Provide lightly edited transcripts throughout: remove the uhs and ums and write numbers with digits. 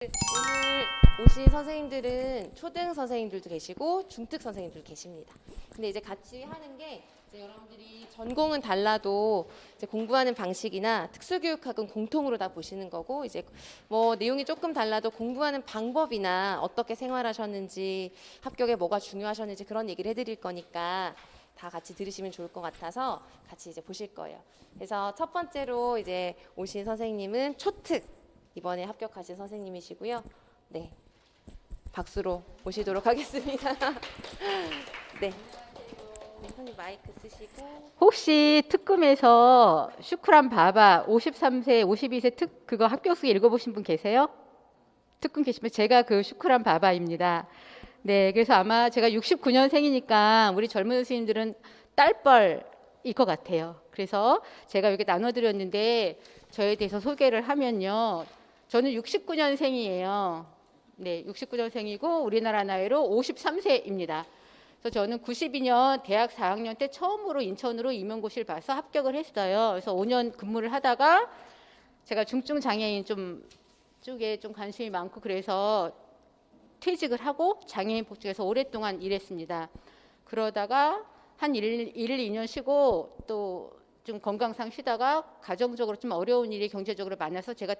오늘 오신 선생님들은 초등 선생님들도 계시고 중특 선생님들도 계십니다. 근데 이제 같이 하는 게 이제 여러분들이 전공은 달라도 이제 공부하는 방식이나 특수교육학은 공통으로 다 보시는 거고, 이제 뭐 내용이 조금 달라도 공부하는 방법이나 어떻게 생활하셨는지, 합격에 뭐가 중요하셨는지 그런 얘기를 해드릴 거니까 다 같이 들으시면 좋을 것 같아서 같이 이제 보실 거예요. 그래서 첫 번째로 이제 오신 선생님은 초특, 이번에 합격하신 선생님이시고요. 네, 박수로 모시도록 하겠습니다. 네, 선생님 마이크 쓰시고. 혹시 특금에서 슈크란 바바 53세, 52세 특 그거 합격수기 읽어보신 분 계세요? 특금 계시면 제가 그 슈크란 바바입니다. 네, 그래서 아마 제가 69년생이니까 우리 젊은 선생님들은 딸뻘일 것 같아요. 그래서 제가 여기 나눠드렸는데 저에 대해서 소개를 하면요. 저는 69년생이에요. 네, 69년생이고 우리나라 나이로 53세입니다. 그래서 저는 92년 대학 4학년 때 처음으로 인천으로 임용고시를 봐서 합격을 했어요. 그래서 5년 근무를 하다가 제가 중증 장애인 쪽에 좀 관심이 많고 그래서 퇴직을 하고 장애인 복지에서 오랫동안 일했습니다. 그러다가 한 2년 쉬고 또 좀 건강상 쉬다가 가정적으로 좀 어려운 일이 경제적으로 많아서 제가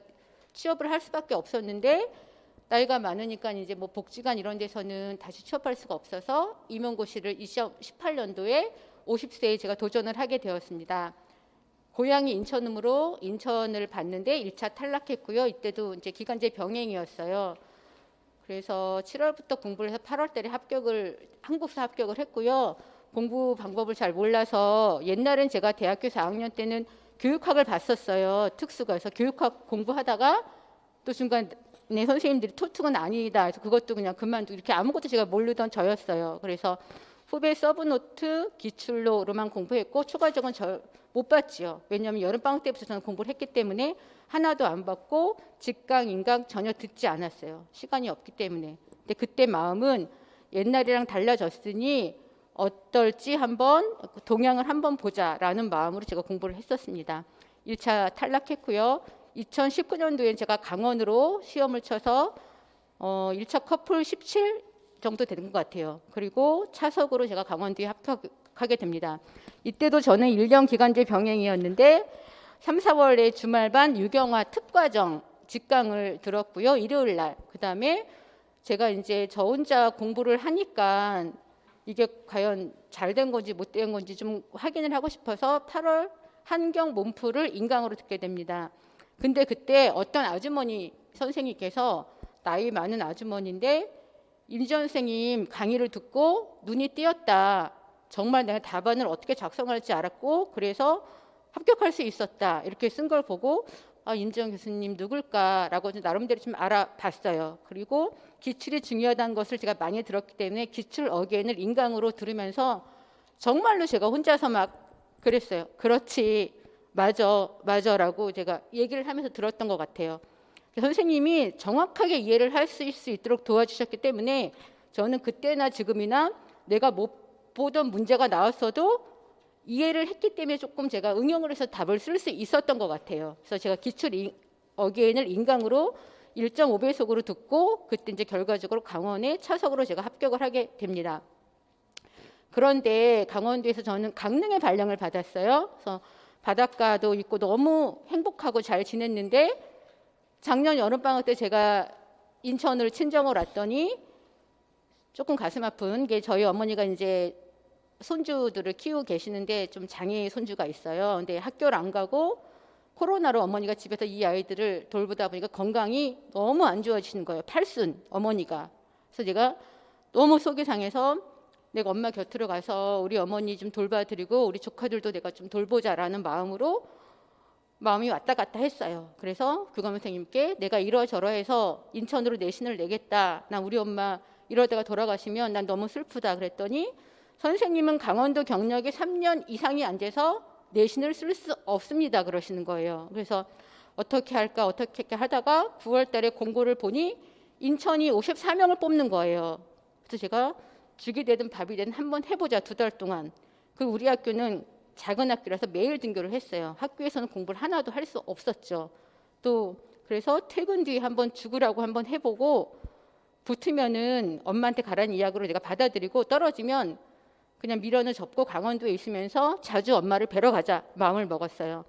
취업을 할 수밖에 없었는데 나이가 많으니까 이제 뭐 복지관 이런 데서는 다시 취업할 수가 없어서 임용고시를 2018년도에 50세에 제가 도전을 하게 되었습니다. 고향이 인천으로 인천을 봤는데 1차 탈락했고요. 이때도 이제 기간제 병행이었어요. 그래서 7월부터 공부를 해서 8월 달에 한국사 합격을 했고요. 공부 방법을 잘 몰라서 옛날엔 제가 대학교 4학년 때는 교육학을 봤었어요. 특수가. 그래서 교육학 공부하다가 또 중간에 선생님들이 토특은 아니다. 그래서 그것도 그냥 그만두고 이렇게 아무것도 제가 모르던 저였어요. 그래서 후배 서브노트 기출로만 공부했고 추가적은 못 봤지요. 왜냐하면 여름방학 때부터 저는 공부를 했기 때문에 하나도 안 받고 직강, 인강 전혀 듣지 않았어요. 시간이 없기 때문에. 근데 그때 마음은 옛날이랑 달라졌으니 어떨지 한번 동향을 한번 보자라는 마음으로 제가 공부를 했었습니다. 1차 탈락했고요. 2019년도에 제가 강원으로 시험을 쳐서 1차 커플 17 정도 되는 것 같아요. 그리고 차석으로 제가 강원도에 합격하게 됩니다. 이때도 저는 1년 기간제 병행이었는데 3, 4월에 주말반 유경화 특과정 직강을 들었고요. 일요일 날. 그다음에 제가 이제 저 혼자 공부를 하니까 이게 과연 잘 된 건지 못 된 건지 좀 확인을 하고 싶어서 8월 한경 몸풀을 인강으로 듣게 됩니다. 근데 그때 어떤 아주머니 선생님께서 나이 많은 아주머니인데 임지연 선생님 강의를 듣고 눈이 띄었다. 정말 내가 답안을 어떻게 작성할지 알았고 그래서 합격할 수 있었다. 이렇게 쓴 걸 보고 임지연 교수님 누굴까라고 나름대로 좀 알아봤어요. 그리고 기출이 중요하다는 것을 제가 많이 들었기 때문에 기출 어게인을 인강으로 들으면서 정말로 제가 혼자서 막 그랬어요. 그렇지, 맞아라고 제가 얘기를 하면서 들었던 것 같아요. 선생님이 정확하게 이해를 할 수 있도록 도와주셨기 때문에 저는 그때나 지금이나 내가 못 보던 문제가 나왔어도 이해를 했기 때문에 조금 제가 응용을 해서 답을 쓸 수 있었던 것 같아요. 그래서 제가 기출 어게인을 인강으로 1.5배속으로 듣고 그때 이제 결과적으로 강원에 차석으로 제가 합격을 하게 됩니다. 그런데 강원도에서 저는 강릉의 발령을 받았어요. 그래서 바닷가도 있고 너무 행복하고 잘 지냈는데 작년 여름방학 때 제가 인천을 친정을 왔더니 조금 가슴 아픈 게 저희 어머니가 이제 손주들을 키우고 계시는데 좀 장애 손주가 있어요. 근데 학교를 안 가고 코로나로 어머니가 집에서 이 아이들을 돌보다 보니까 건강이 너무 안 좋아지는 거예요. 팔순 어머니가. 그래서 제가 너무 속이 상해서 내가 엄마 곁으로 가서 우리 어머니 좀 돌봐드리고 우리 조카들도 내가 좀 돌보자라는 마음으로 마음이 왔다 갔다 했어요. 그래서 교감 선생님께 내가 이러저러해서 인천으로 내신을 내겠다. 나 우리 엄마 이러다가 돌아가시면 난 너무 슬프다 그랬더니 선생님은 강원도 경력이 3년 이상이 안 돼서 내신을 쓸 수 없습니다 그러시는 거예요. 그래서 어떻게 할까 하다가 9월 달에 공고를 보니 인천이 54명을 뽑는 거예요. 그래서 제가 죽이 되든 밥이 되든 한번 해보자 2달 동안. 그리고 우리 학교는 작은 학교라서 매일 등교를 했어요. 학교에서는 공부를 하나도 할 수 없었죠. 또 그래서 퇴근 뒤에 한번 죽으라고 한번 해보고 붙으면은 엄마한테 가라는 이야기로 내가 받아들이고 떨어지면 그냥 미련을 접고 강원도에 있으면서 자주 엄마를 뵈러 가자 마음을 먹었어요.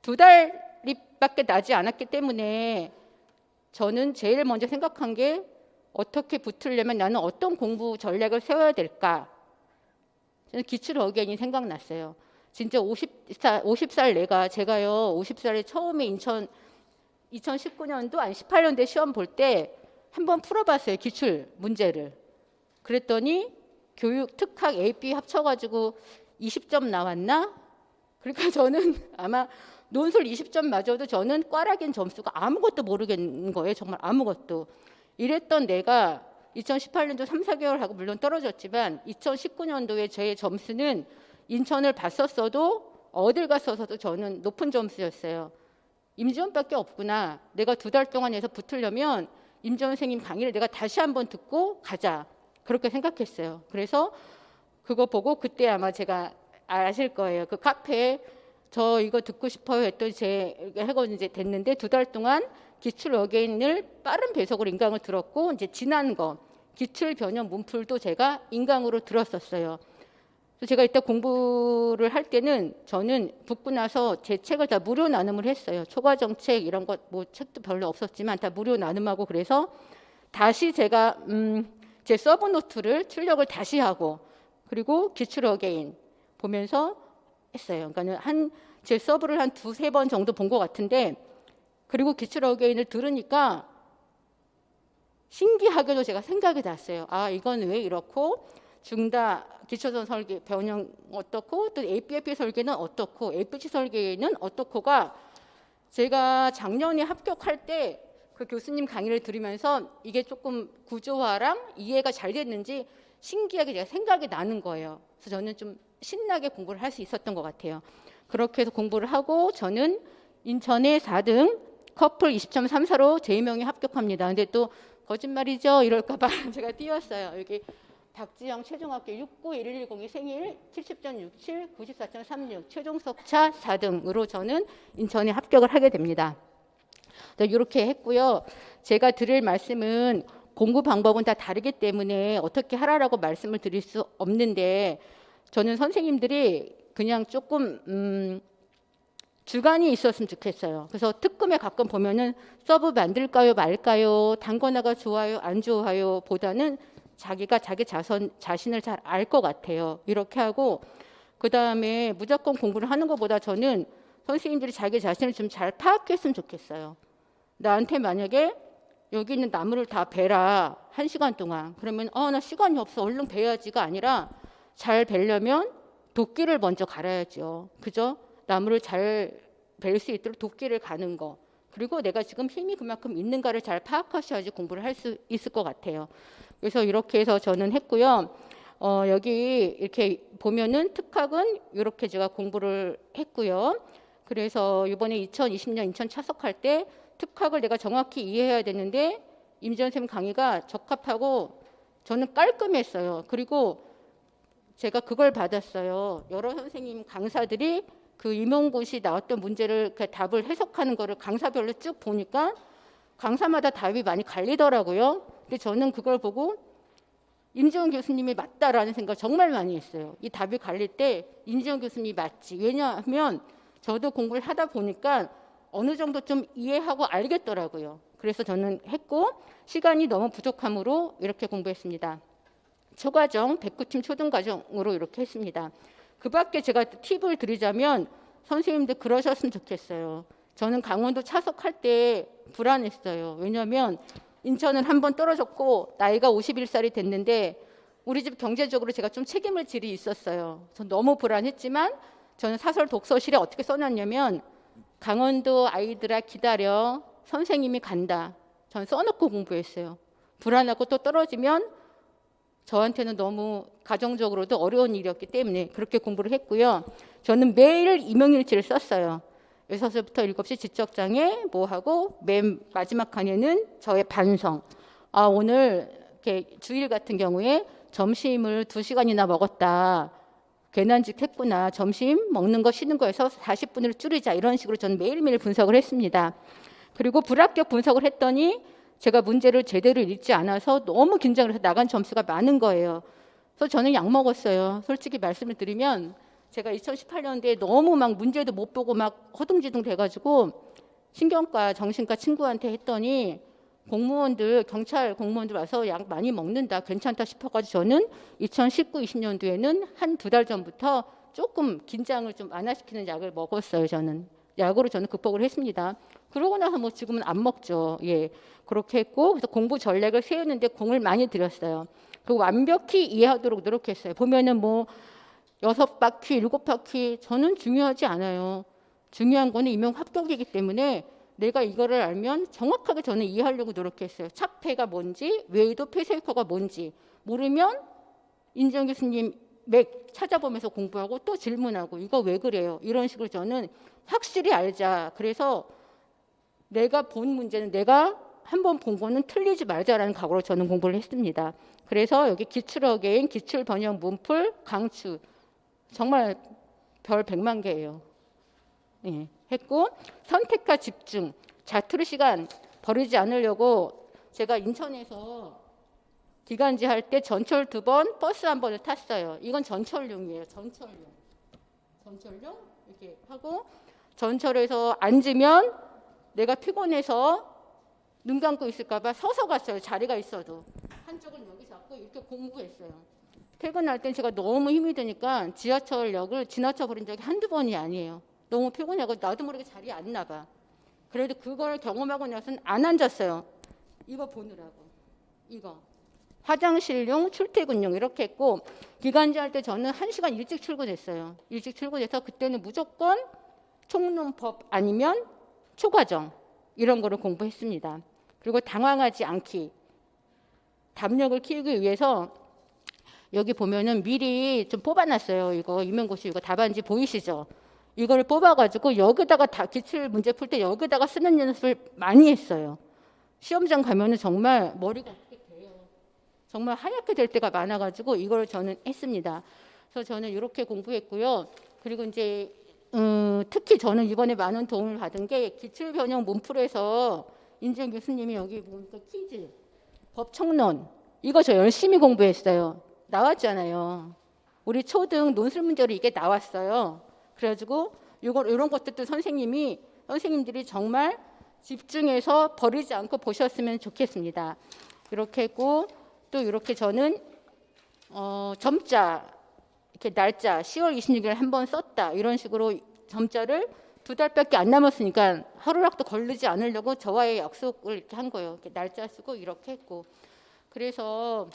2달밖에 나지 않았기 때문에 저는 제일 먼저 생각한 게 어떻게 붙으려면 나는 어떤 공부 전략을 세워야 될까. 저는 기출 어게인이 생각났어요. 진짜 50살 제가요 50살에 처음에 2019년도 아니 18년도에 시험 볼 때 한번 풀어봤어요. 기출 문제를. 그랬더니 교육 특학 AP 합쳐가지고 20점 나왔나? 그러니까 저는 아마 논술 20점 맞아도 저는 꽈락인 점수가 아무것도 모르겠는 거예요. 정말 아무것도. 이랬던 내가 2018년도 3, 4개월 하고 물론 떨어졌지만 2019년도에 제 점수는 인천을 봤었어도 어딜 갔었어도 저는 높은 점수였어요. 임지원밖에 없구나. 내가 2달 동안 해서 붙으려면 임지원 선생님 강의를 내가 다시 한번 듣고 가자. 그렇게 생각했어요. 그래서 그거 보고 그때 아마 제가 아실 거예요. 그 카페에 저 이거 듣고 싶어요 했더니 제 해고 이제 됐는데 2달 동안 기출 어게인을 빠른 배속으로 인강을 들었고 이제 지난 거 기출 변형 문풀도 제가 인강으로 들었었어요. 그래서 제가 이때 공부를 할 때는 저는 붙고 나서 제 책을 다 무료 나눔을 했어요. 초과정책 이런 것 뭐 책도 별로 없었지만 다 무료 나눔하고 그래서 다시 제가 제 서브노트를 출력을 다시 하고 그리고 기출 어게인 보면서 했어요. 그러니까는 제 서브를 한 2-3번 정도 본 것 같은데 그리고 기출 어게인을 들으니까 신기하게도 제가 생각이 났어요. 아, 이건 왜 이렇고 중다 기초선 설계 변형 어떻고 또 APFP 설계는 어떻고 APC 설계는 어떻고가 제가 작년에 합격할 때 그 교수님 강의를 들으면서 이게 조금 구조화랑 이해가 잘 됐는지 신기하게 제가 생각이 나는 거예요. 그래서 저는 좀 신나게 공부를 할 수 있었던 것 같아요. 그렇게 해서 공부를 하고 저는 인천의 4등 커플 20.34로 제2명에 합격합니다. 근데 또 거짓말이죠 이럴까 봐 제가 띄웠어요. 여기 박지영 최종합격 691102 생일 70.67 94.36 최종 석차 4등으로 저는 인천에 합격을 하게 됩니다. 이렇게 했고요. 제가 드릴 말씀은 공부 방법은 다 다르기 때문에 어떻게 하라라고 말씀을 드릴 수 없는데 저는 선생님들이 그냥 조금 주관이 있었으면 좋겠어요. 그래서 특검에 가끔 보면은 서브 만들까요 말까요 단권화가 좋아요 안 좋아요 보다는 자기가 자기 자신을 잘 알 것 같아요. 이렇게 하고 그다음에 무조건 공부를 하는 것보다 저는 선생님들이 자기 자신을 좀 잘 파악했으면 좋겠어요. 나한테 만약에 여기 있는 나무를 다 베라 1시간 동안 그러면 나 시간이 없어 얼른 베야지가 아니라 잘 베려면 도끼를 먼저 갈아야죠. 그죠? 나무를 잘 벨 수 있도록 도끼를 가는 거 그리고 내가 지금 힘이 그만큼 있는가를 잘 파악하셔야지 공부를 할 수 있을 것 같아요. 그래서 이렇게 해서 저는 했고요. 여기 이렇게 보면은 특학은 이렇게 제가 공부를 했고요. 그래서 이번에 2020년 인천 차석할 때 특학을 내가 정확히 이해해야 되는데 임지원 선생님 강의가 적합하고 저는 깔끔했어요. 그리고 제가 그걸 받았어요. 여러 선생님 강사들이 그 임용고시 나왔던 문제를 그 답을 해석하는 거를 강사별로 쭉 보니까 강사마다 답이 많이 갈리더라고요. 근데 저는 그걸 보고 임지원 교수님이 맞다라는 생각 정말 많이 했어요. 이 답이 갈릴 때 임지원 교수님이 맞지. 왜냐하면 저도 공부를 하다 보니까 어느 정도 좀 이해하고 알겠더라고요. 그래서 저는 했고 시간이 너무 부족하므로 이렇게 공부했습니다. 초과정 109팀 초등과정으로 이렇게 했습니다. 그 밖에 제가 팁을 드리자면 선생님들 그러셨으면 좋겠어요. 저는 강원도 차석할 때 불안했어요. 왜냐하면 인천은 한 번 떨어졌고 나이가 51살이 됐는데 우리 집 경제적으로 제가 좀 책임을 질이 있었어요. 전 너무 불안했지만 저는 사설 독서실에 어떻게 써놨냐면 강원도 아이들아 기다려 선생님이 간다. 전 써놓고 공부했어요. 불안하고 또 떨어지면 저한테는 너무 가정적으로도 어려운 일이었기 때문에 그렇게 공부를 했고요. 저는 매일 임용일지를 썼어요. 6시부터 7시 지적장애 뭐 하고 맨 마지막 칸에는 저의 반성. 오늘 이렇게 주일 같은 경우에 점심을 2시간이나 먹었다. 괜한짓 했구나. 점심 먹는 거 쉬는 거에서 40분을 줄이자. 이런 식으로 저는 매일매일 분석을 했습니다. 그리고 불합격 분석을 했더니 제가 문제를 제대로 읽지 않아서 너무 긴장을 해서 나간 점수가 많은 거예요. 그래서 저는 약 먹었어요. 솔직히 말씀을 드리면 제가 2018년도에 너무 막 문제도 못 보고 막 허둥지둥 돼가지고 신경과 정신과 친구한테 했더니 공무원들, 경찰 공무원들 와서 약 많이 먹는다, 괜찮다 싶어가지고 저는 2019, 20년도에는 한 두 달 전부터 조금 긴장을 좀 완화시키는 약을 먹었어요. 저는 약으로 저는 극복을 했습니다. 그러고 나서 뭐 지금은 안 먹죠. 예, 그렇게 했고 그래서 공부 전략을 세우는데 공을 많이 들였어요. 그리고 완벽히 이해하도록 노력했어요. 보면은 뭐 6바퀴, 7바퀴 저는 중요하지 않아요. 중요한 거는 임용 합격이기 때문에 내가 이거를 알면 정확하게 저는 이해하려고 노력했어요. 착폐가 뭔지, 외에도 폐쇄효과가 뭔지 모르면 인정 교수님 맥 찾아보면서 공부하고 또 질문하고 이거 왜 그래요? 이런 식으로 저는 확실히 알자. 그래서 내가 본 문제는 내가 한번 본 거는 틀리지 말자라는 각오로 저는 공부를 했습니다. 그래서 여기 기출 어게인, 기출 번역 문풀, 강추 정말 별 100만 개예요. 예, 했고 선택과 집중, 자투리 시간 버리지 않으려고 제가 인천에서 기간제 할 때 전철 2번, 버스 1번을 탔어요. 이건 전철용이에요. 전철용 이렇게 하고 전철에서 앉으면 내가 피곤해서 눈 감고 있을까봐 서서 갔어요. 자리가 있어도 한쪽은 여기 잡고 이렇게 공부했어요. 퇴근할 땐 제가 너무 힘이 드니까 지하철역을 지나쳐 버린 적이 한두 번이 아니에요. 너무 피곤하고 나도 모르게 자리에 앉나 그래도 그걸 경험하고 나서는 안 앉았어요. 이거 보느라고. 이거. 화장실용, 출퇴근용 이렇게 했고 기간제 할 때 저는 1시간 일찍 출근했어요. 일찍 출근해서 그때는 무조건 총론법 아니면 초과정 이런 거를 공부했습니다. 그리고 당황하지 않기. 담력을 키우기 위해서 여기 보면은 미리 좀 뽑아놨어요. 이거 임용고시 이거 답안지 보이시죠? 이거를 뽑아가지고 여기다가 다 기출 문제 풀 때 여기다가 쓰는 연습을 많이 했어요. 시험장 가면은 정말 머리가 어떻게 돼요. 정말 하얗게 될 때가 많아가지고 이걸 저는 했습니다. 그래서 저는 이렇게 공부했고요. 그리고 이제 특히 저는 이번에 많은 도움을 받은 게 기출 변형 문풀에서 인정 교수님이 여기 보니까 퀴즈, 법청론 이거 저 열심히 공부했어요. 나왔잖아요. 우리 초등 논술 문제로 이게 나왔어요. 그래가지고 이런 것들도 선생님들이 정말 집중해서 버리지 않고 보셨으면 좋겠습니다. 이렇게 했고 또 이렇게 저는 점자 이렇게 날짜 10월 26일 한번 썼다 이런 식으로 점자를 2달밖에 안 남았으니까 하루라도 걸리지 않으려고 저와의 약속을 이렇게 한 거예요. 이렇게 날짜 쓰고 이렇게 했고 그래서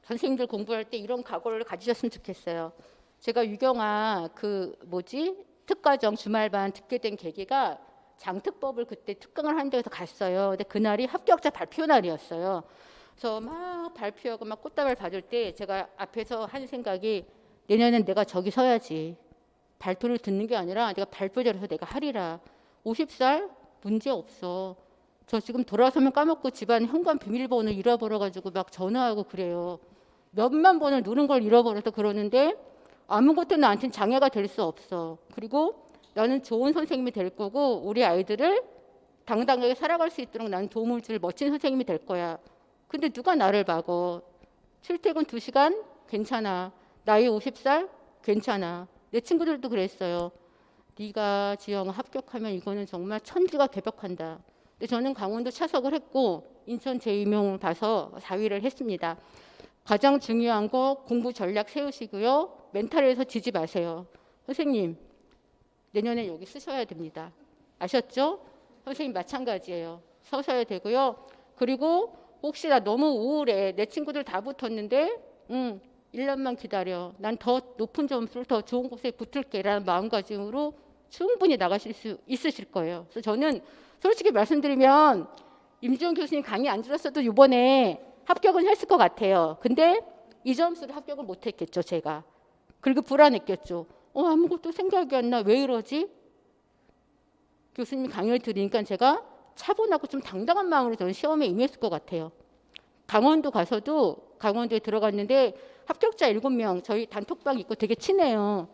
선생님들 공부할 때 이런 각오를 가지셨으면 좋겠어요. 제가 유경아 특과정 주말반 듣게 된 계기가 장특법을 그때 특강을 하는 데서 갔어요. 근데 그날이 합격자 발표 날이었어요. 그래서 막 발표하고 막 꽃다발 받을 때 제가 앞에서 한 생각이 내년엔 내가 저기 서야지. 발표를 듣는 게 아니라 내가 발표 잘해서 내가 하리라. 50살 문제 없어. 저 지금 돌아서면 까먹고 집안 현관 비밀번호 잃어버려가지고 막 전화하고 그래요. 몇만 번을 누른 걸 잃어버려서 그러는데 아무것도 나한테는 장애가 될 수 없어. 그리고 나는 좋은 선생님이 될 거고 우리 아이들을 당당하게 살아갈 수 있도록 나는 도움을 줄 멋진 선생님이 될 거야. 근데 누가 나를 막어. 출퇴근 2시간? 괜찮아. 나이 50살? 괜찮아. 내 친구들도 그랬어요. 네가 지영아 합격하면 이거는 정말 천지가 개벽한다. 근데 저는 강원도 차석을 했고 인천 재임용을 봐서 4위를 했습니다. 가장 중요한 거 공부 전략 세우시고요. 멘탈에서 지지 마세요. 선생님 내년에 여기 쓰셔야 됩니다. 아셨죠? 선생님 마찬가지예요. 서셔야 되고요. 그리고 혹시 나 너무 우울해. 내 친구들 다 붙었는데 1년만 기다려. 난 더 높은 점수를 더 좋은 곳에 붙을게 라는 마음가짐으로 충분히 나가실 수 있으실 거예요. 그래서 저는 솔직히 말씀드리면 임지영 교수님 강의 안 들었어도 이번에 합격은 했을 것 같아요. 근데 이 점수를 합격을 못했겠죠, 제가. 그리고 불안했겠죠. 아무것도 생각이 안 나. 왜 이러지? 교수님 강의를 들으니까 제가 차분하고 좀 당당한 마음으로 저는 시험에 임했을 것 같아요. 강원도 가서도 강원도에 들어갔는데 합격자 7명 저희 단톡방 있고 되게 친해요.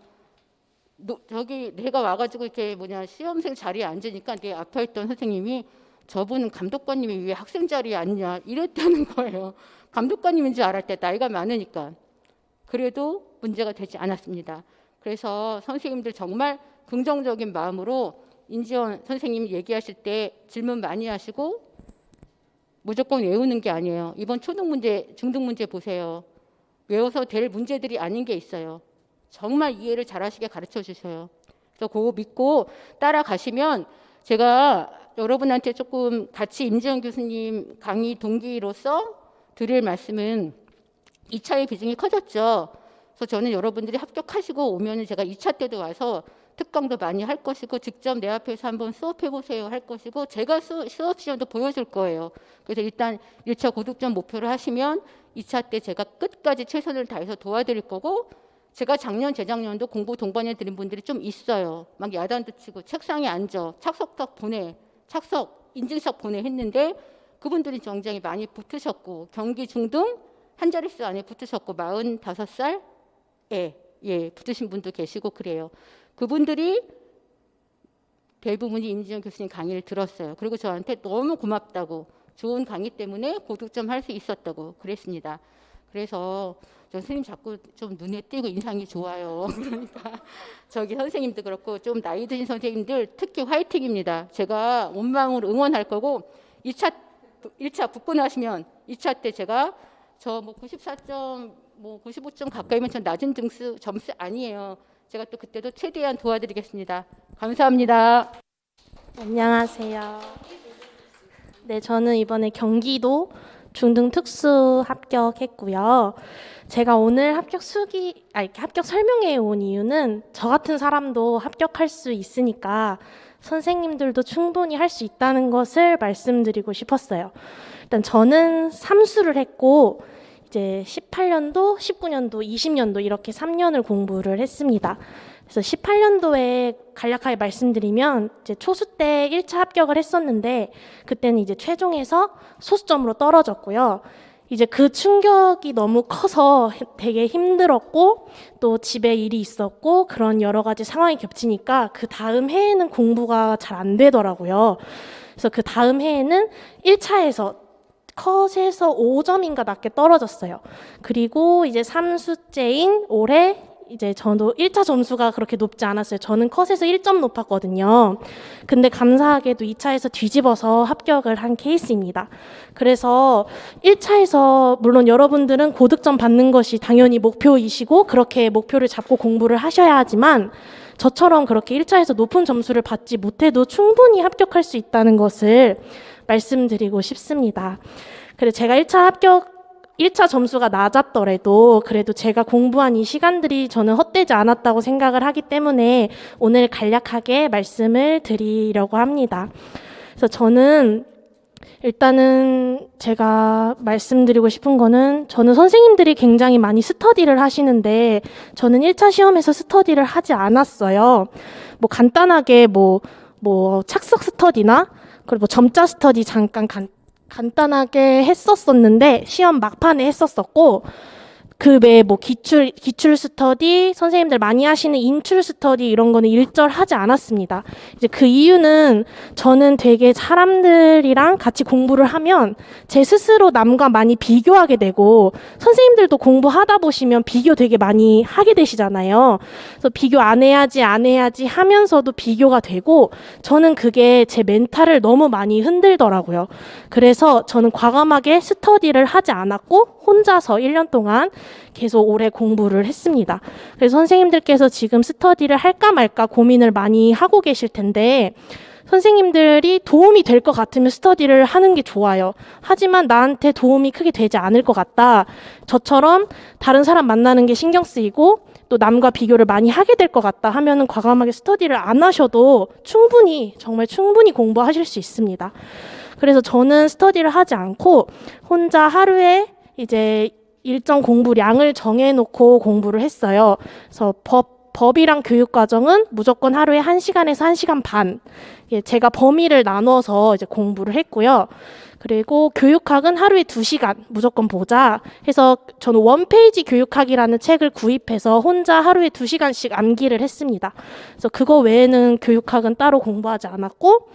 저기 내가 와가지고 이렇게 시험생 자리에 앉으니까 내 앞에 있던 선생님이 저분은 감독관님이 왜 학생 자리에 앉냐 이랬다는 거예요. 감독관님인 줄 알았대. 나이가 많으니까. 그래도 문제가 되지 않았습니다. 그래서 선생님들 정말 긍정적인 마음으로 인지원 선생님이 얘기하실 때 질문 많이 하시고 무조건 외우는 게 아니에요. 이번 초등 문제, 중등 문제 보세요. 외워서 될 문제들이 아닌 게 있어요. 정말 이해를 잘하시게 가르쳐 주셔요. 그래서 그거 믿고 따라가시면 제가 여러분한테 조금 같이 임지영 교수님 강의 동기로서 드릴 말씀은 2차의 비중이 커졌죠. 그래서 저는 여러분들이 합격하시고 오면 제가 2차 때도 와서 특강도 많이 할 것이고 직접 내 앞에서 한번 수업해 보세요 할 것이고 제가 수업 시험도 보여줄 거예요. 그래서 일단 1차 고득점 목표를 하시면 2차 때 제가 끝까지 최선을 다해서 도와드릴 거고 제가 작년 재작년도 공부 동반해 드린 분들이 좀 있어요. 막 야단도 치고 책상에 앉아 착석탁 보내 착석 인증샷 보내 했는데 그분들이 굉장히 많이 붙으셨고 경기 중등 한 자릿수 안에 붙으셨고 45살에 붙으신 분도 계시고 그래요. 그분들이 대부분이 임지영 교수님 강의를 들었어요. 그리고 저한테 너무 고맙다고 좋은 강의 때문에 고득점 할 수 있었다고 그랬습니다. 그래서 저 선생님 자꾸 좀 눈에 띄고 인상이 좋아요. 그러니까 저기 선생님도 그렇고 좀 나이 드신 선생님들 특히 화이팅입니다. 제가 온 마음으로 응원할 거고 1차 붙고 나시면 2차 때 제가 저 94점 95점 가까이면 전 낮은 점수 아니에요. 제가 또 그때도 최대한 도와드리겠습니다. 감사합니다. 안녕하세요. 네, 저는 이번에 경기도 중등 특수 합격했고요. 제가 오늘 이렇게 합격 설명회에 온 이유는 저 같은 사람도 합격할 수 있으니까 선생님들도 충분히 할 수 있다는 것을 말씀드리고 싶었어요. 일단 저는 삼수를 했고 이제 18년도, 19년도, 20년도 이렇게 3년을 공부를 했습니다. 그래서 18년도에 간략하게 말씀드리면 이제 초수 때 1차 합격을 했었는데 그때는 이제 최종에서 소수점으로 떨어졌고요. 이제 그 충격이 너무 커서 되게 힘들었고 또 집에 일이 있었고 그런 여러 가지 상황이 겹치니까 그 다음 해에는 공부가 잘 안 되더라고요. 그래서 그 다음 해에는 1차에서 컷에서 5점인가 낮게 떨어졌어요. 그리고 이제 3수째인 올해 이제 저도 1차 점수가 그렇게 높지 않았어요. 저는 컷에서 1점 높았거든요. 근데 감사하게도 2차에서 뒤집어서 합격을 한 케이스입니다. 그래서 1차에서 물론 여러분들은 고득점 받는 것이 당연히 목표이시고 그렇게 목표를 잡고 공부를 하셔야 하지만 저처럼 그렇게 1차에서 높은 점수를 받지 못해도 충분히 합격할 수 있다는 것을 말씀드리고 싶습니다. 그래서 제가 1차 점수가 낮았더라도 그래도 제가 공부한 이 시간들이 저는 헛되지 않았다고 생각을 하기 때문에 오늘 간략하게 말씀을 드리려고 합니다. 그래서 저는 일단은 제가 말씀드리고 싶은 거는 저는 선생님들이 굉장히 많이 스터디를 하시는데 저는 1차 시험에서 스터디를 하지 않았어요. 간단하게 착석 스터디나 그리고 점자 스터디 잠깐 간단하게 했었었는데 시험 막판에 했었었고 그 외에 기출 스터디, 선생님들 많이 하시는 인출 스터디 이런 거는 일절하지 않았습니다. 이제 그 이유는 저는 되게 사람들이랑 같이 공부를 하면 제 스스로 남과 많이 비교하게 되고 선생님들도 공부하다 보시면 비교 되게 많이 하게 되시잖아요. 그래서 비교 안 해야지 하면서도 비교가 되고 저는 그게 제 멘탈을 너무 많이 흔들더라고요. 그래서 저는 과감하게 스터디를 하지 않았고 혼자서 1년 동안 계속 오래 공부를 했습니다. 그래서 선생님들께서 지금 스터디를 할까 말까 고민을 많이 하고 계실 텐데 선생님들이 도움이 될 것 같으면 스터디를 하는 게 좋아요. 하지만 나한테 도움이 크게 되지 않을 것 같다. 저처럼 다른 사람 만나는 게 신경 쓰이고 또 남과 비교를 많이 하게 될 것 같다 하면은 과감하게 스터디를 안 하셔도 정말 충분히 공부하실 수 있습니다. 그래서 저는 스터디를 하지 않고 혼자 하루에 이제 일정 공부량을 정해놓고 공부를 했어요. 그래서 법 법이랑 교육과정은 무조건 하루에 1시간에서 1시간 반. 예, 제가 범위를 나눠서 이제 공부를 했고요. 그리고 교육학은 하루에 2시간 무조건 보자 해서 저는 원페이지 교육학이라는 책을 구입해서 혼자 하루에 2시간씩 암기를 했습니다. 그래서 그거 외에는 교육학은 따로 공부하지 않았고,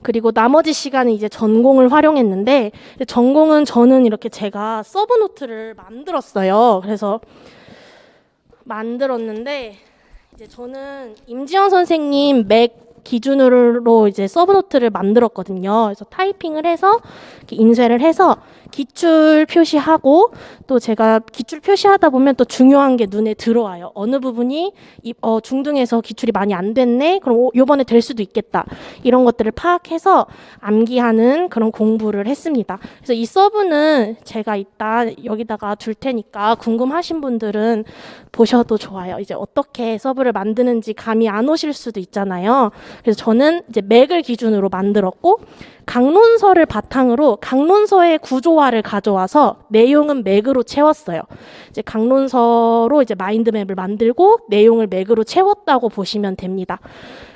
그리고 나머지 시간은 이제 전공을 활용했는데, 전공은 저는 이렇게 제가 서브노트를 만들었어요. 그래서 만들었는데, 이제 저는 임지영 선생님 맥 기준으로 이제 서브노트를 만들었거든요. 그래서 타이핑을 해서 이렇게 인쇄를 해서 기출 표시하고, 또 제가 기출 표시하다 보면 또 중요한 게 눈에 들어와요. 어느 부분이 중등에서 기출이 많이 안 됐네. 그럼 요번에 될 수도 있겠다. 이런 것들을 파악해서 암기하는 그런 공부를 했습니다. 그래서 이 서브는 제가 이따 여기다가 둘 테니까 궁금하신 분들은 보셔도 좋아요. 이제 어떻게 서브를 만드는지 감이 안 오실 수도 있잖아요. 그래서 저는 이제 맥을 기준으로 만들었고, 강론서를 바탕으로 강론서의 구조화를 가져와서 내용은 맥으로 채웠어요. 이제 강론서로 이제 마인드맵을 만들고 내용을 맥으로 채웠다고 보시면 됩니다.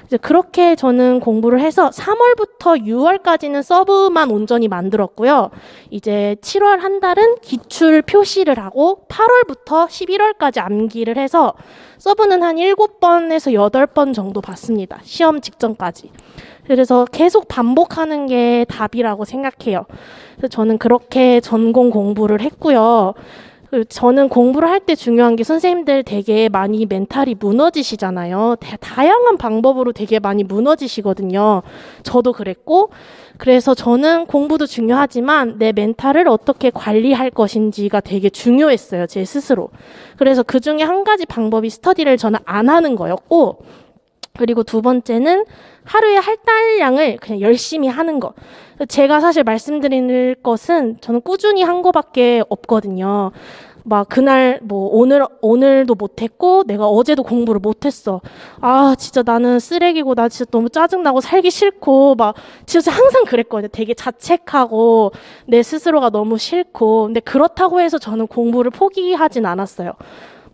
이제 그렇게 저는 공부를 해서 3월부터 6월까지는 서브만 온전히 만들었고요. 이제 7월 한 달은 기출 표시를 하고 8월부터 11월까지 암기를 해서 서브는 한 7번에서 8번 정도 봤습니다. 시험 직전까지. 그래서 계속 반복하는 게 답이라고 생각해요. 그래서 저는 그렇게 전공 공부를 했고요. 저는 공부를 할 때 중요한 게 선생님들 되게 많이 멘탈이 무너지시잖아요. 다양한 방법으로 되게 많이 무너지시거든요. 저도 그랬고, 그래서 저는 공부도 중요하지만 내 멘탈을 어떻게 관리할 것인지가 되게 중요했어요. 제 스스로. 그래서 그 중에 한 가지 방법이 스터디를 저는 안 하는 거였고, 그리고 두 번째는 하루에 할당량을 그냥 열심히 하는 거. 제가 사실 말씀드릴 것은 저는 꾸준히 한 거밖에 없거든요. 막 그날 뭐 오늘도 못했고 내가 어제도 공부를 못했어. 아 진짜 나는 쓰레기고 나 진짜 너무 짜증나고 살기 싫고 막 진짜 항상 그랬거든요. 되게 자책하고 내 스스로가 너무 싫고. 근데 그렇다고 해서 저는 공부를 포기하진 않았어요.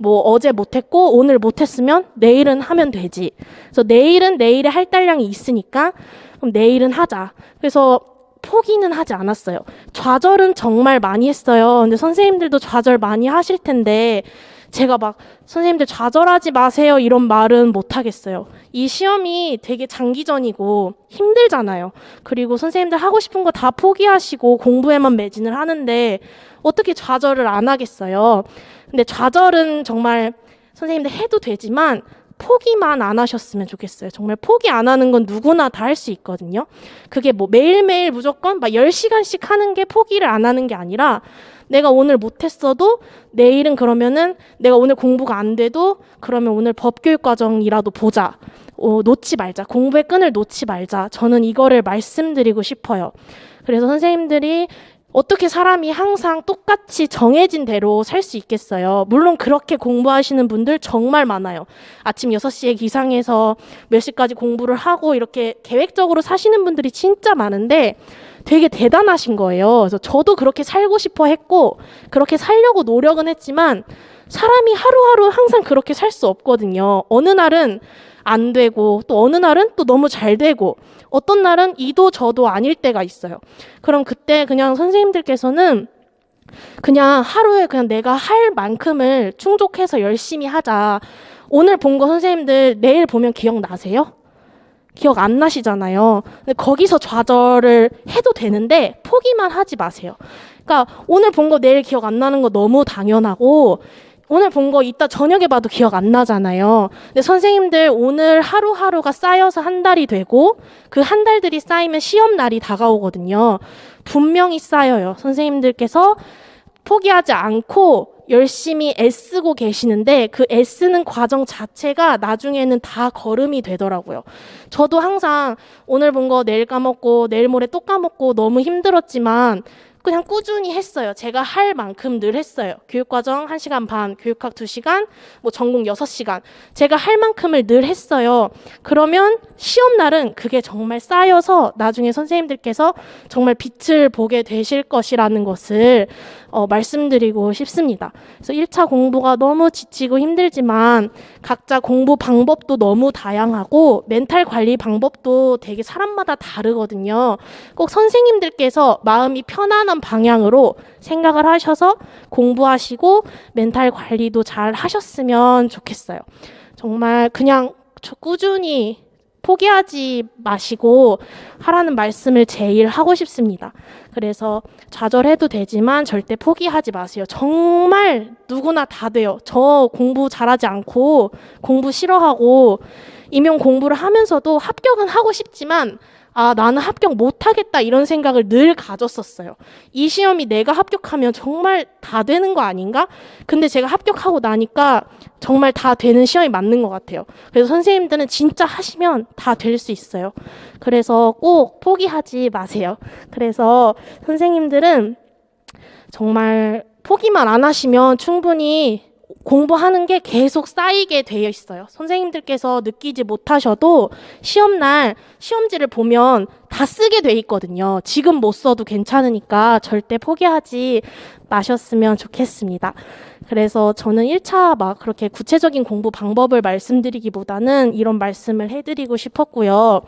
뭐 어제 못했고 오늘 못했으면 내일은 하면 되지. 그래서 내일은 내일의 할당량이 있으니까 그럼 내일은 하자. 그래서 포기는 하지 않았어요. 좌절은 정말 많이 했어요. 근데 선생님들도 좌절 많이 하실 텐데 제가 막 선생님들 좌절하지 마세요 이런 말은 못 하겠어요. 이 시험이 되게 장기전이고 힘들잖아요. 그리고 선생님들 하고 싶은 거 다 포기하시고 공부에만 매진을 하는데 어떻게 좌절을 안 하겠어요. 근데 좌절은 정말 선생님들 해도 되지만 포기만 안 하셨으면 좋겠어요. 정말 포기 안 하는 건 누구나 다 할 수 있거든요. 그게 뭐 매일매일 무조건 막 10시간씩 하는 게 포기를 안 하는 게 아니라 내가 오늘 못했어도 내일은 그러면은 내가 오늘 공부가 안 돼도 그러면 오늘 법교육과정이라도 보자. 놓지 말자. 공부의 끈을 놓지 말자. 저는 이거를 말씀드리고 싶어요. 그래서 선생님들이 어떻게 사람이 항상 똑같이 정해진 대로 살 수 있겠어요. 물론 그렇게 공부하시는 분들 정말 많아요. 아침 6시에 기상해서 몇 시까지 공부를 하고 이렇게 계획적으로 사시는 분들이 진짜 많은데 되게 대단하신 거예요. 그래서 저도 그렇게 살고 싶어 했고 그렇게 살려고 노력은 했지만 사람이 하루하루 항상 그렇게 살 수 없거든요. 어느 날은 안 되고 또 어느 날은 또 너무 잘 되고 어떤 날은 이도 저도 아닐 때가 있어요. 그럼 그때 그냥 선생님들께서는 그냥 하루에 그냥 내가 할 만큼을 충족해서 열심히 하자. 오늘 본 거 선생님들 내일 보면 기억나세요? 기억 안 나시잖아요. 근데 거기서 좌절을 해도 되는데 포기만 하지 마세요. 그러니까 오늘 본 거 내일 기억 안 나는 거 너무 당연하고 오늘 본 거 이따 저녁에 봐도 기억 안 나잖아요. 근데 선생님들 오늘 하루하루가 쌓여서 한 달이 되고 그 한 달들이 쌓이면 시험 날이 다가오거든요. 분명히 쌓여요. 선생님들께서 포기하지 않고 열심히 애쓰고 계시는데 그 애쓰는 과정 자체가 나중에는 다 걸음이 되더라고요. 저도 항상 오늘 본 거 내일 까먹고 내일 모레 또 까먹고 너무 힘들었지만 그냥 꾸준히 했어요. 제가 할 만큼 늘 했어요. 교육과정 1시간 반, 교육학 2시간, 뭐 전공 6시간. 제가 할 만큼을 늘 했어요. 그러면 시험 날은 그게 정말 쌓여서 나중에 선생님들께서 정말 빛을 보게 되실 것이라는 것을 말씀드리고 싶습니다. 그래서 1차 공부가 너무 지치고 힘들지만 각자 공부 방법도 너무 다양하고 멘탈 관리 방법도 되게 사람마다 다르거든요. 꼭 선생님들께서 마음이 편안한 방향으로 생각을 하셔서 공부하시고 멘탈 관리도 잘 하셨으면 좋겠어요. 정말 그냥 꾸준히 포기하지 마시고 하라는 말씀을 제일 하고 싶습니다. 그래서 좌절해도 되지만 절대 포기하지 마세요. 정말 누구나 다 돼요. 저 공부 잘하지 않고 공부 싫어하고 임용 공부를 하면서도 합격은 하고 싶지만 나는 합격 못하겠다 이런 생각을 늘 가졌었어요. 이 시험이 내가 합격하면 정말 다 되는 거 아닌가? 근데 제가 합격하고 나니까 정말 다 되는 시험이 맞는 것 같아요. 그래서 선생님들은 진짜 하시면 다 될 수 있어요. 그래서 꼭 포기하지 마세요. 그래서 선생님들은 정말 포기만 안 하시면 충분히 공부하는 게 계속 쌓이게 되어 있어요. 선생님들께서 느끼지 못하셔도 시험날 시험지를 보면 다 쓰게 돼 있거든요. 지금 못 써도 괜찮으니까 절대 포기하지 마셨으면 좋겠습니다. 그래서 저는 1차 막 그렇게 구체적인 공부 방법을 말씀드리기보다는 이런 말씀을 해드리고 싶었고요.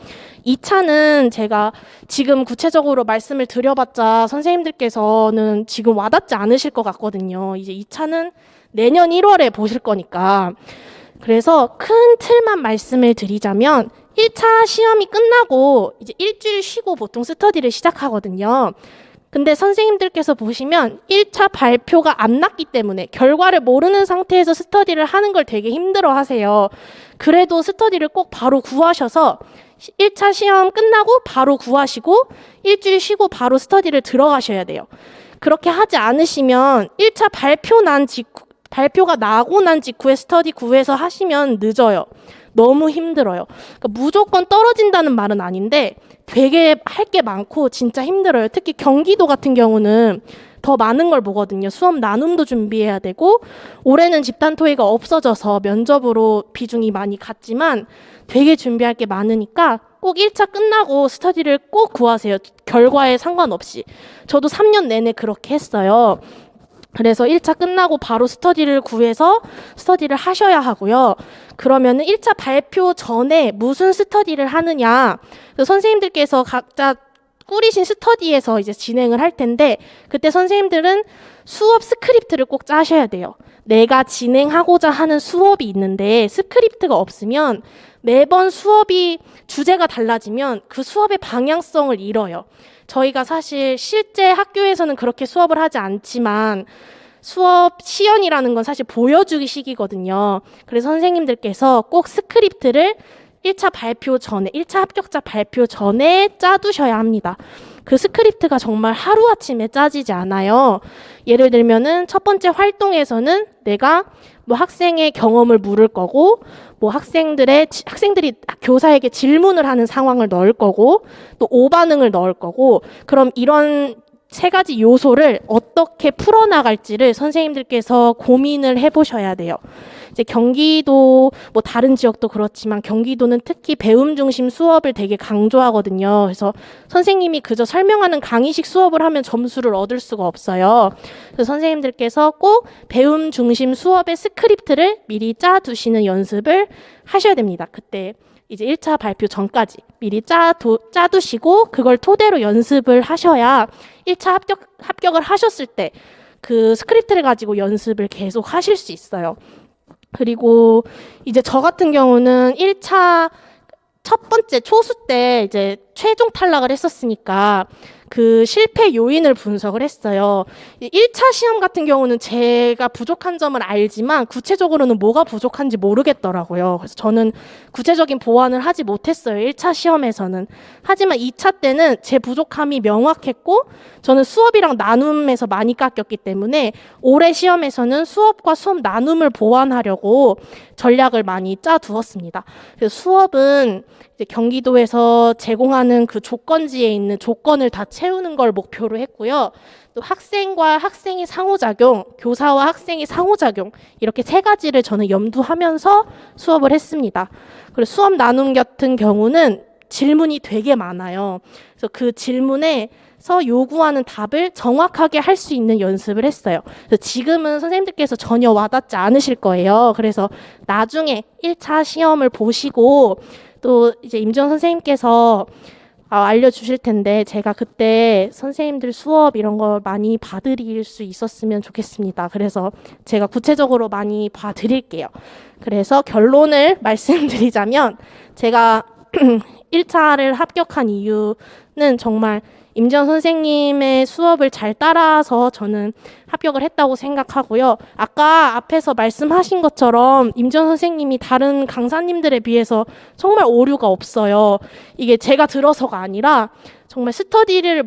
2차는 제가 지금 구체적으로 말씀을 드려봤자 선생님들께서는 지금 와닿지 않으실 것 같거든요. 이제 2차는 내년 1월에 보실 거니까. 그래서 큰 틀만 말씀을 드리자면 1차 시험이 끝나고 이제 일주일 쉬고 보통 스터디를 시작하거든요. 근데 선생님들께서 보시면 1차 발표가 안 났기 때문에 결과를 모르는 상태에서 스터디를 하는 걸 되게 힘들어 하세요. 그래도 스터디를 꼭 바로 구하셔서 1차 시험 끝나고 바로 구하시고 일주일 쉬고 바로 스터디를 들어가셔야 돼요. 그렇게 하지 않으시면 1차 발표가 나고 난 직후에 스터디 구해서 하시면 늦어요. 너무 힘들어요. 그러니까 무조건 떨어진다는 말은 아닌데 되게 할 게 많고 진짜 힘들어요. 특히 경기도 같은 경우는 더 많은 걸 보거든요. 수업 나눔도 준비해야 되고 올해는 집단 토의가 없어져서 면접으로 비중이 많이 갔지만 되게 준비할 게 많으니까 꼭 1차 끝나고 스터디를 꼭 구하세요. 결과에 상관없이. 저도 3년 내내 그렇게 했어요. 그래서 1차 끝나고 바로 스터디를 구해서 스터디를 하셔야 하고요. 그러면은 1차 발표 전에 무슨 스터디를 하느냐. 선생님들께서 각자 꾸리신 스터디에서 이제 진행을 할 텐데 그때 선생님들은 수업 스크립트를 꼭 짜셔야 돼요. 내가 진행하고자 하는 수업이 있는데 스크립트가 없으면 매번 수업이 주제가 달라지면 그 수업의 방향성을 잃어요. 저희가 사실 실제 학교에서는 그렇게 수업을 하지 않지만 수업 시연이라는 건 사실 보여주기 식이거든요. 그래서 선생님들께서 꼭 스크립트를 1차 발표 전에, 1차 합격자 발표 전에 짜두셔야 합니다. 그 스크립트가 정말 하루아침에 짜지지 않아요. 예를 들면은 첫 번째 활동에서는 내가 뭐 학생의 경험을 물을 거고, 뭐 학생들이 교사에게 질문을 하는 상황을 넣을 거고, 또 오반응을 넣을 거고, 그럼 이런 3가지 요소를 어떻게 풀어나갈지를 선생님들께서 고민을 해보셔야 돼요. 이제 경기도 뭐 다른 지역도 그렇지만 경기도는 특히 배움 중심 수업을 되게 강조하거든요. 그래서 선생님이 그저 설명하는 강의식 수업을 하면 점수를 얻을 수가 없어요. 그래서 선생님들께서 꼭 배움 중심 수업의 스크립트를 미리 짜두시는 연습을 하셔야 됩니다. 그때 이제 1차 발표 전까지 미리 짜두시고 그걸 토대로 연습을 하셔야 1차 합격을 하셨을 때 그 스크립트를 가지고 연습을 계속 하실 수 있어요. 그리고 이제 저 같은 경우는 1차 첫 번째 초수 때 이제 최종 탈락을 했었으니까 그 실패 요인을 분석을 했어요. 1차 시험 같은 경우는 제가 부족한 점을 알지만 구체적으로는 뭐가 부족한지 모르겠더라고요. 그래서 저는 구체적인 보완을 하지 못했어요. 1차 시험에서는. 하지만 2차 때는 제 부족함이 명확했고 저는 수업이랑 나눔에서 많이 깎였기 때문에 올해 시험에서는 수업과 수업 나눔을 보완하려고 전략을 많이 짜두었습니다. 그래서 수업은 이제 경기도에서 제공하는 그 조건지에 있는 조건을 다 채우는 걸 목표로 했고요. 또 학생과 학생의 상호작용, 교사와 학생의 상호작용 이렇게 세 가지를 저는 염두하면서 수업을 했습니다. 그리고 수업 나눔 같은 경우는 질문이 되게 많아요. 그래서 그 질문에서 요구하는 답을 정확하게 할 수 있는 연습을 했어요. 그래서 지금은 선생님들께서 전혀 와닿지 않으실 거예요. 그래서 나중에 1차 시험을 보시고 또 이제 임지원 선생님께서 알려주실 텐데 제가 그때 선생님들 수업 이런 거 많이 봐드릴 수 있었으면 좋겠습니다. 그래서 제가 구체적으로 많이 봐드릴게요. 그래서 결론을 말씀드리자면 제가 1차를 합격한 이유는 정말 임지원 선생님의 수업을 잘 따라서 저는 합격을 했다고 생각하고요. 아까 앞에서 말씀하신 것처럼 임지원 선생님이 다른 강사님들에 비해서 정말 오류가 없어요. 이게 제가 들어서가 아니라 정말 스터디를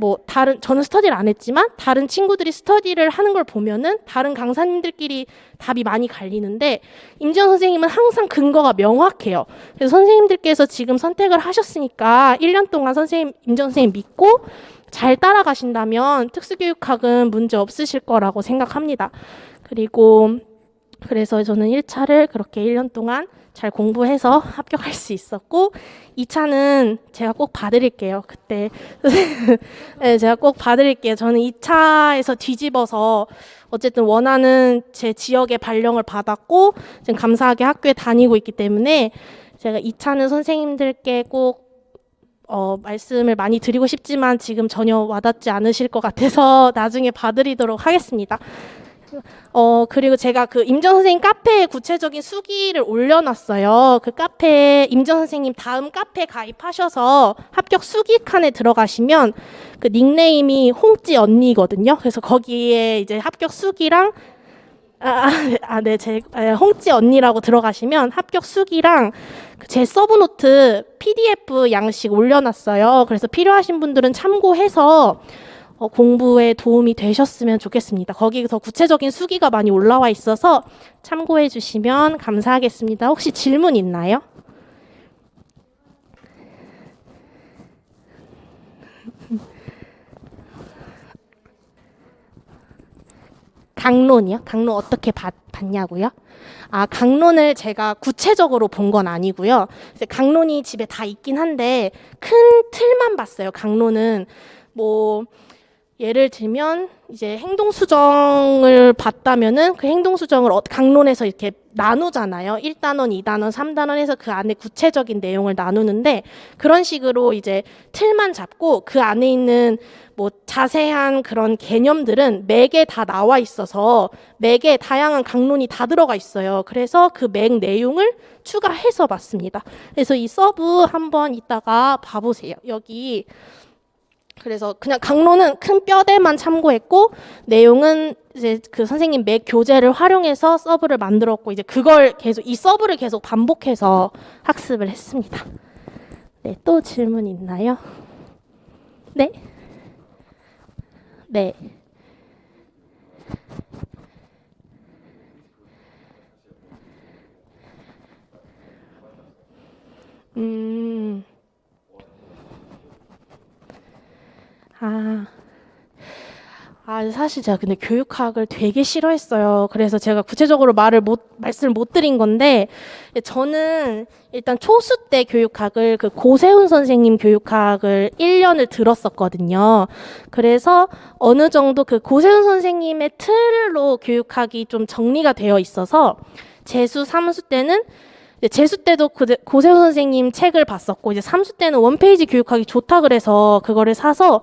저는 스터디를 안 했지만 다른 친구들이 스터디를 하는 걸 보면은 다른 강사님들끼리 답이 많이 갈리는데 임지원 선생님은 항상 근거가 명확해요. 그래서 선생님들께서 지금 선택을 하셨으니까 1년 동안 임지원 선생님 믿고 잘 따라가신다면 특수교육학은 문제 없으실 거라고 생각합니다. 그래서 저는 1차를 그렇게 1년 동안 잘 공부해서 합격할 수 있었고 2차는 제가 꼭 봐드릴게요. 그때 네, 제가 꼭 봐드릴게요. 저는 2차에서 뒤집어서 어쨌든 원하는 제 지역의 발령을 받았고 지금 감사하게 학교에 다니고 있기 때문에 제가 2차는 선생님들께 꼭 말씀을 많이 드리고 싶지만 지금 전혀 와닿지 않으실 것 같아서 나중에 봐드리도록 하겠습니다. 그리고 제가 그 임지원 선생님 카페에 구체적인 수기를 올려놨어요. 그 카페에 임지원 선생님 다음 카페 가입하셔서 합격 수기 칸에 들어가시면 그 닉네임이 홍찌 언니거든요. 그래서 거기에 이제 합격 수기랑 홍찌 언니라고 들어가시면 합격 수기랑 제 서브노트 PDF 양식 올려놨어요. 그래서 필요하신 분들은 참고해서 공부에 도움이 되셨으면 좋겠습니다. 거기서 구체적인 수기가 많이 올라와 있어서 참고해 주시면 감사하겠습니다. 혹시 질문 있나요? 강론이요? 강론 어떻게 봤냐고요? 강론을 제가 구체적으로 본 건 아니고요. 강론이 집에 다 있긴 한데 큰 틀만 봤어요. 강론은 예를 들면 이제 행동 수정을 봤다면은 그 행동 수정을 강론에서 이렇게 나누잖아요. 1단원, 2단원, 3단원 해서 그 안에 구체적인 내용을 나누는데 그런 식으로 이제 틀만 잡고 그 안에 있는 자세한 그런 개념들은 맥에 다 나와 있어서 맥에 다양한 강론이 다 들어가 있어요. 그래서 그 맥 내용을 추가해서 봤습니다. 그래서 이 서브 한번 이따가 봐보세요. 여기 그래서 그냥 강론은 큰 뼈대만 참고했고 내용은 이제 그 선생님 맥 교재를 활용해서 서브를 만들었고 이제 이 서브를 계속 반복해서 학습을 했습니다. 네, 또 질문 있나요? 네. 네. 사실 제가 근데 교육학을 되게 싫어했어요. 그래서 제가 구체적으로 말씀을 못 드린 건데, 저는 일단 초수 때 교육학을 그 고세훈 선생님 교육학을 1년을 들었었거든요. 그래서 어느 정도 그 고세훈 선생님의 틀로 교육학이 좀 정리가 되어 있어서 재수, 삼수 때는 재수 때도 고세훈 선생님 책을 봤었고 이제 삼수 때는 원페이지 교육학이 좋다 그래서 그거를 사서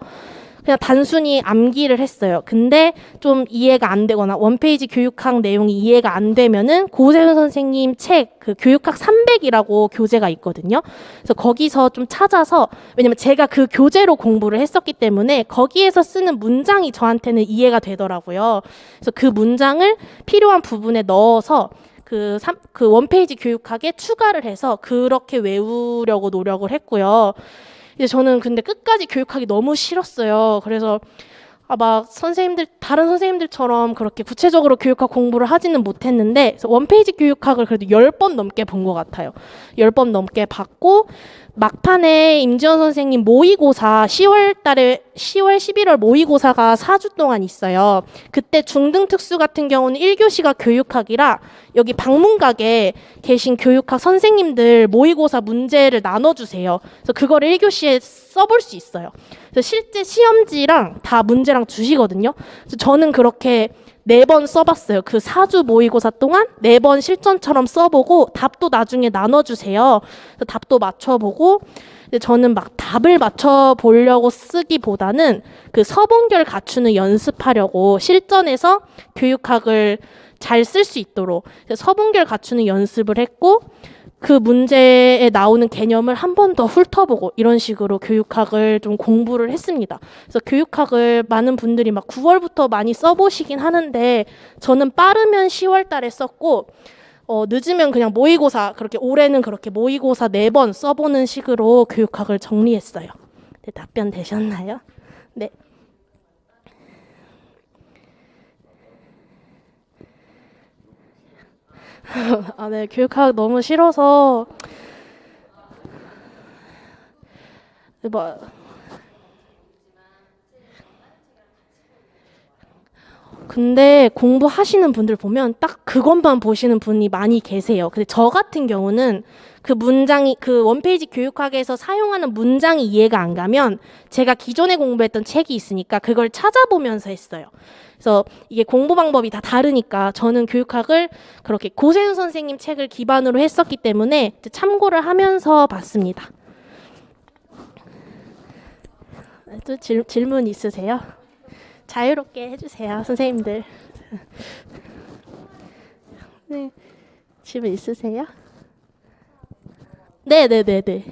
그냥 단순히 암기를 했어요. 근데 좀 이해가 안 되거나 원페이지 교육학 내용이 이해가 안 되면은 고세훈 선생님 책 그 교육학 300이라고 교재가 있거든요. 그래서 거기서 좀 찾아서 왜냐면 제가 그 교재로 공부를 했었기 때문에 거기에서 쓰는 문장이 저한테는 이해가 되더라고요. 그래서 그 문장을 필요한 부분에 넣어서 그 원페이지 교육학에 추가를 해서 그렇게 외우려고 노력을 했고요. 이제 저는 근데 끝까지 교육학이 너무 싫었어요. 그래서 다른 선생님들처럼 그렇게 구체적으로 교육학 공부를 하지는 못했는데 원페이지 교육학을 그래도 10번 넘게 본 것 같아요. 10번 넘게 봤고 막판에 임지원 선생님 모의고사 10월 11월 모의고사가 4주 동안 있어요. 그때 중등 특수 같은 경우는 1교시가 교육학이라 여기 방문각에 계신 교육학 선생님들 모의고사 문제를 나눠주세요. 그래서 그거를 1교시에 써볼 수 있어요. 그래서 실제 시험지랑 다 문제랑 주시거든요. 그래서 저는 그렇게 4번 써봤어요. 그 4주 모의고사 동안 4번 실전처럼 써보고 답도 나중에 나눠주세요. 그래서 답도 맞춰보고 근데 저는 막 답을 맞춰보려고 쓰기보다는 그 서본결 갖추는 연습하려고 실전에서 교육학을 잘 쓸 수 있도록 서본결 갖추는 연습을 했고 그 문제에 나오는 개념을 한 번 더 훑어보고 이런 식으로 교육학을 좀 공부를 했습니다. 그래서 교육학을 많은 분들이 막 9월부터 많이 써보시긴 하는데 저는 빠르면 10월 달에 썼고 늦으면 그냥 모의고사 그렇게 올해는 그렇게 모의고사 4번 써보는 식으로 교육학을 정리했어요. 네, 답변 되셨나요? 네. 아, 네, 교육학 너무 싫어서 뭐 근데 공부하시는 분들 보면 딱 그것만 보시는 분이 많이 계세요. 근데 저 같은 경우는 그 문장이 그 원페이지 교육학에서 사용하는 문장이 이해가 안 가면 제가 기존에 공부했던 책이 있으니까 그걸 찾아보면서 했어요. 그래서 이게 공부 방법이 다 다르니까 저는 교육학을 그렇게 고세윤 선생님 책을 기반으로 했었기 때문에 참고를 하면서 봤습니다. 또 질문 있으세요? 자유롭게 해주세요, 선생님들. 네, 질문 있으세요? 네네네네.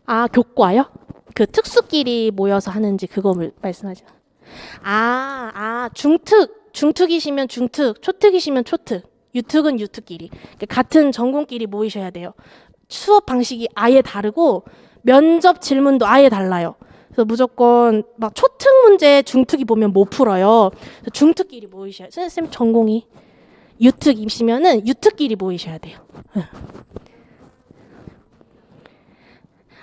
아, 교과요? 그 특수끼리 모여서 하는지 그거 말씀하죠. 중특이시면 중특, 초특이시면 초특, 유특은 유특끼리. 같은 전공끼리 모이셔야 돼요. 수업 방식이 아예 다르고 면접 질문도 아예 달라요. 그래서 무조건 막 초특 문제 중특이 보면 못 풀어요. 중특끼리 모이셔야 돼요. 선생님 전공이 유특이시면은 유특끼리 모이셔야 돼요.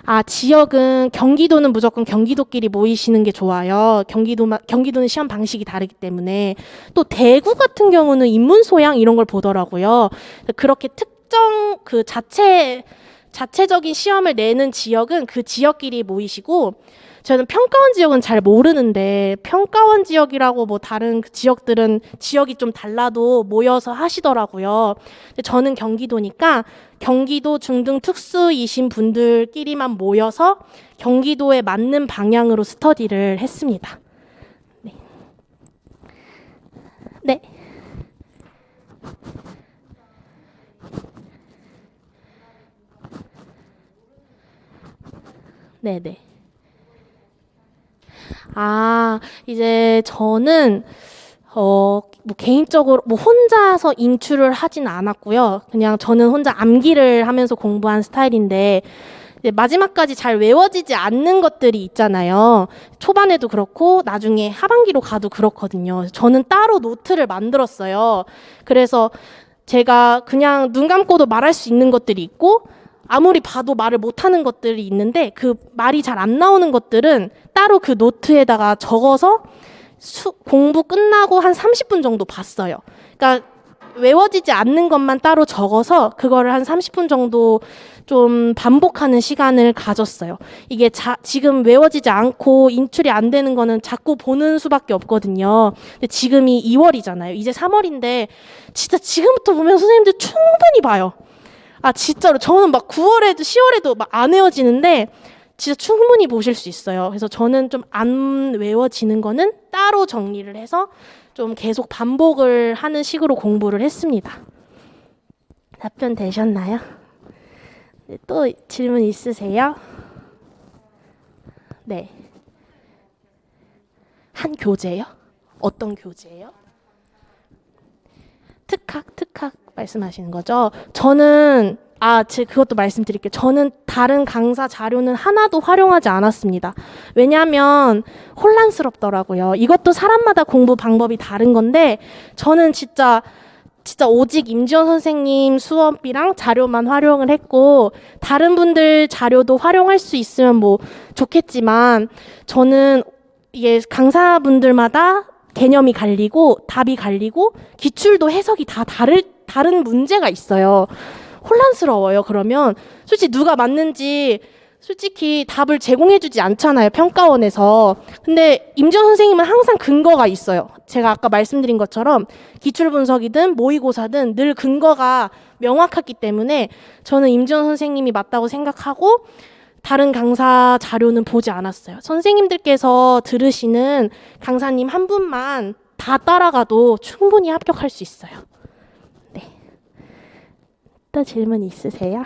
아, 지역은 경기도는 무조건 경기도끼리 모이시는 게 좋아요. 경기도는 시험 방식이 다르기 때문에. 또 대구 같은 경우는 인문 소양 이런 걸 보더라고요. 그렇게 특정 그 자체적인 시험을 내는 지역은 그 지역끼리 모이시고 저는 평가원 지역은 잘 모르는데 평가원 지역이라고 뭐 다른 지역들은 지역이 좀 달라도 모여서 하시더라고요. 근데 저는 경기도니까 경기도 중등 특수이신 분들끼리만 모여서 경기도에 맞는 방향으로 스터디를 했습니다. 네. 네. 네네. 아, 이제 저는 뭐 개인적으로 뭐 혼자서 인출을 하진 않았고요. 그냥 저는 혼자 암기를 하면서 공부한 스타일인데 이제 마지막까지 잘 외워지지 않는 것들이 있잖아요. 초반에도 그렇고 나중에 하반기로 가도 그렇거든요. 저는 따로 노트를 만들었어요. 그래서 제가 그냥 눈 감고도 말할 수 있는 것들이 있고 아무리 봐도 말을 못하는 것들이 있는데 그 말이 잘 안 나오는 것들은 따로 그 노트에다가 적어서 공부 끝나고 한 30분 정도 봤어요. 그러니까 외워지지 않는 것만 따로 적어서 그거를 한 30분 정도 좀 반복하는 시간을 가졌어요. 이게 지금 외워지지 않고 인출이 안 되는 거는 자꾸 보는 수밖에 없거든요. 근데 지금이 2월이잖아요. 이제 3월인데 진짜 지금부터 보면 선생님들 충분히 봐요. 아, 진짜로 저는 막 9월에도 10월에도 막 안 외워지는데 진짜 충분히 보실 수 있어요. 그래서 저는 좀 안 외워지는 거는 따로 정리를 해서 좀 계속 반복을 하는 식으로 공부를 했습니다. 답변 되셨나요? 네, 또 질문 있으세요? 네. 한 교재요? 어떤 교재예요? 특학 말씀하시는 거죠? 저는 그것도 말씀드릴게요. 저는 다른 강사 자료는 하나도 활용하지 않았습니다. 왜냐하면 혼란스럽더라고요. 이것도 사람마다 공부 방법이 다른 건데 저는 진짜 진짜 오직 임지원 선생님 수업이랑 자료만 활용을 했고 다른 분들 자료도 활용할 수 있으면 뭐 좋겠지만 저는 이게 강사분들마다 개념이 갈리고 답이 갈리고 기출도 해석이 다 다른 문제가 있어요. 혼란스러워요. 그러면 솔직히 누가 맞는지 솔직히 답을 제공해주지 않잖아요. 평가원에서. 근데 임지원 선생님은 항상 근거가 있어요. 제가 아까 말씀드린 것처럼 기출 분석이든 모의고사든 늘 근거가 명확하기 때문에 저는 임지원 선생님이 맞다고 생각하고 다른 강사 자료는 보지 않았어요. 선생님들께서 들으시는 강사님 한 분만 다 따라가도 충분히 합격할 수 있어요. 네. 또 질문 있으세요?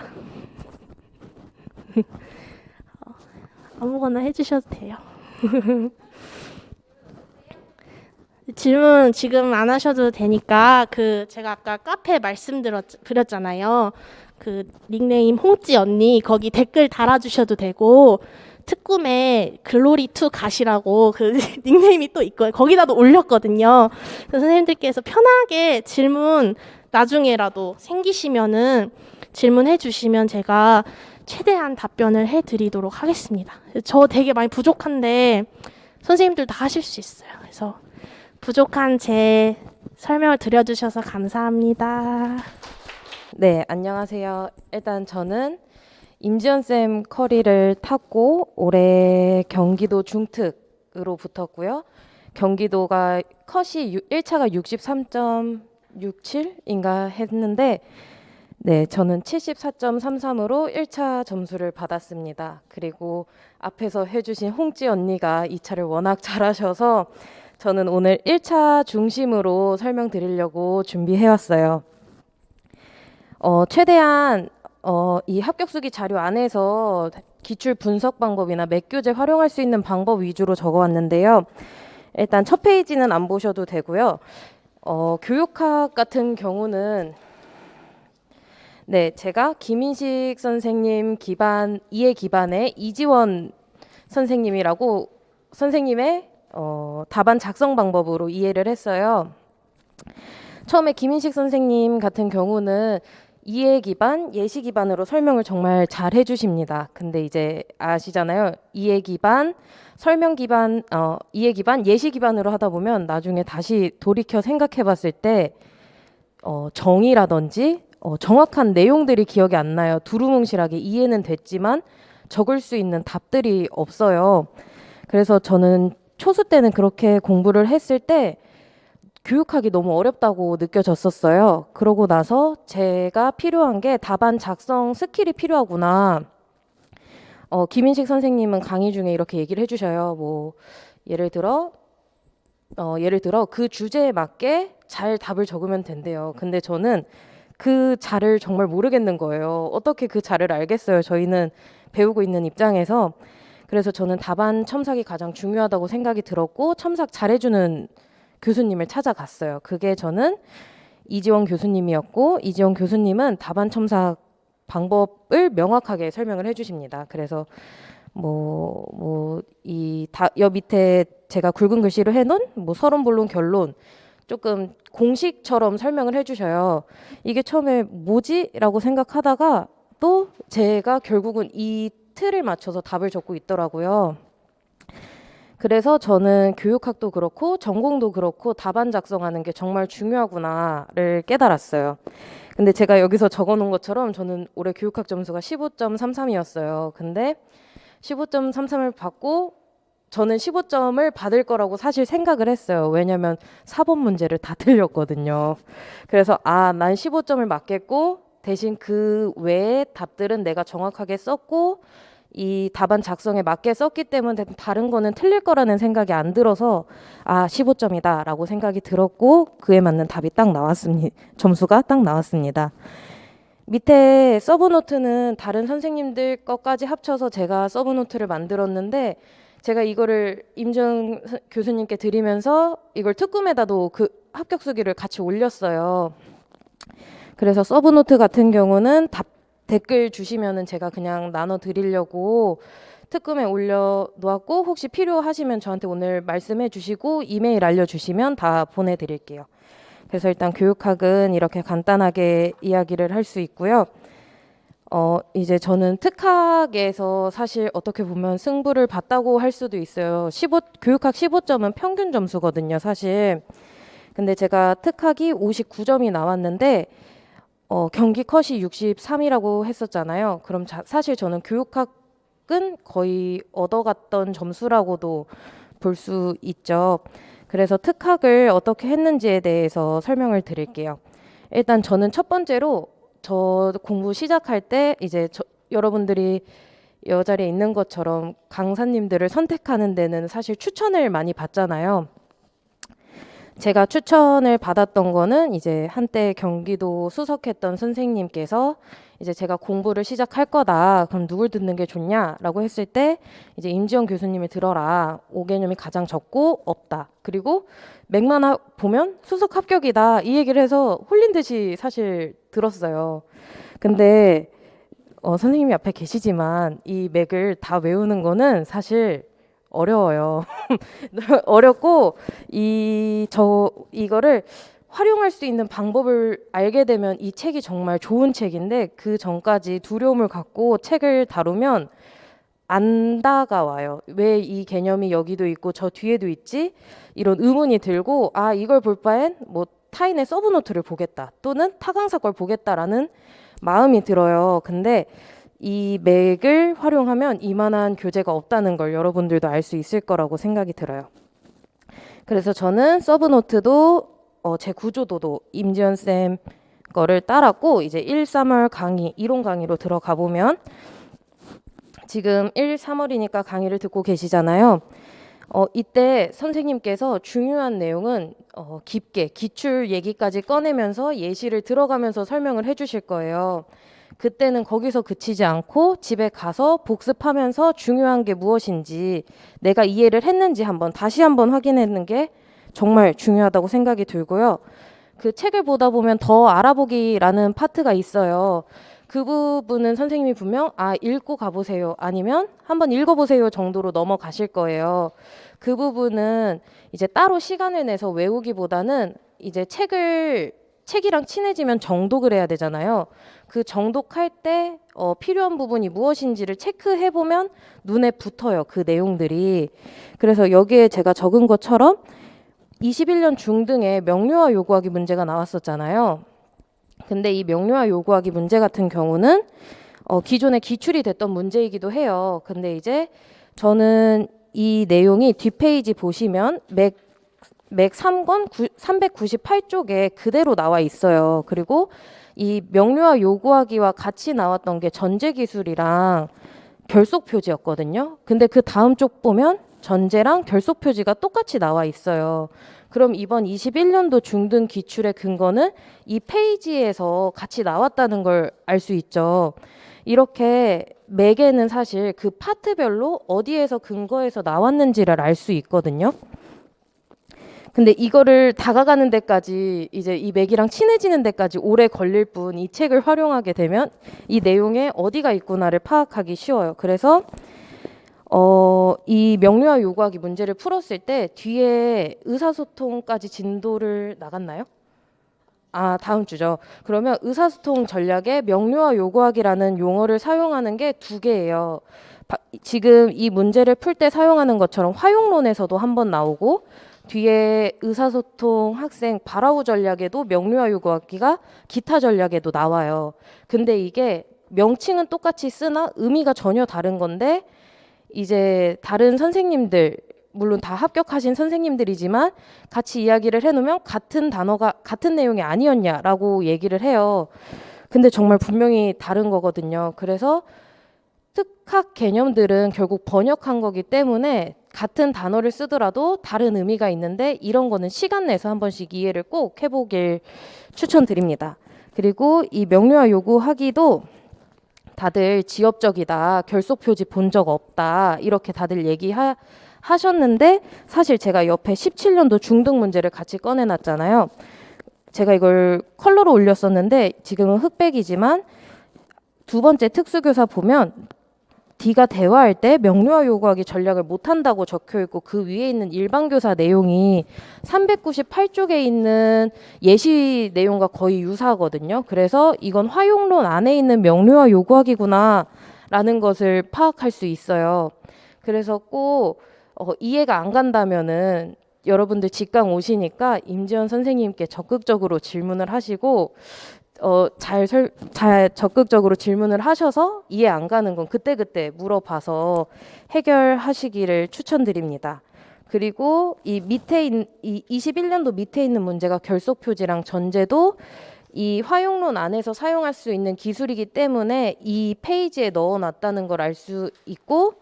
아무거나 해주셔도 돼요. 질문 지금 안 하셔도 되니까 제가 아까 카페 말씀드렸잖아요. 그 닉네임 홍찌 언니 거기 댓글 달아주셔도 되고 특꿈에 글로리2 가시라고 그 닉네임이 또 있고요. 거기다도 올렸거든요. 그래서 선생님들께서 편하게 질문 나중에라도 생기시면은 질문해 주시면 제가 최대한 답변을 해드리도록 하겠습니다. 저 되게 많이 부족한데 선생님들 다 하실 수 있어요. 그래서 부족한 제 설명을 드려주셔서 감사합니다. 네, 안녕하세요. 일단 저는 임지연쌤 커리를 탔고 올해 경기도 중특으로 붙었고요. 경기도가 컷이 1차가 63.67인가 했는데 네, 저는 74.33으로 1차 점수를 받았습니다. 그리고 앞에서 해주신 홍찌 언니가 2차를 워낙 잘하셔서 저는 오늘 1차 중심으로 설명드리려고 준비해왔어요. 최대한 이 합격수기 자료 안에서 기출 분석 방법이나 맥교재 활용할 수 있는 방법 위주로 적어왔는데요. 일단 첫 페이지는 안 보셔도 되고요. 교육학 같은 경우는 네, 제가 김인식 선생님 기반 이해 기반의 이지원 선생님이라고 선생님의 답안 작성 방법으로 이해를 했어요. 처음에 김인식 선생님 같은 경우는 이해 기반, 예시 기반으로 설명을 정말 잘 해주십니다. 근데 이제 아시잖아요. 이해 기반, 설명 기반, 이해 기반, 예시 기반으로 하다 보면 나중에 다시 돌이켜 생각해봤을 때 정의라든지 정확한 내용들이 기억이 안 나요. 두루뭉실하게 이해는 됐지만 적을 수 있는 답들이 없어요. 그래서 저는 초수 때는 그렇게 공부를 했을 때 교육하기 너무 어렵다고 느껴졌었어요. 그러고 나서 제가 필요한 게 답안 작성 스킬이 필요하구나. 김인식 선생님은 강의 중에 이렇게 얘기를 해주셔요. 뭐 예를 들어 그 주제에 맞게 잘 답을 적으면 된대요. 근데 저는 그 자를 정말 모르겠는 거예요. 어떻게 그 자를 알겠어요. 저희는 배우고 있는 입장에서. 그래서 저는 답안 첨삭이 가장 중요하다고 생각이 들었고 첨삭 잘해주는 교수님을 찾아갔어요. 그게 저는 이지원 교수님이었고 이지원 교수님은 답안 첨삭 방법을 명확하게 설명을 해주십니다. 그래서 여 밑에 제가 굵은 글씨로 해놓은 서론, 본론, 결론 조금 공식처럼 설명을 해주셔요. 이게 처음에 뭐지? 라고 생각하다가 또 제가 결국은 이 틀을 맞춰서 답을 적고 있더라고요. 그래서 저는 교육학도 그렇고 전공도 그렇고 답안 작성하는 게 정말 중요하구나를 깨달았어요. 근데 제가 여기서 적어놓은 것처럼 저는 올해 교육학 점수가 15.33이었어요. 근데 15.33을 받고 저는 15점을 받을 거라고 사실 생각을 했어요. 왜냐면 4번 문제를 다 틀렸거든요. 그래서 난 15점을 맞겠고 대신 그 외의 답들은 내가 정확하게 썼고 이 답안 작성에 맞게 썼기 때문에 다른 거는 틀릴 거라는 생각이 안 들어서 15점이다 라고 생각이 들었고 그에 맞는 답이 딱 나왔습니다. 점수가 딱 나왔습니다. 밑에 서브노트는 다른 선생님들 것까지 합쳐서 제가 서브노트를 만들었는데 제가 이거를 임지연 교수님께 드리면서 이걸 특꿈에다도 그 합격 수기를 같이 올렸어요. 그래서 서브노트 같은 경우는 댓글 주시면은 제가 그냥 나눠 드리려고 특꿈에 올려 놓았고 혹시 필요하시면 저한테 오늘 말씀해 주시고 이메일 알려 주시면 다 보내 드릴게요. 그래서 일단 교육학은 이렇게 간단하게 이야기를 할 수 있고요. 이제 저는 특학에서 사실 어떻게 보면 승부를 봤다고 할 수도 있어요. 교육학 15점은 평균 점수거든요, 사실. 근데 제가 특학이 59점이 나왔는데 경기 컷이 63이라고 했었잖아요. 그럼 사실 저는 교육학은 거의 얻어갔던 점수라고도 볼 수 있죠. 그래서 특학을 어떻게 했는지에 대해서 설명을 드릴게요. 일단 저는 첫 번째로 저 공부 시작할 때 이제 여러분들이 여자리에 있는 것처럼 강사님들을 선택하는 데는 사실 추천을 많이 받잖아요. 제가 추천을 받았던 거는 이제 한때 경기도 수석했던 선생님께서 이제 제가 공부를 시작할 거다. 그럼 누굴 듣는 게 좋냐라고 했을 때 이제 임지영 교수님을 들어라. 5개념이 가장 적고 없다. 그리고 맥만 보면 수석 합격이다. 이 얘기를 해서 홀린 듯이 사실 들었어요. 근데 선생님이 앞에 계시지만 이 맥을 다 외우는 거는 사실 어려워요. 어렵고 이거를 활용할 수 있는 방법을 알게 되면 이 책이 정말 좋은 책인데 그 전까지 두려움을 갖고 책을 다루면 안 다가와요. 왜 이 개념이 여기도 있고 저 뒤에도 있지? 이런 의문이 들고 이걸 볼 바엔 뭐 타인의 서브노트를 보겠다 또는 타강사 걸 보겠다라는 마음이 들어요. 근데 이 맥을 활용하면 이만한 교재가 없다는 걸 여러분들도 알 수 있을 거라고 생각이 들어요. 그래서 저는 서브노트도 제 구조도도 임지연 쌤 거를 따랐고 이제 1, 3월 강의, 이론 강의로 들어가 보면 지금 1, 3월이니까 강의를 듣고 계시잖아요. 이때 선생님께서 중요한 내용은 깊게 기출 얘기까지 꺼내면서 예시를 들어가면서 설명을 해주실 거예요. 그때는 거기서 그치지 않고 집에 가서 복습하면서 중요한 게 무엇인지 내가 이해를 했는지 다시 한번 확인하는 게 정말 중요하다고 생각이 들고요. 그 책을 보다 보면 더 알아보기라는 파트가 있어요. 그 부분은 선생님이 분명 읽고 가보세요 아니면 한번 읽어보세요 정도로 넘어가실 거예요. 그 부분은 이제 따로 시간을 내서 외우기보다는 이제 책이랑 친해지면 정독을 해야 되잖아요. 그 정독할 때 필요한 부분이 무엇인지를 체크해보면 눈에 붙어요. 그 내용들이. 그래서 여기에 제가 적은 것처럼 21년 중등에 명료화 요구하기 문제가 나왔었잖아요. 근데 이 명료화 요구하기 문제 같은 경우는 기존에 기출이 됐던 문제이기도 해요. 근데 이제 저는 이 내용이 뒷페이지 보시면 맥 3권 398쪽에 그대로 나와 있어요. 그리고 이 명료화 요구하기와 같이 나왔던 게 전제기술이랑 결속표지였거든요. 근데 그 다음 쪽 보면 전제랑 결속표지가 똑같이 나와 있어요. 그럼 이번 21년도 중등 기출의 근거는 이 페이지에서 같이 나왔다는 걸 알 수 있죠. 이렇게 맥에는 사실 그 파트별로 어디에서 근거해서 나왔는지를 알 수 있거든요. 근데 이거를 다가가는 데까지 이제 이 맥이랑 친해지는 데까지 오래 걸릴 뿐 이 책을 활용하게 되면 이 내용에 어디가 있구나를 파악하기 쉬워요. 그래서 이 명료화 요구하기 문제를 풀었을 때 뒤에 의사소통까지 진도를 나갔나요? 다음 주죠. 그러면 의사소통 전략에 명료화 요구하기라는 용어를 사용하는 게 2개예요. 지금 이 문제를 풀 때 사용하는 것처럼 화용론에서도 한번 나오고 뒤에 의사소통 학생 발화후 전략에도 명료화 요구하기가 기타 전략에도 나와요. 근데 이게 명칭은 똑같이 쓰나 의미가 전혀 다른 건데 이제 다른 선생님들 물론 다 합격하신 선생님들이지만 같이 이야기를 해놓으면 같은 단어가 같은 내용이 아니었냐라고 얘기를 해요. 근데 정말 분명히 다른 거거든요. 그래서 특학 개념들은 결국 번역한 거기 때문에 같은 단어를 쓰더라도 다른 의미가 있는데 이런 거는 시간 내서 한 번씩 이해를 꼭 해보길 추천드립니다. 그리고 이 명료화 요구하기도 다들 지엽적이다, 결속표지 본 적 없다 이렇게 다들 얘기하셨는데 사실 제가 옆에 17년도 중등 문제를 같이 꺼내놨잖아요. 제가 이걸 컬러로 올렸었는데 지금은 흑백이지만 2번째 특수교사 보면 D가 대화할 때 명료화 요구하기 전략을 못한다고 적혀 있고 그 위에 있는 일반교사 내용이 398쪽에 있는 예시 내용과 거의 유사하거든요. 그래서 이건 화용론 안에 있는 명료화 요구하기구나 라는 것을 파악할 수 있어요. 그래서 꼭 이해가 안 간다면은 여러분들 직강 오시니까 임지연 선생님께 적극적으로 질문을 하시고 잘 적극적으로 질문을 하셔서 이해 안 가는 건 그때그때 물어봐서 해결하시기를 추천드립니다. 그리고 이 21년도 밑에 있는 문제가 결속 표지랑 전제도 이 화용론 안에서 사용할 수 있는 기술이기 때문에 이 페이지에 넣어놨다는 걸 알 수 있고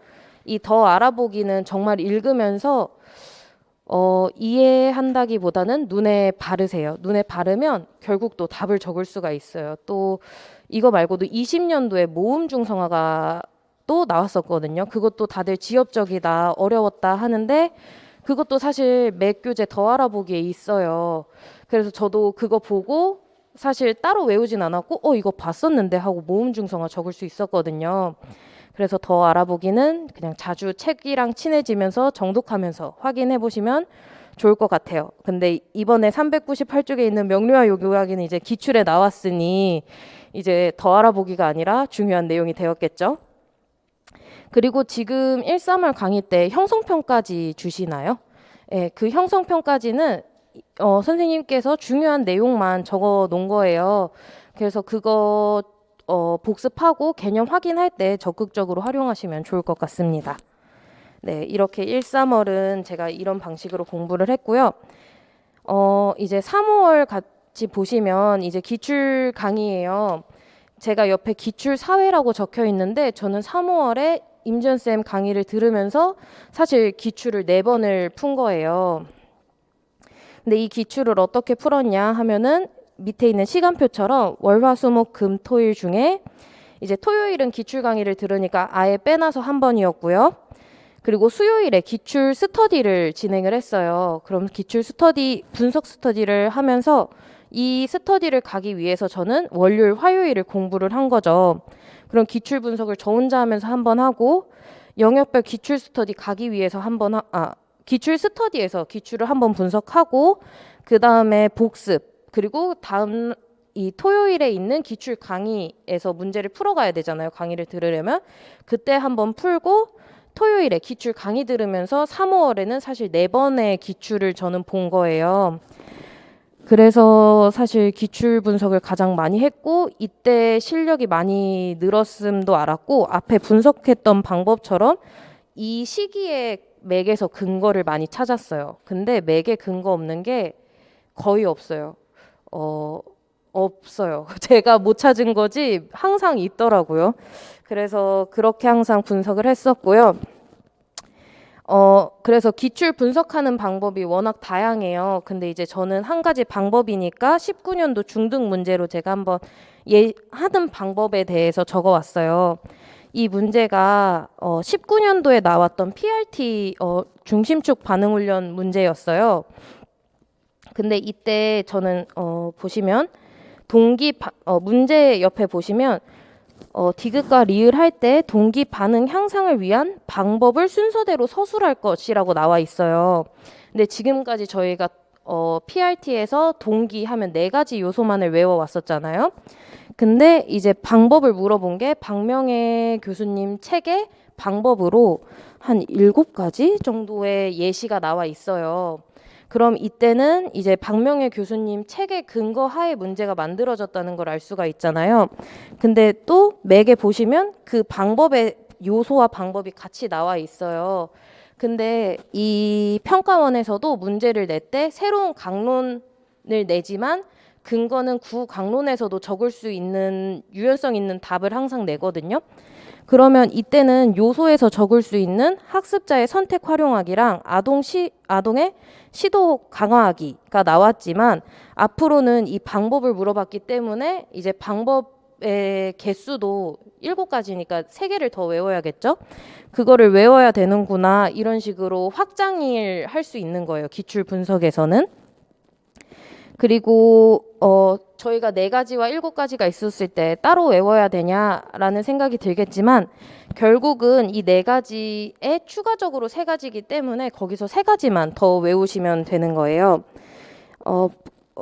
이 더 알아보기는 정말 읽으면서 이해한다기보다는 눈에 바르세요. 눈에 바르면 결국 또 답을 적을 수가 있어요. 또 이거 말고도 20년도에 모음 중성화가 또 나왔었거든요. 그것도 다들 지엽적이다, 어려웠다 하는데 그것도 사실 매 교재 더 알아보기에 있어요. 그래서 저도 그거 보고 사실 따로 외우진 않았고 이거 봤었는데 하고 모음 중성화 적을 수 있었거든요. 그래서 더 알아보기는 그냥 자주 책이랑 친해지면서 정독하면서 확인해 보시면 좋을 것 같아요. 근데 이번에 398쪽에 있는 명료화 요구하기는 이제 기출에 나왔으니 이제 더 알아보기가 아니라 중요한 내용이 되었겠죠. 그리고 지금 1~3월 강의 때 형성평까지 주시나요? 예, 그 형성평까지는 선생님께서 중요한 내용만 적어 놓은 거예요. 그래서 그거 복습하고 개념 확인할 때 적극적으로 활용하시면 좋을 것 같습니다. 네, 이렇게 1~3월은 제가 이런 방식으로 공부를 했고요. 이제 3~5월 같이 보시면 이제 기출 강의예요. 제가 옆에 기출 사회라고 적혀 있는데 저는 3~5월에 임지연 쌤 강의를 들으면서 사실 기출을 4번을 푼 거예요. 근데 이 기출을 어떻게 풀었냐 하면은 밑에 있는 시간표처럼 월, 화, 수, 목, 금, 토일 중에 이제 토요일은 기출 강의를 들으니까 아예 빼놔서 한 번이었고요. 그리고 수요일에 기출 스터디를 진행을 했어요. 그럼 기출 스터디, 분석 스터디를 하면서 이 스터디를 가기 위해서 저는 월요일, 화요일을 공부를 한 거죠. 그럼 기출 분석을 저 혼자 하면서 한 번 하고 영역별 기출 스터디 가기 위해서 기출 스터디에서 기출을 한번 분석하고 그 다음에 복습 그리고 다음 이 토요일에 있는 기출 강의에서 문제를 풀어가야 되잖아요. 강의를 들으려면 그때 한번 풀고 토요일에 기출 강의 들으면서 3~5월에는 사실 4번의 기출을 저는 본 거예요. 그래서 사실 기출 분석을 가장 많이 했고 이때 실력이 많이 늘었음도 알았고 앞에 분석했던 방법처럼 이 시기에 맥에서 근거를 많이 찾았어요. 근데 맥에 근거 없는 게 거의 없어요. 없어요. 제가 못 찾은 거지 항상 있더라고요. 그래서 그렇게 항상 분석을 했었고요. 그래서 기출 분석하는 방법이 워낙 다양해요. 근데 이제 저는 한 가지 방법이니까 19년도 중등 문제로 제가 한번 하는 방법에 대해서 적어왔어요. 이 문제가 19년도에 나왔던 PRT 중심축 반응훈련 문제였어요. 근데 이때 저는 보시면 문제 옆에 보시면 디귿과 리을 할 때 동기 반응 향상을 위한 방법을 순서대로 서술할 것이라고 나와 있어요. 근데 지금까지 저희가 PRT에서 동기 하면 4가지 요소만을 외워왔었잖아요. 근데 이제 방법을 물어본 게 박명애 교수님 책에 방법으로 한 7가지 정도의 예시가 나와 있어요. 그럼 이때는 이제 박명애 교수님 책의 근거하에 문제가 만들어졌다는 걸 알 수가 있잖아요. 근데 또 맥에 보시면 그 방법의 요소와 방법이 같이 나와 있어요. 근데 이 평가원에서도 문제를 낼 때 새로운 강론을 내지만 근거는 구강론에서도 적을 수 있는 유연성 있는 답을 항상 내거든요. 그러면 이때는 요소에서 적을 수 있는 학습자의 선택 활용하기랑 아동의 시도 강화하기가 나왔지만 앞으로는 이 방법을 물어봤기 때문에 이제 방법의 개수도 7가지니까 3개를 더 외워야겠죠? 그거를 외워야 되는구나 이런 식으로 확장을 할 수 있는 거예요. 기출 분석에서는. 그리고 저희가 4가지와 7가지가 있었을 때 따로 외워야 되냐라는 생각이 들겠지만 결국은 이 4가지에 추가적으로 3가지이기 때문에 거기서 3가지만 더 외우시면 되는 거예요.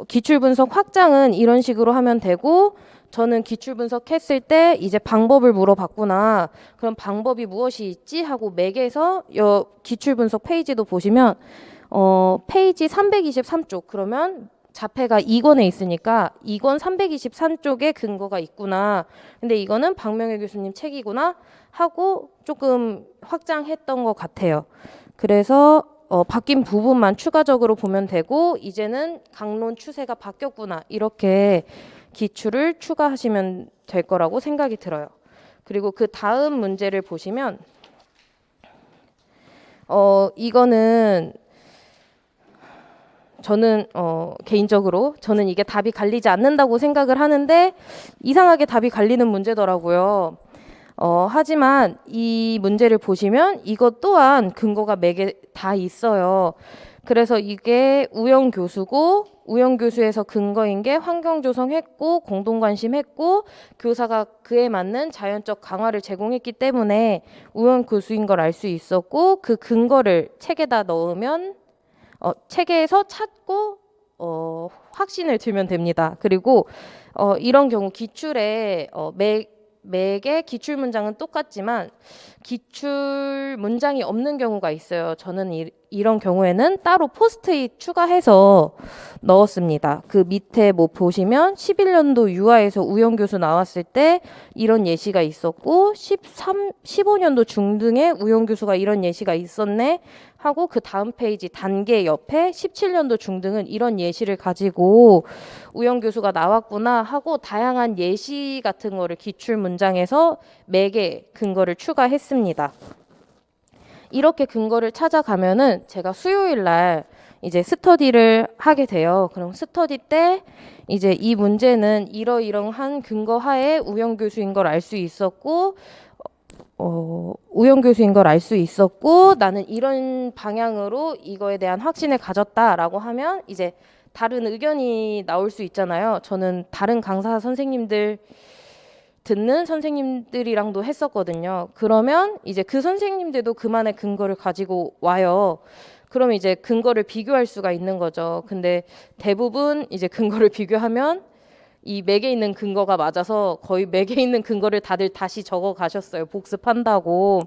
기출 분석 확장은 이런 식으로 하면 되고 저는 기출 분석했을 때 이제 방법을 물어봤구나. 그럼 방법이 무엇이 있지 하고 맥에서 기출 분석 페이지도 보시면 페이지 323쪽 그러면 자폐가 2권에 있으니까 2권 323쪽에 근거가 있구나. 근데 이거는 박명혜 교수님 책이구나 하고 조금 확장했던 것 같아요. 그래서 바뀐 부분만 추가적으로 보면 되고 이제는 강론 추세가 바뀌었구나 이렇게 기출을 추가하시면 될 거라고 생각이 들어요. 그리고 그 다음 문제를 보시면 이거는 저는 개인적으로 저는 이게 답이 갈리지 않는다고 생각을 하는데 이상하게 답이 갈리는 문제더라고요. 하지만 이 문제를 보시면 이것 또한 근거가 맥에 다 있어요. 그래서 이게 우영 교수고 우영 교수에서 근거인 게 환경 조성했고 공동 관심했고 교사가 그에 맞는 자연적 강화를 제공했기 때문에 우영 교수인 걸 알 수 있었고 그 근거를 책에다 넣으면 책에서 찾고 확신을 들면 됩니다. 그리고 이런 경우 기출에 맥의 기출 문장은 똑같지만 기출 문장이 없는 경우가 있어요. 저는 이런 경우에는 따로 포스트잇 추가해서 넣었습니다. 그 밑에 뭐 보시면 11년도 유아에서 우영 교수 나왔을 때 이런 예시가 있었고 15년도 중등에 우영 교수가 이런 예시가 있었네 하고 그 다음 페이지 단계 옆에 17년도 중등은 이런 예시를 가지고 우영 교수가 나왔구나 하고 다양한 예시 같은 거를 기출 문장에서 맥의 근거를 추가했습니다. 이렇게 근거를 찾아가면은 제가 수요일 날 이제 스터디를 하게 돼요. 그럼 스터디 때 이제 이 문제는 이러이러한 근거 하에 우영 교수인 걸 알 수 있었고 우영 교수인 걸 알 수 있었고 나는 이런 방향으로 이거에 대한 확신을 가졌다라고 하면 이제 다른 의견이 나올 수 있잖아요. 저는 다른 강사 선생님들 듣는 선생님들이랑도 했었거든요. 그러면 이제 그 선생님들도 그만의 근거를 가지고 와요. 그럼 이제 근거를 비교할 수가 있는 거죠. 근데 대부분 이제 근거를 비교하면 이 맥에 있는 근거가 맞아서 거의 맥에 있는 근거를 다들 다시 적어 가셨어요. 복습한다고.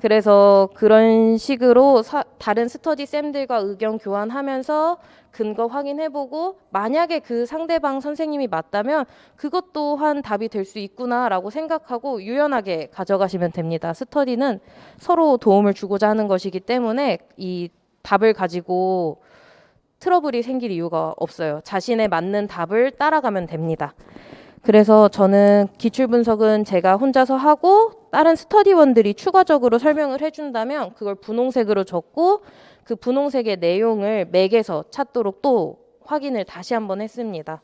그래서 그런 식으로 다른 스터디 쌤들과 의견 교환하면서 근거 확인해보고 만약에 그 상대방 선생님이 맞다면 그것 또한 답이 될 수 있구나라고 생각하고 유연하게 가져가시면 됩니다. 스터디는 서로 도움을 주고자 하는 것이기 때문에 이 답을 가지고 트러블이 생길 이유가 없어요. 자신에 맞는 답을 따라가면 됩니다. 그래서 저는 기출 분석은 제가 혼자서 하고 다른 스터디원들이 추가적으로 설명을 해준다면 그걸 분홍색으로 적고 그 분홍색의 내용을 맥에서 찾도록 또 확인을 다시 한번 했습니다.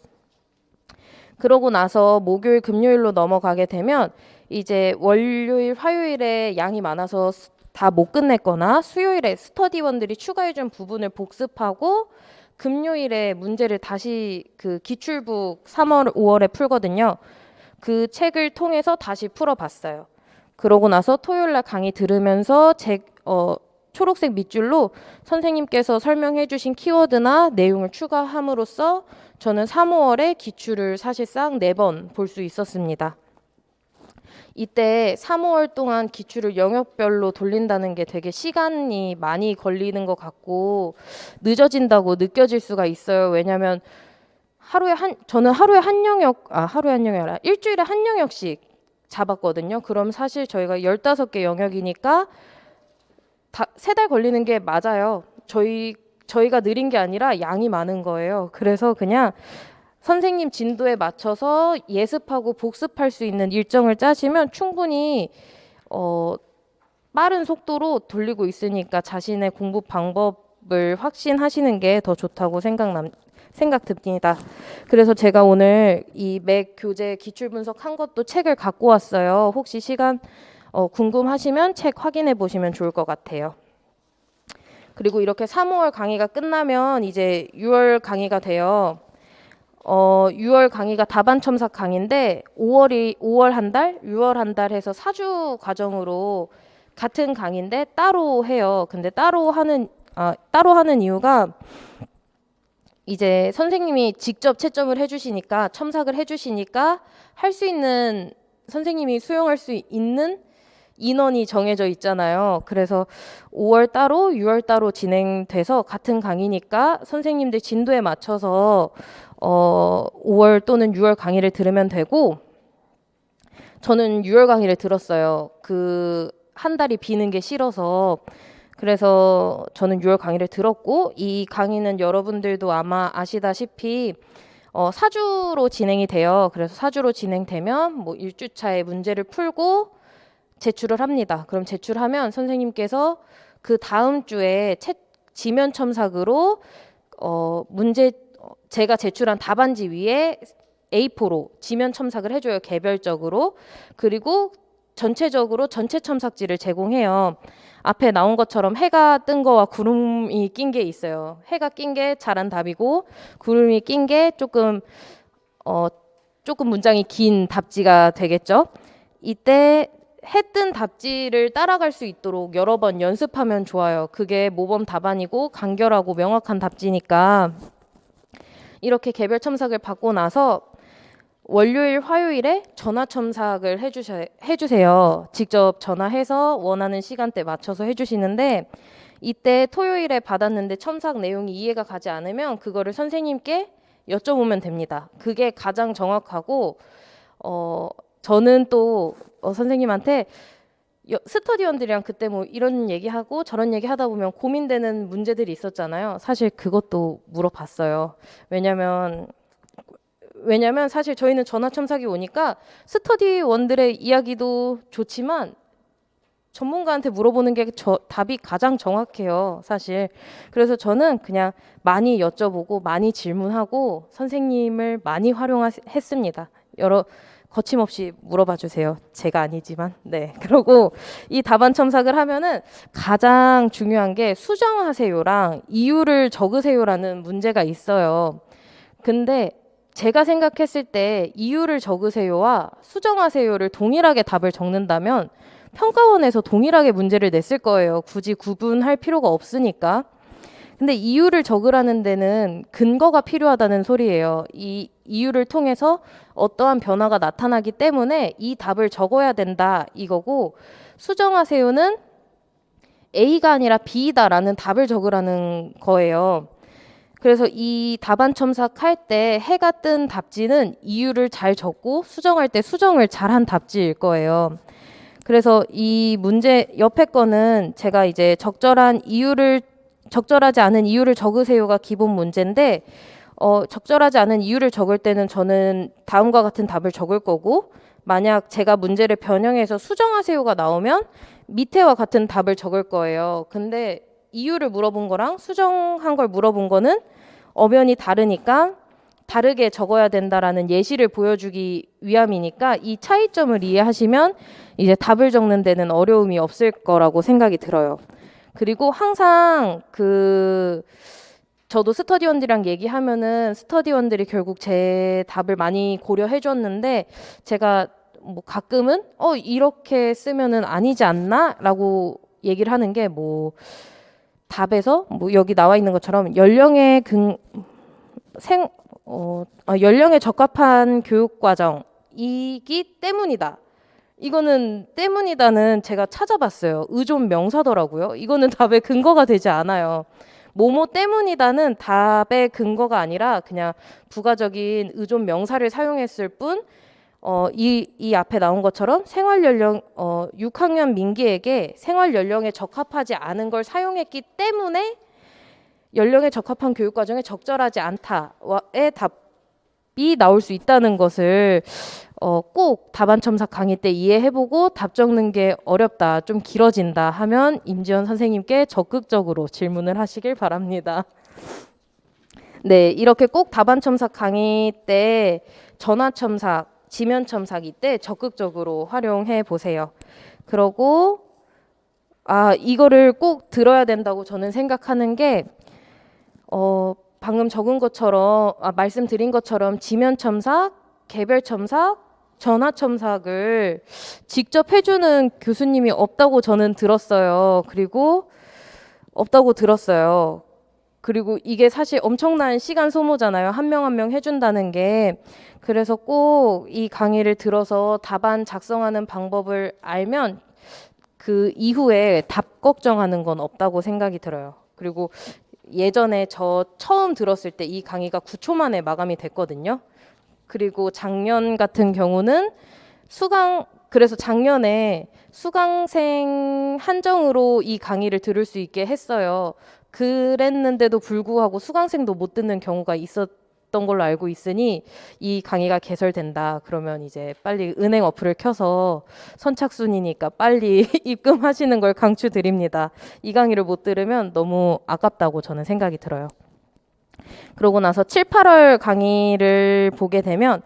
그러고 나서 목요일, 금요일로 넘어가게 되면 이제 월요일, 화요일에 양이 많아서 다 못 끝냈거나 수요일에 스터디원들이 추가해준 부분을 복습하고 금요일에 문제를 다시 그 기출북 3월, 5월에 풀거든요. 그 책을 통해서 다시 풀어봤어요. 그러고 나서 토요일날 강의 들으면서 초록색 밑줄로 선생님께서 설명해 주신 키워드나 내용을 추가함으로써 저는 3, 5월에 기출을 사실상 4번 볼 수 있었습니다. 이때 3, 5월 동안 기출을 영역별로 돌린다는 게 되게 시간이 많이 걸리는 것 같고 늦어진다고 느껴질 수가 있어요. 왜냐하면 저는 하루에 한 영역이 아니라 일주일에 한 영역씩 잡았거든요. 그럼 사실 저희가 15개 영역이니까 3달 걸리는 게 맞아요. 저희가 느린 게 아니라 양이 많은 거예요. 그래서 그냥 선생님 진도에 맞춰서 예습하고 복습할 수 있는 일정을 짜시면 충분히 빠른 속도로 돌리고 있으니까 자신의 공부 방법을 확신하시는 게 더 좋다고 생각 듭니다. 그래서 제가 오늘 이 맥 교재 기출 분석한 것도 책을 갖고 왔어요. 혹시 시간 궁금하시면 책 확인해 보시면 좋을 것 같아요. 그리고 이렇게 3, 5월 강의가 끝나면 이제 6월 강의가 돼요. 6월 강의가 다반 첨삭 강의인데 5월 한 달, 6월 한 달 해서 4주 과정으로 같은 강의인데 따로 해요. 근데 따로 하는 이유가 이제 선생님이 직접 채점을 해주시니까 첨삭을 해주시니까 할 수 있는 선생님이 수용할 수 있는 인원이 정해져 있잖아요. 그래서 5월 따로 6월 따로 진행돼서 같은 강의니까 선생님들 진도에 맞춰서 5월 또는 6월 강의를 들으면 되고 저는 6월 강의를 들었어요. 그 한 달이 비는 게 싫어서 그래서 저는 6월 강의를 들었고 이 강의는 여러분들도 아마 아시다시피 4주로 진행이 돼요. 그래서 4주로 진행되면 뭐 1주차에 문제를 풀고 제출을 합니다. 그럼 제출하면 선생님께서 그 다음 주에 지면 첨삭으로 제가 제출한 답안지 위에 A4로 지면 첨삭을 해줘요. 개별적으로. 그리고 전체적으로 전체 첨삭지를 제공해요. 앞에 나온 것처럼 해가 뜬 거와 구름이 낀 게 있어요. 해가 낀 게 잘한 답이고 구름이 낀 게 조금 문장이 긴 답지가 되겠죠. 이때 해 뜬 답지를 따라갈 수 있도록 여러 번 연습하면 좋아요. 그게 모범 답안이고 간결하고 명확한 답지니까 이렇게 개별 첨삭을 받고 나서 월요일, 화요일에 전화 첨삭을 해주세요. 직접 전화해서 원하는 시간대 맞춰서 해주시는데 이때 토요일에 받았는데 첨삭 내용이 이해가 가지 않으면 그거를 선생님께 여쭤보면 됩니다. 그게 가장 정확하고 저는 또 선생님한테 스터디원들이랑 그때 뭐 이런 얘기하고 저런 얘기하다 보면 고민되는 문제들이 있었잖아요. 사실 그것도 물어봤어요. 왜냐면 사실 저희는 전화 첨삭이 오니까 스터디원들의 이야기도 좋지만 전문가한테 물어보는 게 답이 가장 정확해요, 사실. 그래서 저는 그냥 많이 여쭤보고 많이 질문하고 선생님을 많이 활용했습니다. 거침없이 물어봐 주세요. 제가 아니지만. 네. 그리고 이 답안 첨삭을 하면은 가장 중요한 게 수정하세요랑 이유를 적으세요라는 문제가 있어요. 근데 제가 생각했을 때 이유를 적으세요와 수정하세요를 동일하게 답을 적는다면 평가원에서 동일하게 문제를 냈을 거예요. 굳이 구분할 필요가 없으니까. 근데 이유를 적으라는 데는 근거가 필요하다는 소리예요. 이 이유를 통해서 어떠한 변화가 나타나기 때문에 이 답을 적어야 된다 이거고 수정하세요는 A가 아니라 B다라는 답을 적으라는 거예요. 그래서 이 답안 첨삭할 때 해가 뜬 답지는 이유를 잘 적고 수정할 때 수정을 잘한 답지일 거예요. 그래서 이 문제 옆에 거는 제가 이제 적절하지 않은 이유를 적으세요가 기본 문제인데 적절하지 않은 이유를 적을 때는 저는 다음과 같은 답을 적을 거고 만약 제가 문제를 변형해서 수정하세요가 나오면 밑에와 같은 답을 적을 거예요. 근데 이유를 물어본 거랑 수정한 걸 물어본 거는 엄연히 다르니까 다르게 적어야 된다라는 예시를 보여주기 위함이니까 이 차이점을 이해하시면 이제 답을 적는 데는 어려움이 없을 거라고 생각이 들어요. 그리고 항상 저도 스터디원들이랑 얘기하면은 스터디원들이 결국 제 답을 많이 고려해 줬는데 제가 뭐 가끔은 이렇게 쓰면은 아니지 않나라고 얘기를 하는 게 뭐 답에서 뭐 여기 나와 있는 것처럼 연령에 적합한 교육 과정이기 때문이다. 이거는 때문이다는 제가 찾아봤어요. 의존 명사더라고요. 이거는 답의 근거가 되지 않아요. 뭐뭐 때문이다는 답의 근거가 아니라 그냥 부가적인 의존 명사를 사용했을 뿐 이 앞에 나온 것처럼 생활 연령 6학년 민기에게 생활 연령에 적합하지 않은 걸 사용했기 때문에 연령에 적합한 교육 과정에 적절하지 않다의 답이 나올 수 있다는 것을 꼭 답안 첨삭 강의 때 이해해보고 답 적는 게 어렵다, 좀 길어진다 하면 임지연 선생님께 적극적으로 질문을 하시길 바랍니다. 네, 이렇게 꼭 답안 첨삭 강의 때 전화 첨삭, 지면 첨삭 이때 적극적으로 활용해 보세요. 그러고 이거를 꼭 들어야 된다고 저는 생각하는 게 방금 적은 것처럼 말씀드린 것처럼 지면 첨삭, 개별 첨삭, 전화 첨삭을 직접 해주는 교수님이 없다고 저는 들었어요. 그리고 이게 사실 엄청난 시간 소모잖아요. 한 명 한 명 해준다는 게. 그래서 꼭 이 강의를 들어서 답안 작성하는 방법을 알면 그 이후에 답 걱정하는 건 없다고 생각이 들어요. 그리고 예전에 저 처음 들었을 때 이 강의가 9초 만에 마감이 됐거든요. 그리고 작년 같은 경우는 그래서 작년에 수강생 한정으로 이 강의를 들을 수 있게 했어요. 그랬는데도 불구하고 수강생도 못 듣는 경우가 있었던 걸로 알고 있으니 이 강의가 개설된다. 그러면 이제 빨리 은행 어플을 켜서 선착순이니까 빨리 입금하시는 걸 강추드립니다. 이 강의를 못 들으면 너무 아깝다고 저는 생각이 들어요. 그러고 나서 7, 8월 강의를 보게 되면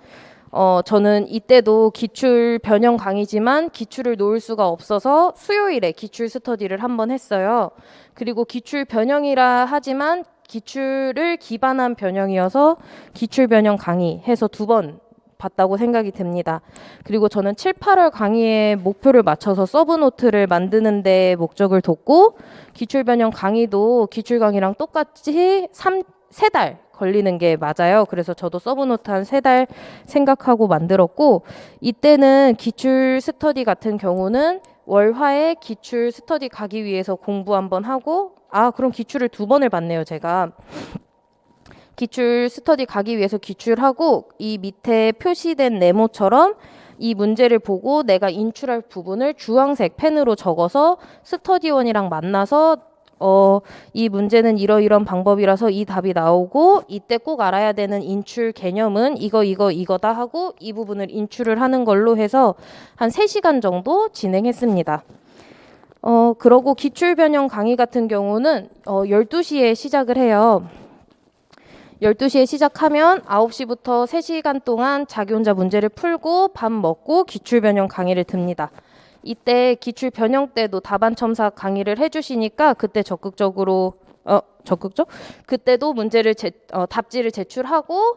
저는 이때도 기출 변형 강의지만 기출을 놓을 수가 없어서 수요일에 기출 스터디를 한번 했어요. 그리고 기출 변형이라 하지만 기출을 기반한 변형이어서 기출 변형 강의 해서 2번 봤다고 생각이 듭니다. 그리고 저는 7, 8월 강의에 목표를 맞춰서 서브노트를 만드는 데 목적을 뒀고 기출 변형 강의도 기출 강의랑 똑같이 3달 걸리는 게 맞아요. 그래서 저도 서브노트 한 3달 생각하고 만들었고 이때는 기출 스터디 같은 경우는 월화에 기출 스터디 가기 위해서 공부 한번 하고 그럼 기출을 2번을 봤네요. 제가 기출 스터디 가기 위해서 기출하고 이 밑에 표시된 네모처럼 이 문제를 보고 내가 인출할 부분을 주황색 펜으로 적어서 스터디원이랑 만나서 이 문제는 이러이런 방법이라서 이 답이 나오고 이때 꼭 알아야 되는 인출 개념은 이거다 하고 이 부분을 인출을 하는 걸로 해서 한 3시간 정도 진행했습니다. 그러고 기출 변형 강의 같은 경우는 12시에 시작을 해요. 12시에 시작하면 9시부터 3시간 동안 자기 혼자 문제를 풀고 밥 먹고 기출 변형 강의를 듭니다. 이때 기출 변형 때도 답안 첨삭 강의를 해주시니까 그때 그때도 답지를 제출하고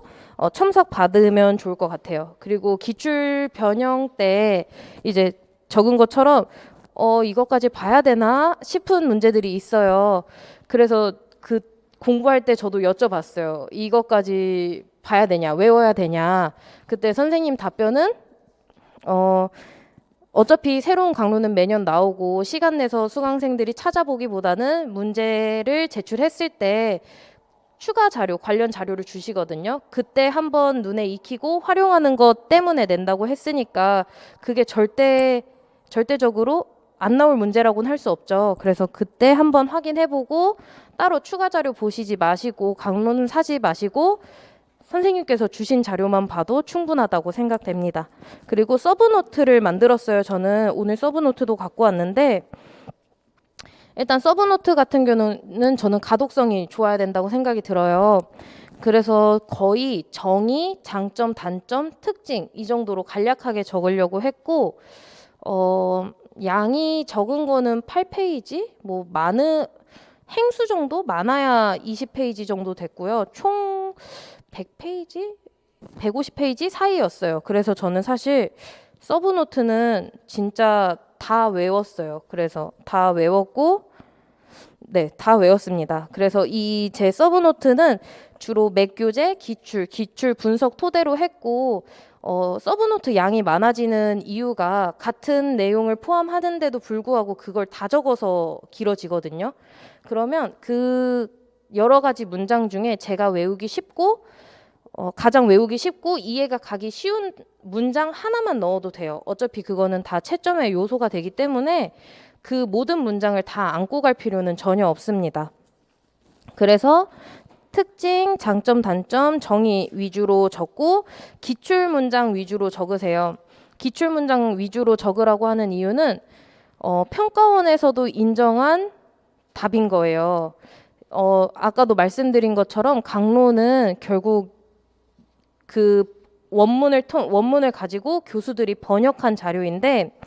첨삭 받으면 좋을 것 같아요. 그리고 기출 변형 때 이제 적은 것처럼 이것까지 봐야 되나 싶은 문제들이 있어요. 그래서 그 공부할 때 저도 여쭤봤어요. 이것까지 봐야 되냐, 외워야 되냐. 그때 선생님 답변은 어차피 새로운 강론은 매년 나오고 시간 내서 수강생들이 찾아보기보다는 문제를 제출했을 때 추가 자료, 관련 자료를 주시거든요. 그때 한번 눈에 익히고 활용하는 것 때문에 낸다고 했으니까 그게 절대적으로 안 나올 문제라고는 할 수 없죠. 그래서 그때 한번 확인해보고 따로 추가 자료 보시지 마시고 강론은 사지 마시고 선생님께서 주신 자료만 봐도 충분하다고 생각됩니다. 그리고 서브노트를 만들었어요. 저는 오늘 서브노트도 갖고 왔는데 일단 서브노트 같은 경우는 저는 가독성이 좋아야 된다고 생각이 들어요. 그래서 거의 정의, 장점, 단점, 특징 이 정도로 간략하게 적으려고 했고 양이 적은 거는 8페이지, 행수 정도 많아야 20페이지 정도 됐고요. 총 100페이지, 150페이지 사이였어요. 그래서 저는 사실 서브노트는 진짜 다 외웠어요. 그래서 다 외웠고, 다 외웠습니다. 그래서 이 제 서브노트는 주로 맥교재, 기출 분석 토대로 했고, 서브노트 양이 많아지는 이유가 같은 내용을 포함하는데도 불구하고 그걸 다 적어서 길어지거든요. 그러면 그 여러 가지 문장 중에 제가 외우기 쉽고 가장 외우기 쉽고 이해가 가기 쉬운 문장 하나만 넣어도 돼요. 어차피 그거는 다 채점의 요소가 되기 때문에 그 모든 문장을 다 안고 갈 필요는 전혀 없습니다. 그래서 특징, 장점, 단점, 정의 위주로 적고 기출 문장 위주로 적으세요. 기출 문장 위주로 적으라고 하는 이유는 평가원에서도 인정한 답인 거예요. 아까도 말씀드린 것처럼 강론은 결국 그 원문을 가지고 교수들이 번역한 자료인데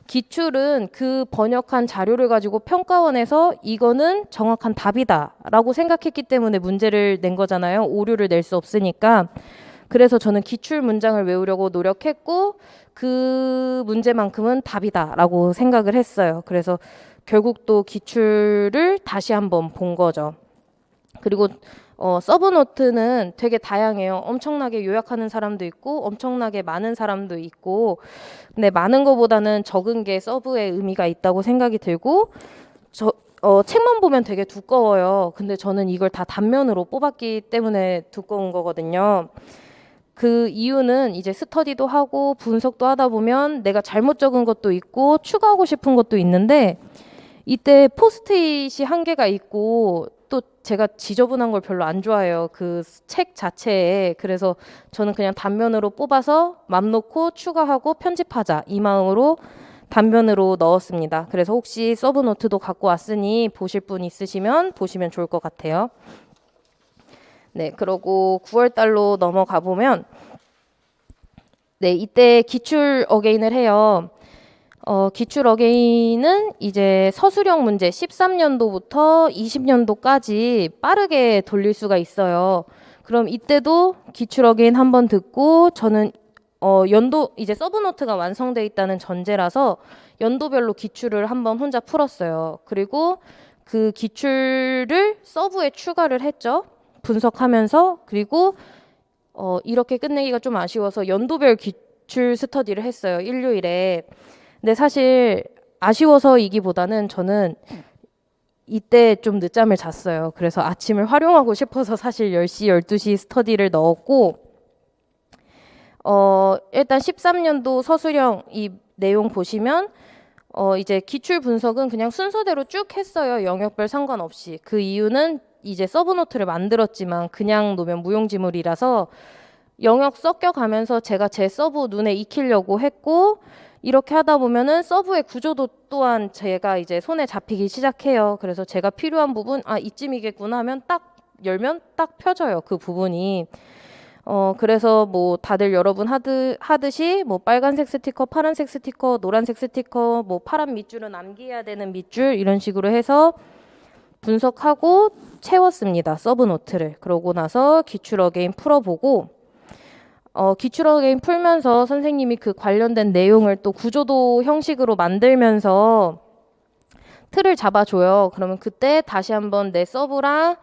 기출은 그 번역한 자료를 가지고 평가원에서 이거는 정확한 답이다 된다라고 생각했기 때문에 문제를 낸 거잖아요. 오류를 낼 수 없으니까. 그래서 저는 기출 문장을 외우려고 노력했고 그 문제만큼은 답이다라고 생각을 했어요. 그래서 결국 또 기출을 다시 한번 본 거죠. 그리고 서브노트는 되게 다양해요. 엄청나게 요약하는 사람도 있고 엄청나게 많은 사람도 있고 근데 많은 것보다는 적은 게 서브에 의미가 있다고 생각이 들고 책만 보면 되게 두꺼워요. 근데 저는 이걸 다 단면으로 뽑았기 때문에 두꺼운 거거든요. 그 이유는 이제 스터디도 하고 분석도 하다 보면 내가 잘못 적은 것도 있고 추가하고 싶은 것도 있는데 이때 포스트잇이 한계가 있고 또 제가 지저분한 걸 별로 안 좋아해요. 그 책 자체에. 그래서 저는 그냥 단면으로 뽑아서 맘 놓고 추가하고 편집하자 이 마음으로 단면으로 넣었습니다. 그래서 혹시 서브노트도 갖고 왔으니 보실 분 있으시면 보시면 좋을 것 같아요. 네, 그러고 9월 달로 넘어가 보면 네, 이때 기출 어게인을 해요. 기출 어게인은 이제 서술형 문제 13년도부터 20년도까지 빠르게 돌릴 수가 있어요. 그럼 이때도 기출 어게인 한번 듣고 저는 연도 이제 서브노트가 완성돼 있다는 전제라서 연도별로 기출을 한번 혼자 풀었어요. 그리고 그 기출을 서브에 추가를 했죠. 분석하면서. 그리고 이렇게 끝내기가 좀 아쉬워서 연도별 기출 스터디를 했어요. 일요일에. 근데 사실 아쉬워서이기보다는 저는 이때 좀 늦잠을 잤어요. 그래서 아침을 활용하고 싶어서 사실 10시, 12시 스터디를 넣었고 일단 13년도 서술형 이 내용 보시면 이제 기출 분석은 그냥 순서대로 쭉 했어요. 영역별 상관없이. 그 이유는 이제 서브노트를 만들었지만 그냥 놓으면 무용지물이라서 영역 섞여가면서 제가 제 서브 눈에 익히려고 했고 이렇게 하다 보면은 서브의 구조도 또한 제가 이제 손에 잡히기 시작해요. 그래서 제가 필요한 부분 이쯤이겠구나 하면 딱 열면 딱 펴져요. 그 부분이. 그래서 뭐 다들 여러분 하듯이 뭐 빨간색 스티커, 파란색 스티커, 노란색 스티커, 뭐 파란 밑줄은 암기해야 되는 밑줄 이런 식으로 해서 분석하고 채웠습니다. 서브노트를. 그러고 나서 기출 어게인 풀어보고 기출 어게인 풀면서 선생님이 그 관련된 내용을 또 구조도 형식으로 만들면서 틀을 잡아줘요. 그러면 그때 다시 한번 내 서브랑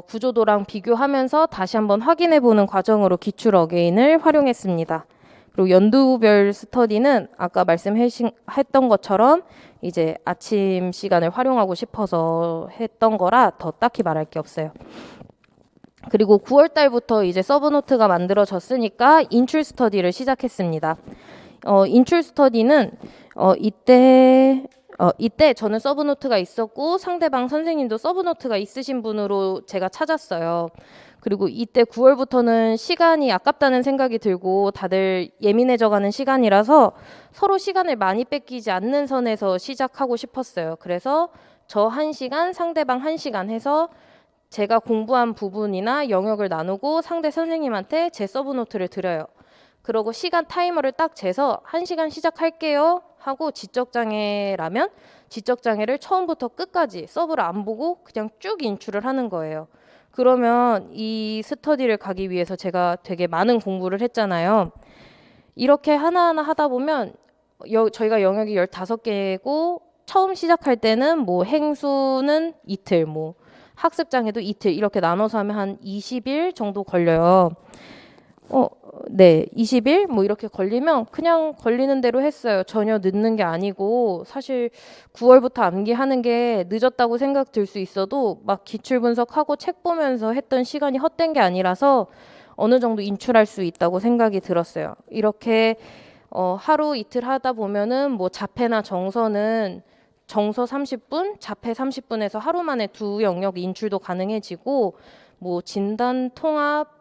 구조도랑 비교하면서 다시 한번 확인해보는 과정으로 기출 어게인을 활용했습니다. 그리고 연도별 스터디는 아까 말씀했던 것처럼 이제 아침 시간을 활용하고 싶어서 했던 거라 더 딱히 말할 게 없어요. 그리고 9월 달부터 이제 서브노트가 만들어졌으니까 인출 스터디를 시작했습니다. 인출 스터디는 이때 저는 서브노트가 있었고 상대방 선생님도 서브노트가 있으신 분으로 제가 찾았어요. 그리고 이때 9월부터는 시간이 아깝다는 생각이 들고 다들 예민해져가는 시간이라서 서로 시간을 많이 뺏기지 않는 선에서 시작하고 싶었어요. 그래서 저 1시간, 상대방 1시간 해서 제가 공부한 부분이나 영역을 나누고 상대 선생님한테 제 서브노트를 드려요. 그러고 시간 타이머를 딱 재서 1시간 시작할게요 하고 지적장애라면 지적장애를 처음부터 끝까지 서브를 안 보고 그냥 쭉 인출을 하는 거예요. 그러면 이 스터디를 가기 위해서 제가 되게 많은 공부를 했잖아요. 이렇게 하나하나 하다 보면 저희가 영역이 15개고 처음 시작할 때는 뭐 행수는 이틀, 뭐 학습장애도 이틀 이렇게 나눠서 하면 한 20일 정도 걸려요. 네, 20일 뭐 이렇게 걸리면 그냥 걸리는 대로 했어요. 전혀 늦는 게 아니고 사실 9월부터 암기하는 게 늦었다고 생각 들 수 있어도 막 기출 분석하고 책 보면서 했던 시간이 헛된 게 아니라서 어느 정도 인출할 수 있다고 생각이 들었어요. 이렇게 하루 이틀 하다 보면은 뭐 자폐나 정서는 정서 30분, 자폐 30분에서 하루 만에 2영역 인출도 가능해지고 뭐 진단, 통합,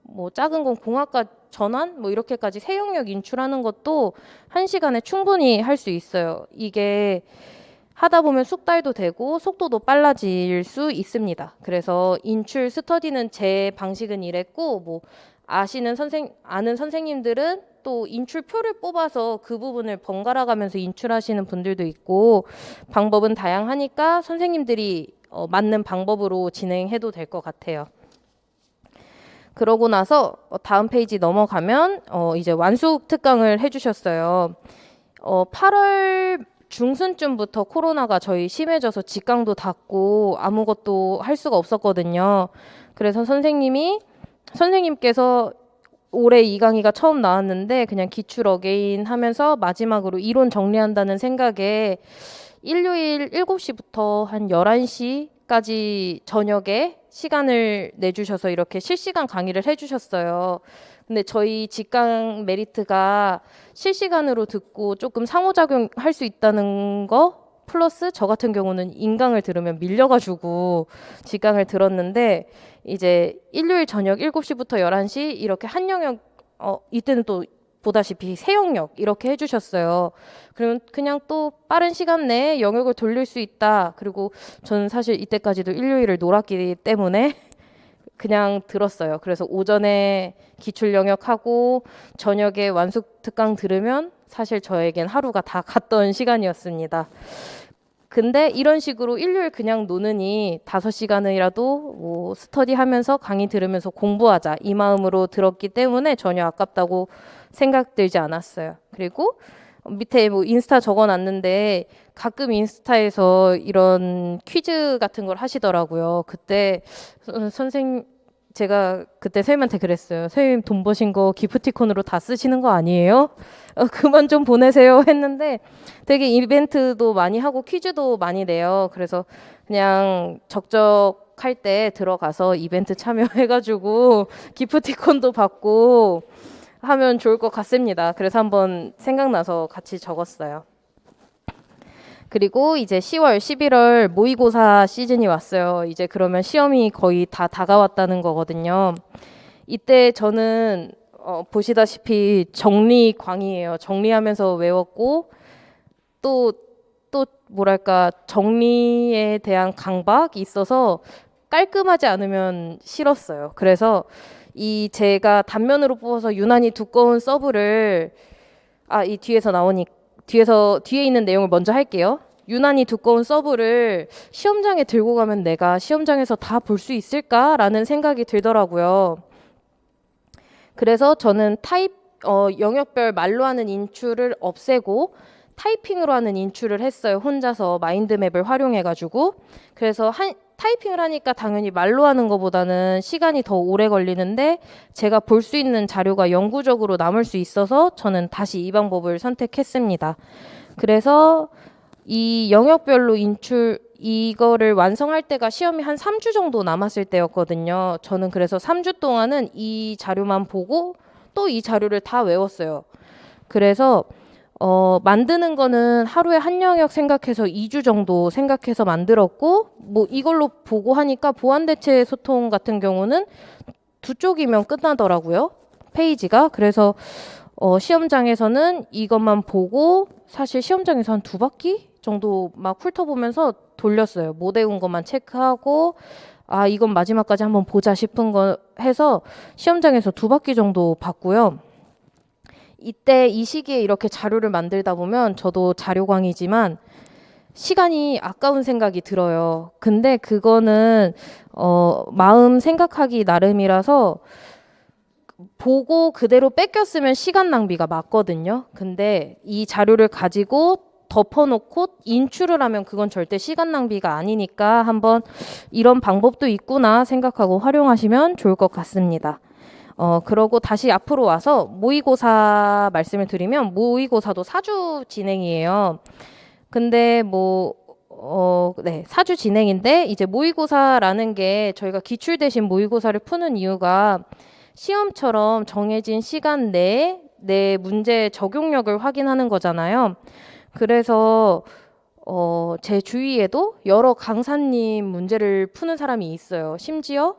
뭐 작은 건 공학과 전환 뭐 이렇게까지 3영역 인출하는 것도 1시간에 충분히 할 수 있어요. 이게 하다 보면 숙달도 되고 속도도 빨라질 수 있습니다. 그래서 인출 스터디는 제 방식은 이랬고 뭐 아는 선생님들은 또 인출표를 뽑아서 그 부분을 번갈아 가면서 인출하시는 분들도 있고 방법은 다양하니까 선생님들이 맞는 방법으로 진행해도 될 것 같아요. 그러고 나서 다음 페이지 넘어가면 이제 완숙 특강을 해주셨어요. 8월 중순쯤부터 코로나가 저희 심해져서 직강도 닫고 아무것도 할 수가 없었거든요. 그래서 선생님께서 올해 이 강의가 처음 나왔는데 그냥 기출 어게인 하면서 마지막으로 이론 정리한다는 생각에 일요일 7시부터 한 11시까지 저녁에 시간을 내주셔서 이렇게 실시간 강의를 해주셨어요. 근데 저희 직강 메리트가 실시간으로 듣고 조금 상호작용할 수 있다는 거 플러스 저 같은 경우는 인강을 들으면 밀려가지고 직강을 들었는데 이제 일요일 저녁 7시부터 11시 이렇게 한 영역 이때는 또 보다시피 세 영역 이렇게 해주셨어요. 그러면 그냥 또 빠른 시간 내에 영역을 돌릴 수 있다. 그리고 저는 사실 이때까지도 일요일을 놀았기 때문에 그냥 들었어요. 그래서 오전에 기출 영역하고 저녁에 완숙 특강 들으면 사실 저에겐 하루가 다 갔던 시간이었습니다. 근데 이런 식으로 일요일 그냥 노느니 5시간이라도 뭐 스터디하면서 강의 들으면서 공부하자 이 마음으로 들었기 때문에 전혀 아깝다고 생각 들지 않았어요. 그리고 밑에 뭐 인스타 적어놨는데 가끔 인스타에서 이런 퀴즈 같은 걸 하시더라고요. 그때 제가 그때 선생님한테 그랬어요. 선생님 돈 버신 거 기프티콘으로 다 쓰시는 거 아니에요? 그만 좀 보내세요 했는데 되게 이벤트도 많이 하고 퀴즈도 많이 내요. 그래서 그냥 적적할 때 들어가서 이벤트 참여해가지고 기프티콘도 받고 하면 좋을 것 같습니다. 그래서 한번 생각나서 같이 적었어요. 그리고 이제 10월, 11월 모의고사 시즌이 왔어요. 이제 그러면 시험이 거의 다 다가왔다는 거거든요. 이때 저는 보시다시피 정리광이에요. 정리하면서 외웠고 또 뭐랄까 정리에 대한 강박이 있어서 깔끔하지 않으면 싫었어요. 그래서 이 제가 단면으로 뽑아서 유난히 두꺼운 서브를 이 뒤에 있는 내용을 먼저 할게요. 유난히 두꺼운 서브를 시험장에 들고 가면 내가 시험장에서 다 볼 수 있을까라는 생각이 들더라고요. 그래서 저는 영역별 말로 하는 인출을 없애고 타이핑으로 하는 인출을 했어요. 혼자서 마인드맵을 활용해가지고. 그래서 타이핑을 하니까 당연히 말로 하는 것보다는 시간이 더 오래 걸리는데 제가 볼 수 있는 자료가 영구적으로 남을 수 있어서 저는 다시 이 방법을 선택했습니다. 그래서 이 영역별로 이거를 완성할 때가 시험이 한 3주 정도 남았을 때였거든요. 저는 그래서 3주 동안은 이 자료만 보고 또 이 자료를 다 외웠어요. 그래서 만드는 거는 하루에 한 영역 생각해서 2주 정도 생각해서 만들었고 뭐 이걸로 보고 하니까 보완대체 소통 같은 경우는 2쪽이면 끝나더라고요. 페이지가. 그래서 시험장에서는 이것만 보고 사실 시험장에서 한 2바퀴 정도 막 훑어보면서 돌렸어요. 못 외운 것만 체크하고 이건 마지막까지 한번 보자 싶은 거 해서 시험장에서 2바퀴 정도 봤고요. 이때 이 시기에 이렇게 자료를 만들다 보면 저도 자료광이지만 시간이 아까운 생각이 들어요. 근데 그거는 마음 생각하기 나름이라서 보고 그대로 뺏겼으면 시간 낭비가 맞거든요. 근데 이 자료를 가지고 덮어놓고 인출을 하면 그건 절대 시간 낭비가 아니니까 한번 이런 방법도 있구나 생각하고 활용하시면 좋을 것 같습니다. 그러고 다시 앞으로 와서 모의고사 말씀을 드리면 모의고사도 4주 진행이에요. 근데 네, 4주 진행인데 이제 모의고사라는 게 저희가 기출 대신 모의고사를 푸는 이유가 시험처럼 정해진 시간 내에 내 문제 적용력을 확인하는 거잖아요. 그래서 제 주위에도 여러 강사님 문제를 푸는 사람이 있어요. 심지어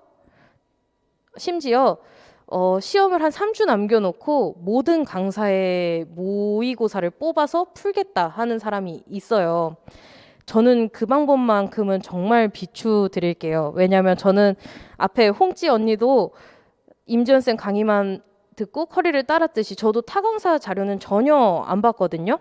시험을 한 3주 남겨놓고 모든 강사의 모의고사를 뽑아서 풀겠다 하는 사람이 있어요. 저는 그 방법만큼은 정말 비추드릴게요. 왜냐하면 저는 앞에 홍찌 언니도 임지연 쌤 강의만 듣고 커리를 따랐듯이 저도 타 강사 자료는 전혀 안 봤거든요.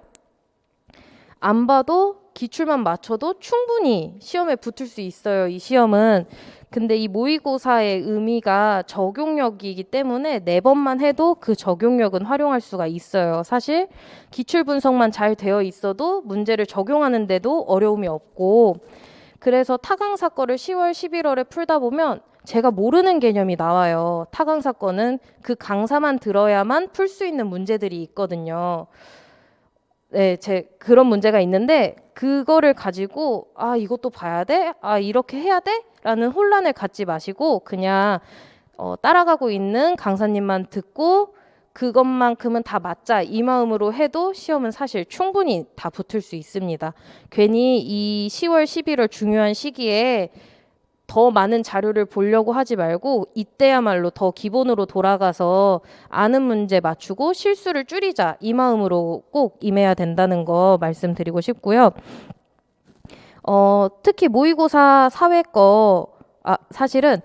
안 봐도 기출만 맞춰도 충분히 시험에 붙을 수 있어요. 이 시험은. 근데 이 모의고사의 의미가 적용력이기 때문에 4번만 해도 그 적용력은 활용할 수가 있어요. 사실 기출 분석만 잘 되어 있어도 문제를 적용하는데도 어려움이 없고, 그래서 타강사 거를 10월, 11월에 풀다 보면 제가 모르는 개념이 나와요. 타강사 거는 그 강사만 들어야만 풀 수 있는 문제들이 있거든요. 네, 그런 문제가 있는데 그거를 가지고 아, 이것도 봐야 돼? 아, 이렇게 해야 돼? 라는 혼란을 갖지 마시고 그냥 따라가고 있는 강사님만 듣고 그것만큼은 다 맞자 이 마음으로 해도 시험은 사실 충분히 다 붙을 수 있습니다. 괜히 이 10월, 11월 중요한 시기에 더 많은 자료를 보려고 하지 말고 이때야말로 더 기본으로 돌아가서 아는 문제 맞추고 실수를 줄이자 이 마음으로 꼭 임해야 된다는 거 말씀드리고 싶고요. 특히 모의고사 사회 거 사실은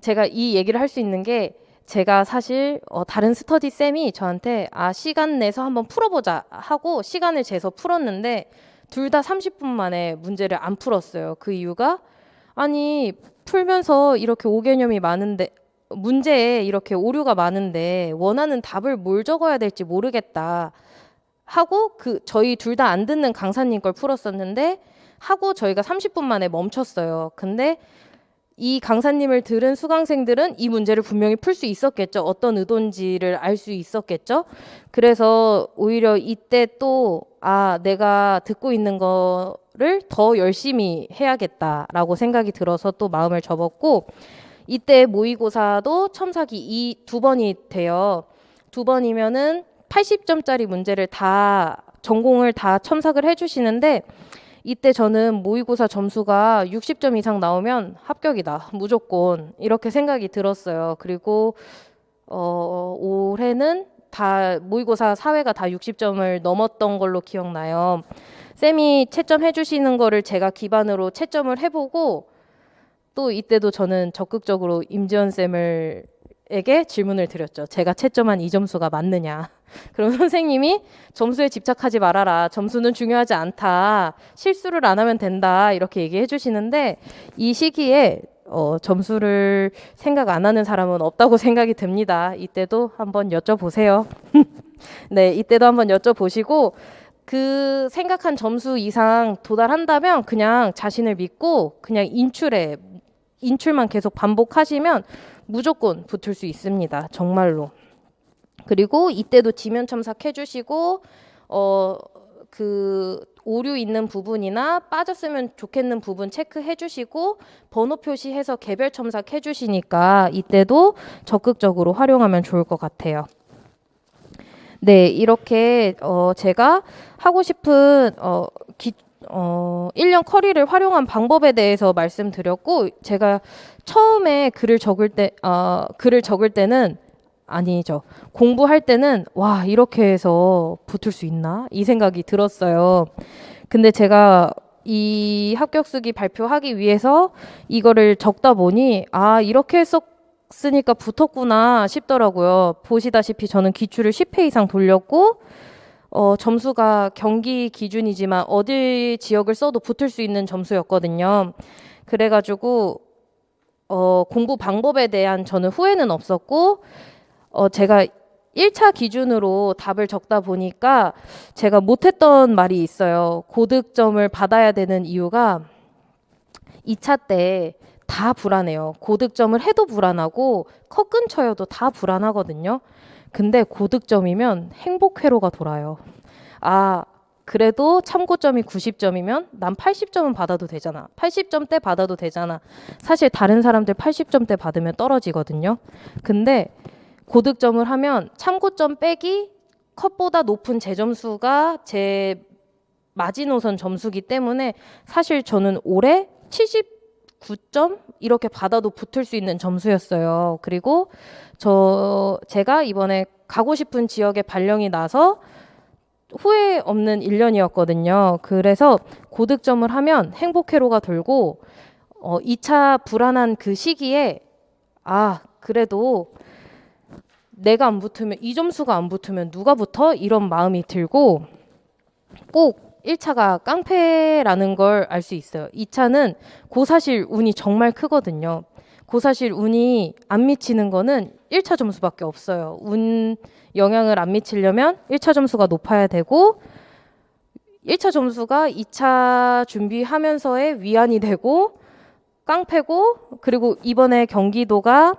제가 이 얘기를 할 수 있는 게 제가 사실 다른 스터디 쌤이 저한테 시간 내서 한번 풀어보자 하고 시간을 재서 풀었는데 둘 다 30분 만에 문제를 안 풀었어요. 그 이유가 아니 풀면서 이렇게 오개념이 많은데 문제에 이렇게 오류가 많은데 원하는 답을 뭘 적어야 될지 모르겠다 하고 저희 둘 다 안 듣는 강사님 걸 풀었었는데 하고 저희가 30분 만에 멈췄어요. 근데 이 강사님을 들은 수강생들은 이 문제를 분명히 풀 수 있었겠죠. 어떤 의도인지를 알 수 있었겠죠. 그래서 오히려 이때 또 내가 듣고 있는 거를 더 열심히 해야겠다라고 생각이 들어서 또 마음을 접었고, 이때 모의고사도 첨삭이 2번이 돼요. 2번이면은 80점짜리 문제를 다 전공을 다 첨삭을 해주시는데 이때 저는 모의고사 점수가 60점 이상 나오면 합격이다 무조건 이렇게 생각이 들었어요. 그리고 올해는 다 모의고사 사회가 다 60점을 넘었던 걸로 기억나요. 쌤이 채점 해주시는 거를 제가 기반으로 채점을 해보고 또 이때도 저는 적극적으로 임지연 쌤에게 질문을 드렸죠. 제가 채점한 이 점수가 맞느냐. 그럼 선생님이 점수에 집착하지 말아라. 점수는 중요하지 않다. 실수를 안 하면 된다. 이렇게 얘기해 주시는데 이 시기에 점수를 생각 안 하는 사람은 없다고 생각이 듭니다. 이때도 한번 여쭤보세요. 네, 이때도 한번 여쭤보시고 그 생각한 점수 이상 도달한다면 그냥 자신을 믿고 그냥 인출만 계속 반복하시면 무조건 붙을 수 있습니다. 정말로. 그리고 이때도 지면 첨삭해 주시고 그 오류 있는 부분이나 빠졌으면 좋겠는 부분 체크해 주시고 번호 표시해서 개별 첨삭해 주시니까 이때도 적극적으로 활용하면 좋을 것 같아요. 네, 이렇게 제가 하고 싶은 1년 커리를 활용한 방법에 대해서 말씀드렸고, 제가 처음에 글을 적을 때는 아니죠. 공부할 때는 와, 이렇게 해서 붙을 수 있나? 이 생각이 들었어요. 근데 제가 이 합격 쓰기 발표하기 위해서 이거를 적다 보니 이렇게 썼으니까 붙었구나 싶더라고요. 보시다시피 저는 기출을 10회 이상 돌렸고 점수가 경기 기준이지만 어디 지역을 써도 붙을 수 있는 점수였거든요. 그래가지고 공부 방법에 대한 저는 후회는 없었고 제가 1차 기준으로 답을 적다 보니까 제가 못했던 말이 있어요. 고득점을 받아야 되는 이유가 2차 때 다 불안해요. 고득점을 해도 불안하고 컷 근처여도 다 불안하거든요. 근데 고득점이면 행복회로가 돌아요. 그래도 참고점이 90점이면 난 80점은 받아도 되잖아. 80점대 받아도 되잖아. 사실 다른 사람들 80점대 받으면 떨어지거든요. 근데 고득점을 하면 참고점 빼기 컷보다 높은 제 점수가 제 마지노선 점수기 때문에 사실 저는 올해 79점 이렇게 받아도 붙을 수 있는 점수였어요. 그리고 제가 이번에 가고 싶은 지역에 발령이 나서 후회 없는 1년이었거든요. 그래서 고득점을 하면 행복회로가 돌고 2차 불안한 그 시기에 그래도 내가 안 붙으면 이 점수가 안 붙으면 누가 붙어? 이런 마음이 들고 꼭 1차가 깡패라는 걸 알 수 있어요. 2차는 고사실 운이 정말 크거든요. 고사실 운이 안 미치는 거는 1차 점수밖에 없어요. 운 영향을 안 미치려면 1차 점수가 높아야 되고 1차 점수가 2차 준비하면서의 위안이 되고 깡패고, 그리고 이번에 경기도가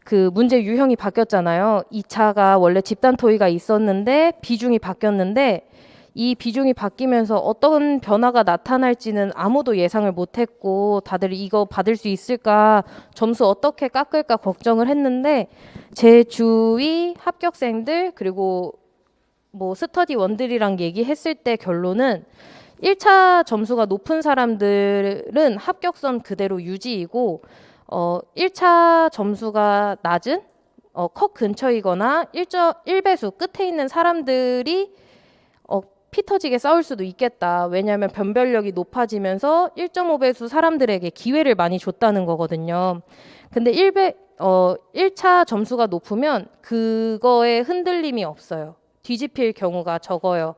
그 문제 유형이 바뀌었잖아요. 2차가 원래 집단 토의가 있었는데 비중이 바뀌었는데 이 비중이 바뀌면서 어떤 변화가 나타날지는 아무도 예상을 못했고 다들 이거 받을 수 있을까, 점수 어떻게 깎을까 걱정을 했는데 제 주위 합격생들 그리고 뭐 스터디원들이랑 얘기했을 때 결론은 1차 점수가 높은 사람들은 합격선 그대로 유지이고 1차 점수가 낮은 컷 근처이거나 1배수 끝에 있는 사람들이 피 터지게 싸울 수도 있겠다. 왜냐하면 변별력이 높아지면서 1.5배수 사람들에게 기회를 많이 줬다는 거거든요. 근데 1차 점수가 높으면 그거에 흔들림이 없어요. 뒤집힐 경우가 적어요.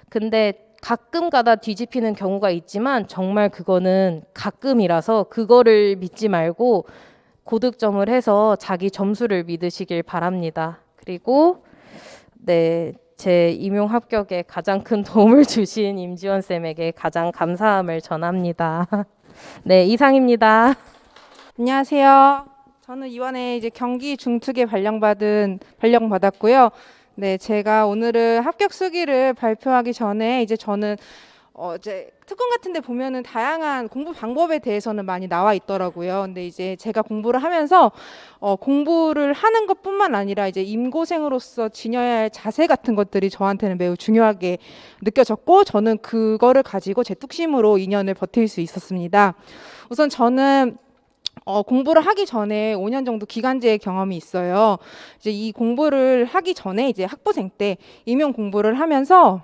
근데 가끔 가다 뒤집히는 경우가 있지만 정말 그거는 가끔이라서 그거를 믿지 말고 고득점을 해서 자기 점수를 믿으시길 바랍니다. 그리고 네, 제 임용 합격에 가장 큰 도움을 주신 임지원 쌤에게 가장 감사함을 전합니다. 네, 이상입니다. 안녕하세요. 저는 이번에 이제 경기 중특에 발령받았고요. 네, 제가 오늘은 합격 수기를 발표하기 전에 이제 저는 이제 특훈 같은 데 보면은 다양한 공부 방법에 대해서는 많이 나와 있더라고요. 근데 이제 제가 공부를 하면서 공부를 하는 것뿐만 아니라 이제 임고생으로서 지녀야 할 자세 같은 것들이 저한테는 매우 중요하게 느껴졌고 저는 그거를 가지고 제 뚝심으로 2년을 버틸 수 있었습니다. 우선 저는 공부를 하기 전에 5년 정도 기간제 경험이 있어요. 이제 이 공부를 하기 전에 이제 학부생 때 임용 공부를 하면서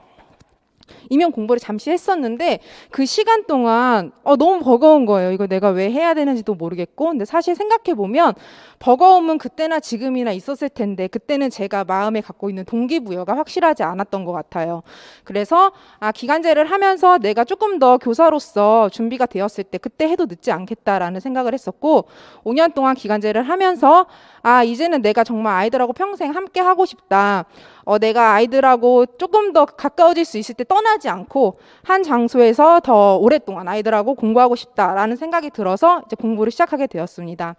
임용 공부를 잠시 했었는데 그 시간 동안 너무 버거운 거예요. 이거 내가 왜 해야 되는지도 모르겠고. 근데 사실 생각해 보면 버거움은 그때나 지금이나 있었을 텐데 그때는 제가 마음에 갖고 있는 동기부여가 확실하지 않았던 것 같아요. 그래서 기간제를 하면서 내가 조금 더 교사로서 준비가 되었을 때 그때 해도 늦지 않겠다라는 생각을 했었고 5년 동안 기간제를 하면서 이제는 내가 정말 아이들하고 평생 함께 하고 싶다. 내가 아이들하고 조금 더 가까워질 수 있을 때 떠나지 않고 한 장소에서 더 오랫동안 아이들하고 공부하고 싶다라는 생각이 들어서 이제 공부를 시작하게 되었습니다.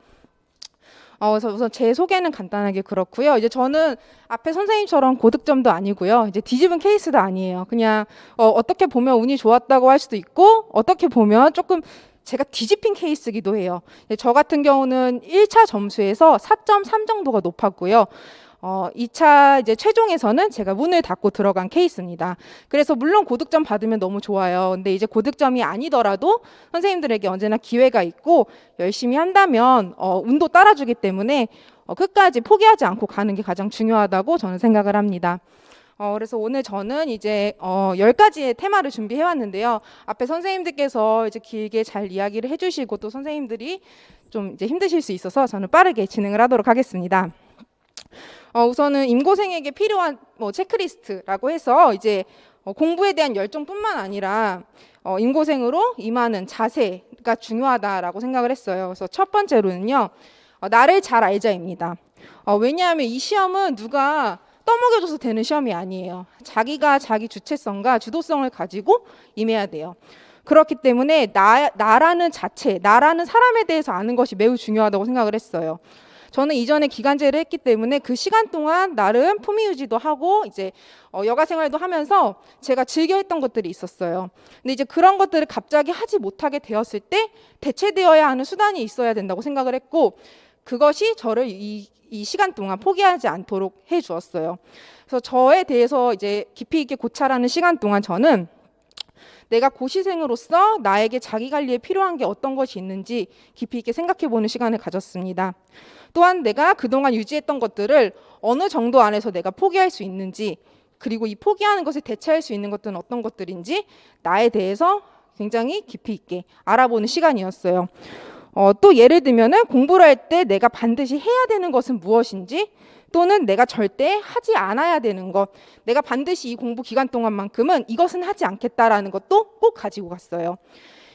그래서 우선 제 소개는 간단하게 그렇고요. 이제 저는 앞에 선생님처럼 고득점도 아니고요. 이제 뒤집은 케이스도 아니에요. 그냥 어떻게 보면 운이 좋았다고 할 수도 있고 어떻게 보면 조금 제가 뒤집힌 케이스기도 해요. 저 같은 경우는 1차 점수에서 4.3 정도가 높았고요. 2차 이제 최종에서는 제가 문을 닫고 들어간 케이스입니다. 그래서 물론 고득점 받으면 너무 좋아요. 근데 이제 고득점이 아니더라도 선생님들에게 언제나 기회가 있고 열심히 한다면 운도 따라주기 때문에 끝까지 포기하지 않고 가는 게 가장 중요하다고 저는 생각을 합니다. 그래서 오늘 저는 이제 10가지의 테마를 준비해 왔는데요. 앞에 선생님들께서 이제 길게 잘 이야기를 해주시고 또 선생님들이 좀 이제 힘드실 수 있어서 저는 빠르게 진행을 하도록 하겠습니다. 우선은 임고생에게 필요한 체크리스트라고 해서 이제 공부에 대한 열정뿐만 아니라 임고생으로 임하는 자세가 중요하다라고 생각을 했어요. 그래서 첫 번째로는요, 나를 잘 알자입니다. 왜냐하면 이 시험은 누가 떠먹여줘서 되는 시험이 아니에요. 자기가 자기 주체성과 주도성을 가지고 임해야 돼요. 그렇기 때문에 나라는 자체, 나라는 사람에 대해서 아는 것이 매우 중요하다고 생각을 했어요. 저는 이전에 기간제를 했기 때문에 그 시간 동안 나름 품위 유지도 하고 이제 여가 생활도 하면서 제가 즐겨 했던 것들이 있었어요. 근데 이제 그런 것들을 갑자기 하지 못하게 되었을 때 대체되어야 하는 수단이 있어야 된다고 생각을 했고 그것이 저를 이 시간 동안 포기하지 않도록 해 주었어요. 그래서 저에 대해서 이제 깊이 있게 고찰하는 시간 동안 저는 내가 고시생으로서 나에게 자기 관리에 필요한 게 어떤 것이 있는지 깊이 있게 생각해보는 시간을 가졌습니다. 또한 내가 그동안 유지했던 것들을 어느 정도 안에서 내가 포기할 수 있는지 그리고 이 포기하는 것을 대체할 수 있는 것들은 어떤 것들인지 나에 대해서 굉장히 깊이 있게 알아보는 시간이었어요. 또 예를 들면은 공부를 할 때 내가 반드시 해야 되는 것은 무엇인지, 또는 내가 절대 하지 않아야 되는 것, 내가 반드시 이 공부 기간 동안만큼은 이것은 하지 않겠다라는 것도 꼭 가지고 갔어요.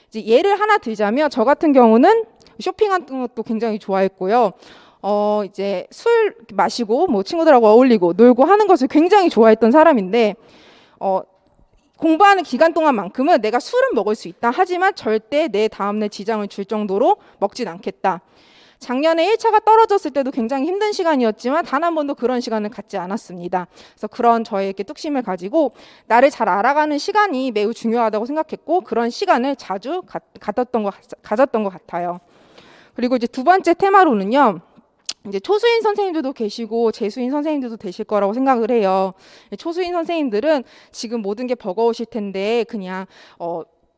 이제 예를 하나 들자면 저 같은 경우는 쇼핑하는 것도 굉장히 좋아했고요. 이제 술 마시고 뭐 친구들하고 어울리고 놀고 하는 것을 굉장히 좋아했던 사람인데, 공부하는 기간 동안만큼은 내가 술은 먹을 수 있다. 하지만 절대 내 다음날 지장을 줄 정도로 먹진 않겠다. 작년에 1차가 떨어졌을 때도 굉장히 힘든 시간이었지만 단 한 번도 그런 시간을 갖지 않았습니다. 그래서 그런 저의 이렇게 뚝심을 가지고 나를 잘 알아가는 시간이 매우 중요하다고 생각했고, 그런 시간을 자주 가졌던 것 같아요. 그리고 이제 두 번째 테마로는요, 이제 초수인 선생님들도 계시고 재수인 선생님들도 되실 거라고 생각을 해요. 초수인 선생님들은 지금 모든 게 버거우실 텐데 그냥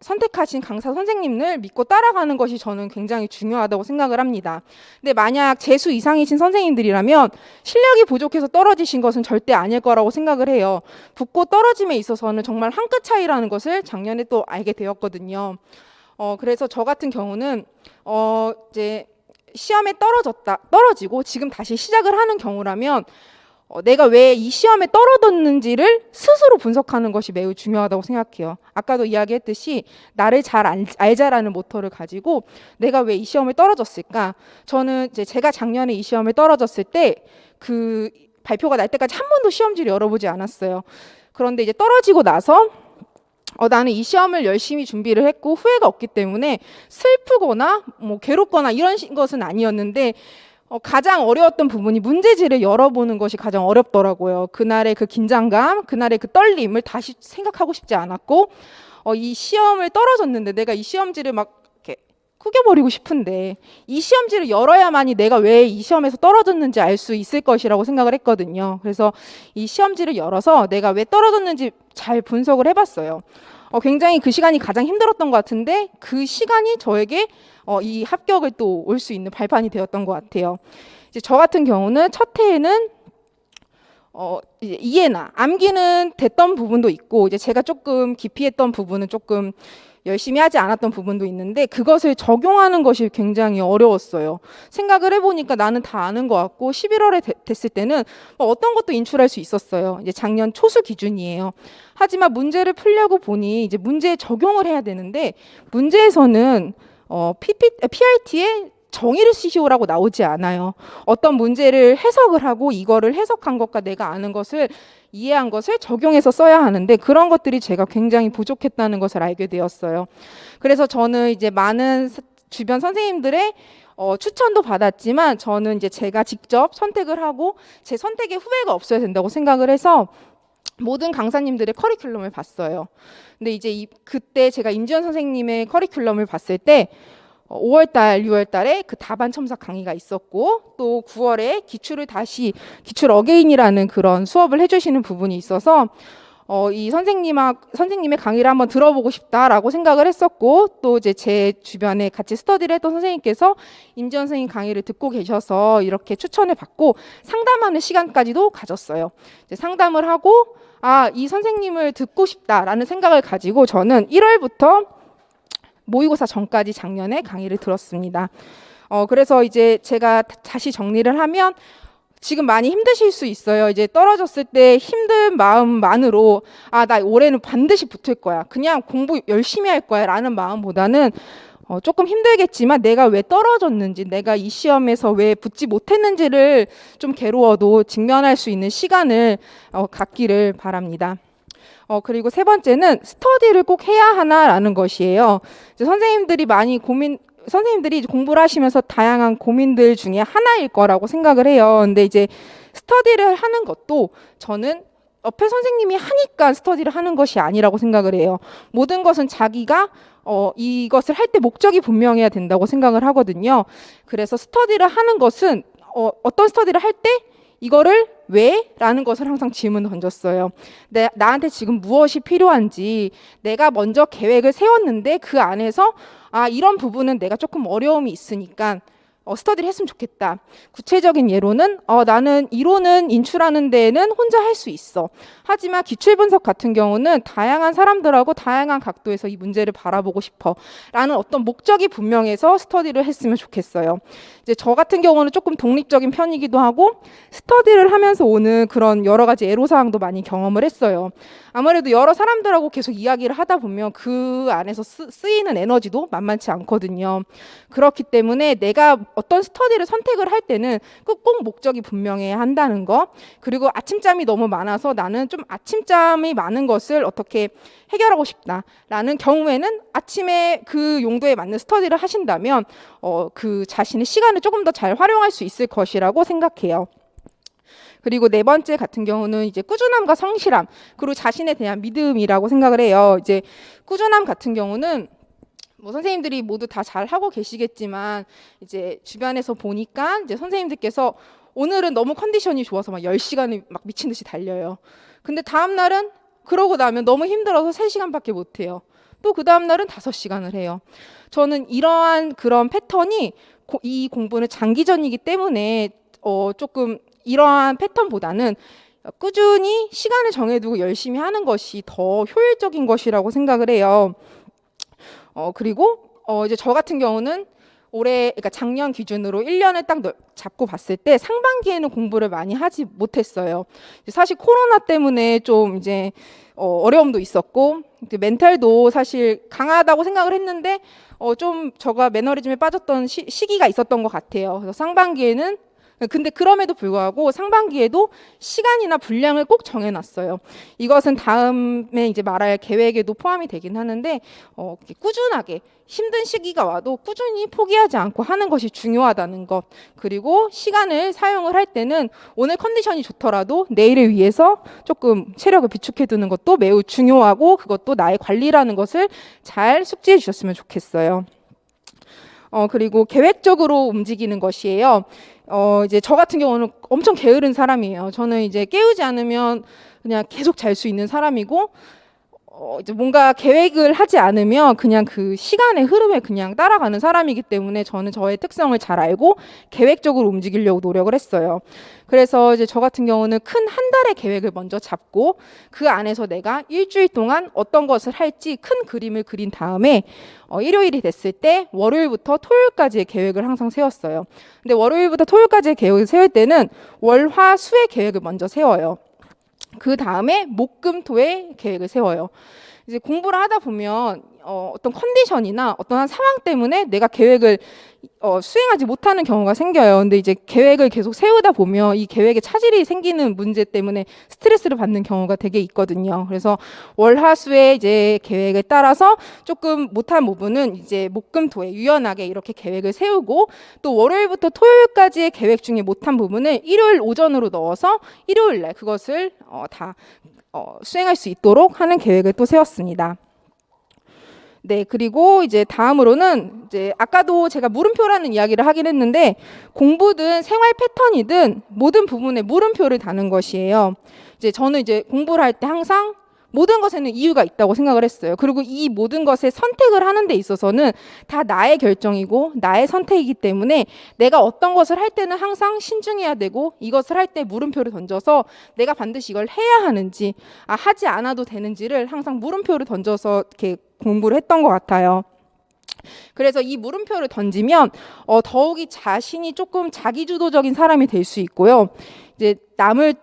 선택하신 강사 선생님을 믿고 따라가는 것이 저는 굉장히 중요하다고 생각을 합니다. 근데 만약 재수 이상이신 선생님들이라면 실력이 부족해서 떨어지신 것은 절대 아닐 거라고 생각을 해요. 붙고 떨어짐에 있어서는 정말 한 끗 차이라는 것을 작년에 또 알게 되었거든요. 그래서 저 같은 경우는 이제 시험에 떨어지고 지금 다시 시작을 하는 경우라면 내가 왜 이 시험에 떨어졌는지를 스스로 분석하는 것이 매우 중요하다고 생각해요. 아까도 이야기했듯이 나를 잘 알자라는 모토를 가지고 내가 왜 이 시험에 떨어졌을까? 저는 이제 제가 작년에 이 시험에 떨어졌을 때 그 발표가 날 때까지 한 번도 시험지를 열어보지 않았어요. 그런데 이제 떨어지고 나서 나는 이 시험을 열심히 준비를 했고 후회가 없기 때문에 슬프거나 뭐 괴롭거나 이런 것은 아니었는데, 가장 어려웠던 부분이 문제지를 열어보는 것이 가장 어렵더라고요. 그날의 그 긴장감, 그날의 그 떨림을 다시 생각하고 싶지 않았고, 이 시험을 떨어졌는데 내가 이 시험지를 막 이렇게 구겨버리고 싶은데 이 시험지를 열어야만이 내가 왜 이 시험에서 떨어졌는지 알 수 있을 것이라고 생각을 했거든요. 그래서 이 시험지를 열어서 내가 왜 떨어졌는지 잘 분석을 해봤어요. 굉장히 그 시간이 가장 힘들었던 것 같은데 그 시간이 저에게 이 합격을 또 올 수 있는 발판이 되었던 것 같아요. 이제 저 같은 경우는 첫 해에는 이제 이해나 암기는 됐던 부분도 있고, 이제 제가 조금 기피했던 부분은 조금 열심히 하지 않았던 부분도 있는데 그것을 적용하는 것이 굉장히 어려웠어요. 생각을 해보니까 나는 다 아는 것 같고 11월에 됐을 때는 어떤 것도 인출할 수 있었어요. 이제 작년 초수 기준이에요. 하지만 문제를 풀려고 보니 이제 문제에 적용을 해야 되는데 문제에서는 PRT에 정의를 쓰시오라고 나오지 않아요. 어떤 문제를 해석을 하고 이거를 해석한 것과 내가 아는 것을 이해한 것을 적용해서 써야 하는데 그런 것들이 제가 굉장히 부족했다는 것을 알게 되었어요. 그래서 저는 이제 많은 주변 선생님들의 추천도 받았지만 저는 이제 제가 직접 선택을 하고 제 선택에 후회가 없어야 된다고 생각을 해서 모든 강사님들의 커리큘럼을 봤어요. 근데 이제 그때 제가 임지연 선생님의 커리큘럼을 봤을 때 5월달, 6월달에 그 다반 첨삭 강의가 있었고 또 9월에 기출 어게인이라는 그런 수업을 해주시는 부분이 있어서 이 선생님의 강의를 한번 들어보고 싶다라고 생각을 했었고, 또 이제 제 주변에 같이 스터디를 했던 선생님께서 임지연 선생님 강의를 듣고 계셔서 이렇게 추천을 받고 상담하는 시간까지도 가졌어요. 이제 상담을 하고 이 선생님을 듣고 싶다라는 생각을 가지고 저는 1월부터 모의고사 전까지 작년에 강의를 들었습니다. 그래서 이제 제가 다시 정리를 하면 지금 많이 힘드실 수 있어요. 이제 떨어졌을 때 힘든 마음만으로 나 올해는 반드시 붙을 거야. 그냥 공부 열심히 할 거야 라는 마음보다는 조금 힘들겠지만 내가 왜 떨어졌는지, 내가 이 시험에서 왜 붙지 못했는지를 좀 괴로워도 직면할 수 있는 시간을 갖기를 바랍니다. 그리고 세 번째는 스터디를 꼭 해야 하나라는 것이에요. 이제 선생님들이 공부를 하시면서 다양한 고민들 중에 하나일 거라고 생각을 해요. 근데 이제 스터디를 하는 것도 저는 옆에 선생님이 하니까 스터디를 하는 것이 아니라고 생각을 해요. 모든 것은 자기가 이것을 할 때 목적이 분명해야 된다고 생각을 하거든요. 그래서 스터디를 하는 것은 어떤 스터디를 할 때 이거를 왜? 라는 것을 항상 질문을 던졌어요. 나한테 지금 무엇이 필요한지, 내가 먼저 계획을 세웠는데 그 안에서 이런 부분은 내가 조금 어려움이 있으니까 스터디를 했으면 좋겠다. 구체적인 예로는 나는 이론은 인출하는 데에는 혼자 할 수 있어. 하지만 기출 분석 같은 경우는 다양한 사람들하고 다양한 각도에서 이 문제를 바라보고 싶어. 라는 어떤 목적이 분명해서 스터디를 했으면 좋겠어요. 이제 저 같은 경우는 조금 독립적인 편이기도 하고 스터디를 하면서 오는 그런 여러 가지 애로사항도 많이 경험을 했어요. 아무래도 여러 사람들하고 계속 이야기를 하다 보면 그 안에서 쓰이는 에너지도 만만치 않거든요. 그렇기 때문에 내가 어떤 스터디를 선택을 할 때는 꼭 목적이 분명해야 한다는 거. 그리고 아침잠이 너무 많아서 나는 좀 아침잠이 많은 것을 어떻게 해결하고 싶다라는 경우에는 아침에 그 용도에 맞는 스터디를 하신다면 그 자신의 시간을 조금 더 잘 활용할 수 있을 것이라고 생각해요. 그리고 네 번째 같은 경우는 이제 꾸준함과 성실함, 그리고 자신에 대한 믿음이라고 생각을 해요. 이제 꾸준함 같은 경우는 뭐 선생님들이 모두 다 잘 하고 계시겠지만 이제 주변에서 보니까 이제 선생님들께서 오늘은 너무 컨디션이 좋아서 막 10시간을 막 미친 듯이 달려요. 근데 다음 날은 그러고 나면 너무 힘들어서 3시간밖에 못 해요. 또 그 다음 날은 5시간을 해요. 저는 이러한 그런 패턴이 이 공부는 장기전이기 때문에 조금 이러한 패턴보다는 꾸준히 시간을 정해두고 열심히 하는 것이 더 효율적인 것이라고 생각을 해요. 그리고 이제 저 같은 경우는 그러니까 작년 기준으로 1년을 딱 잡고 봤을 때 상반기에는 공부를 많이 하지 못했어요. 사실 코로나 때문에 좀 이제 어려움도 있었고 멘탈도 사실 강하다고 생각을 했는데 좀 제가 매너리즘에 빠졌던 시기가 있었던 것 같아요. 그래서 상반기에는 근데 그럼에도 불구하고 상반기에도 시간이나 분량을 꼭 정해놨어요. 이것은 다음에 이제 말할 계획에도 포함이 되긴 하는데 꾸준하게 힘든 시기가 와도 꾸준히 포기하지 않고 하는 것이 중요하다는 것. 그리고 시간을 사용을 할 때는 오늘 컨디션이 좋더라도 내일을 위해서 조금 체력을 비축해 두는 것도 매우 중요하고 그것도 나의 관리라는 것을 잘 숙지해 주셨으면 좋겠어요. 그리고 계획적으로 움직이는 것이에요. 이제 저 같은 경우는 엄청 게으른 사람이에요. 저는 이제 깨우지 않으면 그냥 계속 잘 수 있는 사람이고, 이제 뭔가 계획을 하지 않으면 그냥 그 시간의 흐름에 그냥 따라가는 사람이기 때문에 저는 저의 특성을 잘 알고 계획적으로 움직이려고 노력을 했어요. 그래서 이제 저 같은 경우는 큰 한 달의 계획을 먼저 잡고 그 안에서 내가 일주일 동안 어떤 것을 할지 큰 그림을 그린 다음에 일요일이 됐을 때 월요일부터 토요일까지의 계획을 항상 세웠어요. 근데 월요일부터 토요일까지의 계획을 세울 때는 월, 화, 수의 계획을 먼저 세워요. 그 다음에 목, 금, 토의 계획을 세워요. 이제 공부를 하다 보면 어떤 컨디션이나 어떤 상황 때문에 내가 계획을 수행하지 못하는 경우가 생겨요. 근데 이제 계획을 계속 세우다 보면 이 계획에 차질이 생기는 문제 때문에 스트레스를 받는 경우가 되게 있거든요. 그래서 월화수의 이제 계획에 따라서 조금 못한 부분은 이제 목금토에 유연하게 이렇게 계획을 세우고 또 월요일부터 토요일까지의 계획 중에 못한 부분을 일요일 오전으로 넣어서 일요일 날 그것을 다 수행할 수 있도록 하는 계획을 또 세웠습니다. 네, 그리고 이제 다음으로는 이제 아까도 제가 물음표라는 이야기를 하긴 했는데 공부든 생활 패턴이든 모든 부분에 물음표를 다는 것이에요. 이제 저는 이제 공부를 할 때 항상 모든 것에는 이유가 있다고 생각을 했어요. 그리고 이 모든 것에 선택을 하는 데 있어서는 다 나의 결정이고 나의 선택이기 때문에 내가 어떤 것을 할 때는 항상 신중해야 되고 이것을 할 때 물음표를 던져서 내가 반드시 이걸 해야 하는지 하지 않아도 되는지를 항상 물음표를 던져서 이렇게 공부를 했던 것 같아요. 그래서 이 물음표를 던지면 더욱이 자신이 조금 자기주도적인 사람이 될 수 있고요. 이제 남을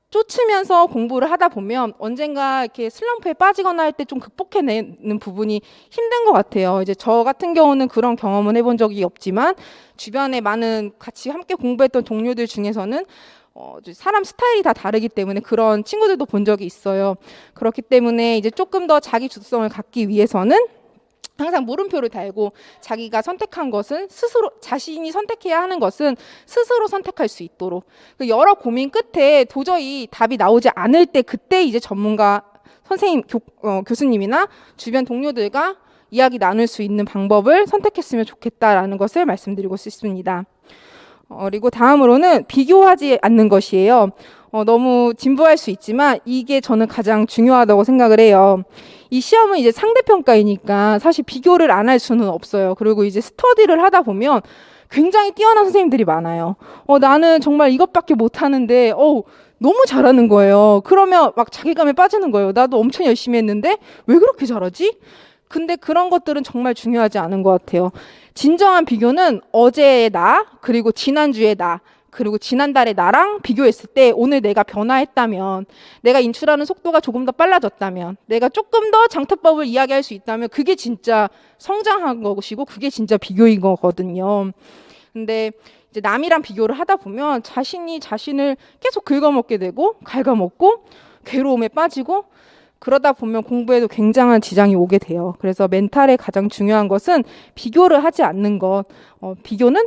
쫓으면서 공부를 하다 보면 언젠가 이렇게 슬럼프에 빠지거나 할 때 좀 극복해내는 부분이 힘든 것 같아요. 이제 저 같은 경우는 그런 경험은 해본 적이 없지만 주변에 많은 같이 함께 공부했던 동료들 중에서는 사람 스타일이 다 다르기 때문에 그런 친구들도 본 적이 있어요. 그렇기 때문에 이제 조금 더 자기 주도성을 갖기 위해서는 항상 물음표를 달고 자기가 선택한 것은 스스로 자신이 선택해야 하는 것은 스스로 선택할 수 있도록 여러 고민 끝에 도저히 답이 나오지 않을 때 그때 이제 전문가 선생님 교수님이나 주변 동료들과 이야기 나눌 수 있는 방법을 선택했으면 좋겠다라는 것을 말씀드리고 싶습니다. 그리고 다음으로는 비교하지 않는 것이에요. 너무 진부할 수 있지만 이게 저는 가장 중요하다고 생각을 해요. 이 시험은 이제 상대평가이니까 사실 비교를 안 할 수는 없어요. 그리고 이제 스터디를 하다 보면 굉장히 뛰어난 선생님들이 많아요. 나는 정말 이것밖에 못하는데 너무 잘하는 거예요. 그러면 막 자괴감에 빠지는 거예요. 나도 엄청 열심히 했는데 왜 그렇게 잘하지? 근데 그런 것들은 정말 중요하지 않은 것 같아요. 진정한 비교는 어제의 나, 그리고 지난주의 나, 그리고 지난달의 나랑 비교했을 때 오늘 내가 변화했다면, 내가 인출하는 속도가 조금 더 빨라졌다면, 내가 조금 더 장타법을 이야기할 수 있다면 그게 진짜 성장한 것이고 그게 진짜 비교인 거거든요. 근데 이제 남이랑 비교를 하다 보면 자신이 자신을 계속 긁어먹게 되고 갉아먹고 괴로움에 빠지고 그러다 보면 공부에도 굉장한 지장이 오게 돼요. 그래서 멘탈에 가장 중요한 것은 비교를 하지 않는 것. 비교는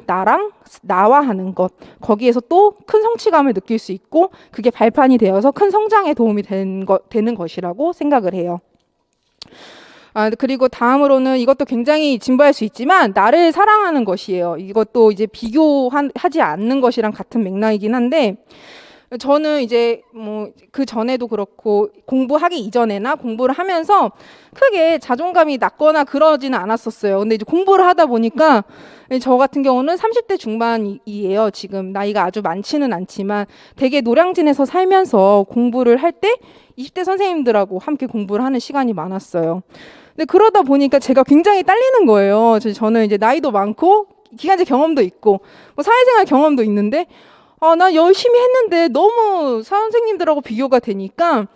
나와 하는 것. 거기에서 또 큰 성취감을 느낄 수 있고 그게 발판이 되어서 큰 성장에 도움이 되는 것이라고 생각을 해요. 그리고 다음으로는 이것도 굉장히 진부할 수 있지만 나를 사랑하는 것이에요. 이것도 이제 비교하지 않는 것이랑 같은 맥락이긴 한데 저는 이제 뭐 그 전에도 그렇고 공부하기 이전에나 공부를 하면서 크게 자존감이 낮거나 그러지는 않았었어요. 근데 이제 공부를 하다 보니까 저 같은 경우는 30대 중반이에요. 지금 나이가 아주 많지는 않지만 되게 노량진에서 살면서 공부를 할 때 20대 선생님들하고 함께 공부를 하는 시간이 많았어요. 근데 그러다 보니까 제가 굉장히 딸리는 거예요. 저는 이제 나이도 많고 기간제 경험도 있고 뭐 사회생활 경험도 있는데 난 열심히 했는데 너무 선생님들하고 비교가 되니까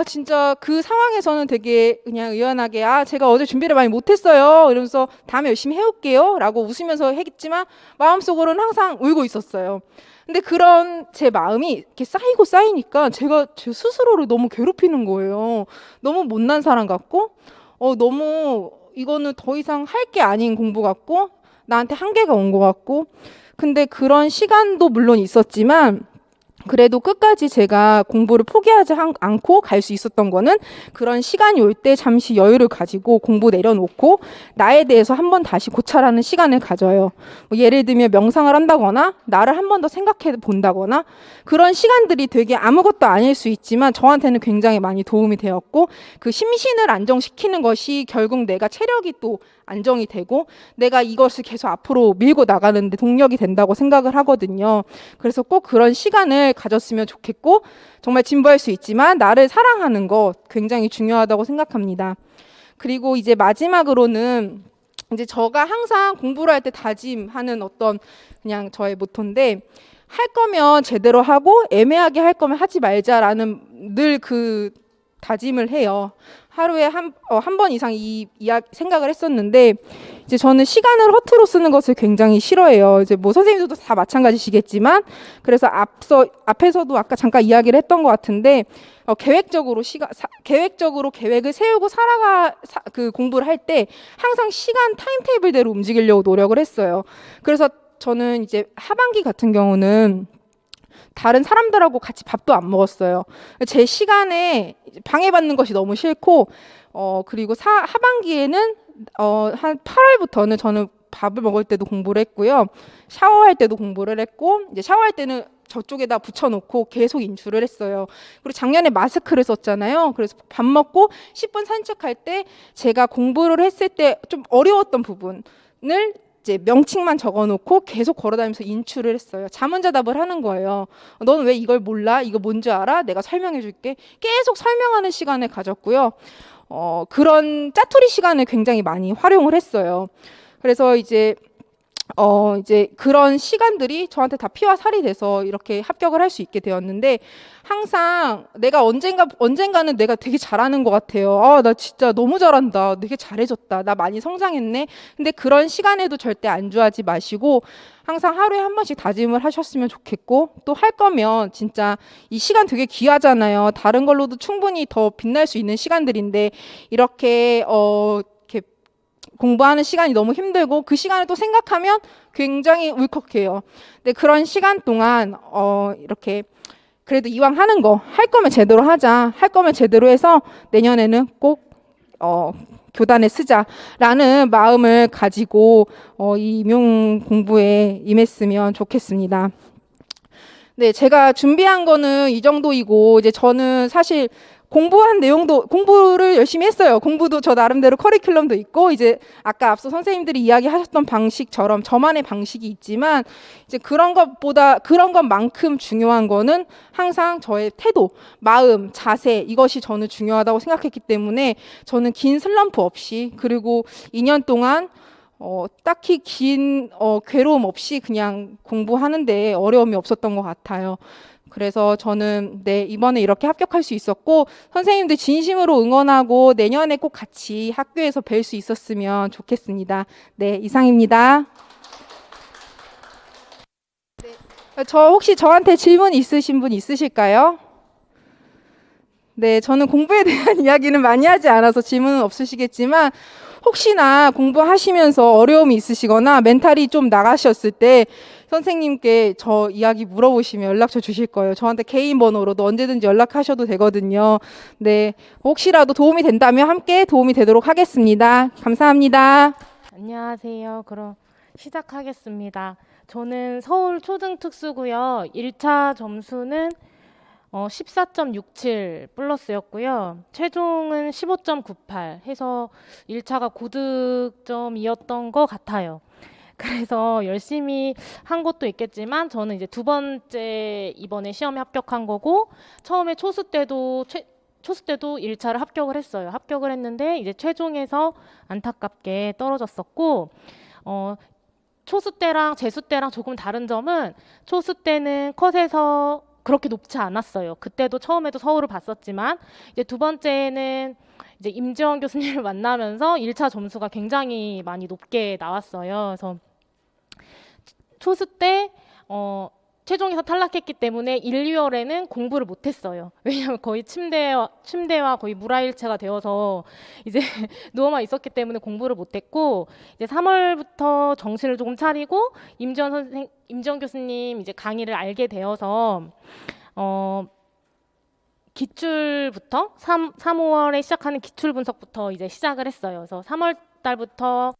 진짜 그 상황에서는 되게 그냥 의연하게 제가 어제 준비를 많이 못했어요. 이러면서 다음에 열심히 해올게요. 라고 웃으면서 했지만 마음속으로는 항상 울고 있었어요. 근데 그런 제 마음이 이렇게 쌓이고 쌓이니까 제가 제 스스로를 너무 괴롭히는 거예요. 너무 못난 사람 같고 너무 이거는 더 이상 할 게 아닌 공부 같고 나한테 한계가 온 것 같고 근데 그런 시간도 물론 있었지만 그래도 끝까지 제가 공부를 포기하지 않고 갈 수 있었던 거는 그런 시간이 올 때 잠시 여유를 가지고 공부 내려놓고 나에 대해서 한번 다시 고찰하는 시간을 가져요. 뭐 예를 들면 명상을 한다거나 나를 한 번 더 생각해 본다거나 그런 시간들이 되게 아무것도 아닐 수 있지만 저한테는 굉장히 많이 도움이 되었고 그 심신을 안정시키는 것이 결국 내가 체력이 또 안정이 되고 내가 이것을 계속 앞으로 밀고 나가는 데 동력이 된다고 생각을 하거든요. 그래서 꼭 그런 시간을 가졌으면 좋겠고 정말 진부할 수 있지만 나를 사랑하는 것 굉장히 중요하다고 생각합니다. 그리고 이제 마지막으로는 이제 제가 항상 공부를 할 때 다짐하는 어떤 그냥 저의 모토인데 할 거면 제대로 하고 애매하게 할 거면 하지 말자라는 늘 그 다짐을 해요. 하루에 한 번 이상 생각을 했었는데 이제 저는 시간을 허투루 쓰는 것을 굉장히 싫어해요. 이제 뭐 선생님들도 다 마찬가지시겠지만 그래서 앞에서도 아까 잠깐 이야기를 했던 것 같은데 계획적으로 계획을 세우고 그 공부를 할 때 항상 시간 타임테이블대로 움직이려고 노력을 했어요. 그래서 저는 이제 하반기 같은 경우는 다른 사람들하고 같이 밥도 안 먹었어요. 제 시간에 방해받는 것이 너무 싫고 그리고 하반기에는 한 8월부터는 저는 밥을 먹을 때도 공부를 했고요. 샤워할 때도 공부를 했고 이제 샤워할 때는 저쪽에다 붙여놓고 계속 인출을 했어요. 그리고 작년에 마스크를 썼잖아요. 그래서 밥 먹고 10분 산책할 때 제가 공부를 했을 때 좀 어려웠던 부분을 이제 명칭만 적어놓고 계속 걸어다니면서 인출을 했어요. 자문자답을 하는 거예요. 너는 왜 이걸 몰라? 이거 뭔지 알아? 내가 설명해줄게. 계속 설명하는 시간을 가졌고요. 그런 짜투리 시간을 굉장히 많이 활용을 했어요. 그래서 이제 그런 시간들이 저한테 다 피와 살이 돼서 이렇게 합격을 할 수 있게 되었는데 항상 내가 언젠가는 내가 되게 잘하는 것 같아요. 나 진짜 너무 잘한다. 되게 잘해졌다. 나 많이 성장했네. 근데 그런 시간에도 절대 안주하지 마시고 항상 하루에 한 번씩 다짐을 하셨으면 좋겠고 또 할 거면 진짜 이 시간 되게 귀하잖아요. 다른 걸로도 충분히 더 빛날 수 있는 시간들인데 이렇게 공부하는 시간이 너무 힘들고 그 시간을 또 생각하면 굉장히 울컥해요. 근데 그런 시간 동안 이렇게 그래도 이왕 하는 거 할 거면 제대로 하자. 할 거면 제대로 해서 내년에는 꼭 교단에 쓰자라는 마음을 가지고 이 임용 공부에 임했으면 좋겠습니다. 네, 제가 준비한 거는 이 정도이고 이제 저는 사실 공부한 내용도 공부를 열심히 했어요. 공부도 저 나름대로 커리큘럼도 있고 이제 아까 앞서 선생님들이 이야기하셨던 방식처럼 저만의 방식이 있지만 이제 그런 것만큼 중요한 거는 항상 저의 태도, 마음, 자세 이것이 저는 중요하다고 생각했기 때문에 저는 긴 슬럼프 없이 그리고 2년 동안 딱히 긴 괴로움 없이 그냥 공부하는데 어려움이 없었던 것 같아요. 그래서 저는 이번에 이렇게 합격할 수 있었고 선생님들 진심으로 응원하고 내년에 꼭 같이 학교에서 뵐 수 있었으면 좋겠습니다. 네, 이상입니다. 저 혹시 저한테 질문 있으신 분 있으실까요? 네, 저는 공부에 대한 이야기는 많이 하지 않아서 질문은 없으시겠지만 혹시나 공부하시면서 어려움이 있으시거나 멘탈이 좀 나가셨을 때 선생님께 저 이야기 물어보시면 연락처 주실 거예요. 저한테 개인 번호로도 언제든지 연락하셔도 되거든요. 네, 혹시라도 도움이 된다면 함께 도움이 되도록 하겠습니다. 감사합니다. 안녕하세요. 그럼 시작하겠습니다. 저는 서울 초등특수고요. 1차 점수는 14.67 플러스였고요. 최종은 15.98 해서 1차가 고득점이었던 것 같아요. 그래서 열심히 한 것도 있겠지만 저는 이제 두 번째 이번에 시험에 합격한 거고 처음에 초수 때도 1차를 합격을 했어요. 합격을 했는데 이제 최종에서 안타깝게 떨어졌었고 초수 때랑 재수 때랑 조금 다른 점은 초수 때는 컷에서 그렇게 높지 않았어요. 그때도 처음에도 서울을 봤었지만 이제 두 번째는 이제 임지원 교수님을 만나면서 1차 점수가 굉장히 많이 높게 나왔어요. 그래서 초수 때 최종에서 탈락했기 때문에 1, 2월에는 공부를 못했어요. 왜냐하면 거의 침대와 거의 물화일체가 되어서 이제 누워만 있었기 때문에 공부를 못했고 이제 3월부터 정신을 조금 차리고 임지원 교수님 이제 강의를 알게 되어서 기출부터 3, 5월에 시작하는 기출 분석부터 이제 시작을 했어요. 그래서 3월 달부터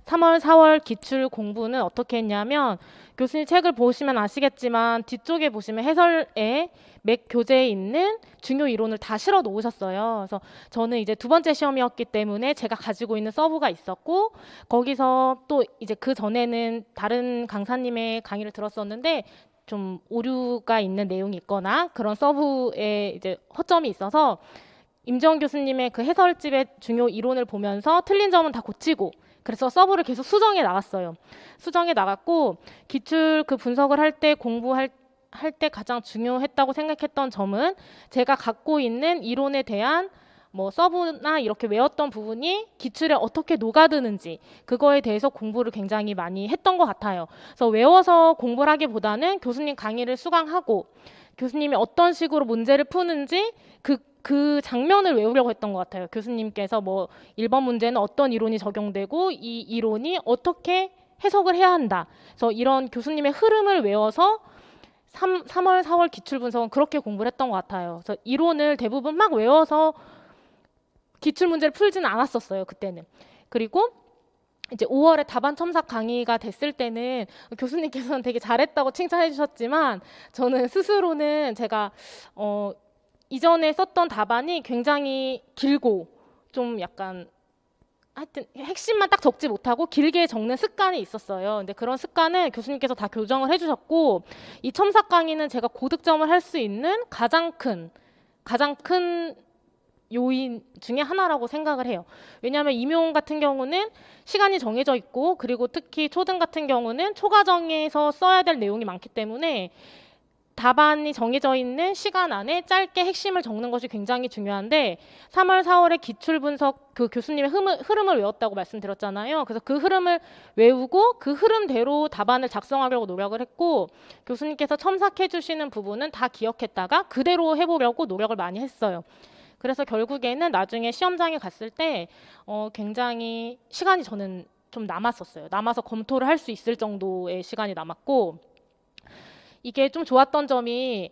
3월, 4월 기출 공부는 어떻게 했냐면 교수님 책을 보시면 아시겠지만 뒤쪽에 보시면 해설에 매 교재에 있는 중요 이론을 다 실어 놓으셨어요. 그래서 저는 이제 두 번째 시험이었기 때문에 제가 가지고 있는 서브가 있었고 거기서 또 이제 그 전에는 다른 강사님의 강의를 들었었는데 좀 오류가 있는 내용이 있거나 그런 서브에 이제 허점이 있어서 임지원 교수님의 그 해설집의 중요 이론을 보면서 틀린 점은 다 고치고 그래서 서브를 계속 수정해 나갔어요. 수정해 나갔고 기출 그 분석을 할 때 공부할 때 가장 중요했다고 생각했던 점은 제가 갖고 있는 이론에 대한 뭐 서브나 이렇게 외웠던 부분이 기출에 어떻게 녹아드는지 그거에 대해서 공부를 굉장히 많이 했던 것 같아요. 그래서 외워서 공부를 하기보다는 교수님 강의를 수강하고 교수님이 어떤 식으로 문제를 푸는지 그 장면을 외우려고 했던 것 같아요. 교수님께서 뭐 1번 문제는 어떤 이론이 적용되고 이 이론이 어떻게 해석을 해야 한다. 그래서 이런 교수님의 흐름을 외워서 3월, 4월 기출 분석은 그렇게 공부를 했던 것 같아요. 그래서 이론을 대부분 막 외워서 기출 문제를 풀지는 않았었어요. 그때는. 그리고 이제 5월에 답안 첨삭 강의가 됐을 때는 교수님께서는 되게 잘했다고 칭찬해 주셨지만 저는 스스로는 제가 이전에 썼던 답안이 굉장히 길고 좀 약간 하여튼 핵심만 딱 적지 못하고 길게 적는 습관이 있었어요. 근데 그런 습관을 교수님께서 다 교정을 해주셨고 이 첨삭 강의는 제가 고득점을 할 수 있는 가장 큰 요인 중에 하나라고 생각을 해요. 왜냐하면 임용 같은 경우는 시간이 정해져 있고 그리고 특히 초등 같은 경우는 초과정에서 써야 될 내용이 많기 때문에 답안이 정해져 있는 시간 안에 짧게 핵심을 적는 것이 굉장히 중요한데 3월, 4월에 기출 분석 그 교수님의 흐름을 외웠다고 말씀드렸잖아요. 그래서 그 흐름을 외우고 그 흐름대로 답안을 작성하려고 노력을 했고 교수님께서 첨삭해 주시는 부분은 다 기억했다가 그대로 해보려고 노력을 많이 했어요. 그래서 결국에는 나중에 시험장에 갔을 때 굉장히 시간이 저는 좀 남았었어요. 남아서 검토를 할 수 있을 정도의 시간이 남았고 이게 좀 좋았던 점이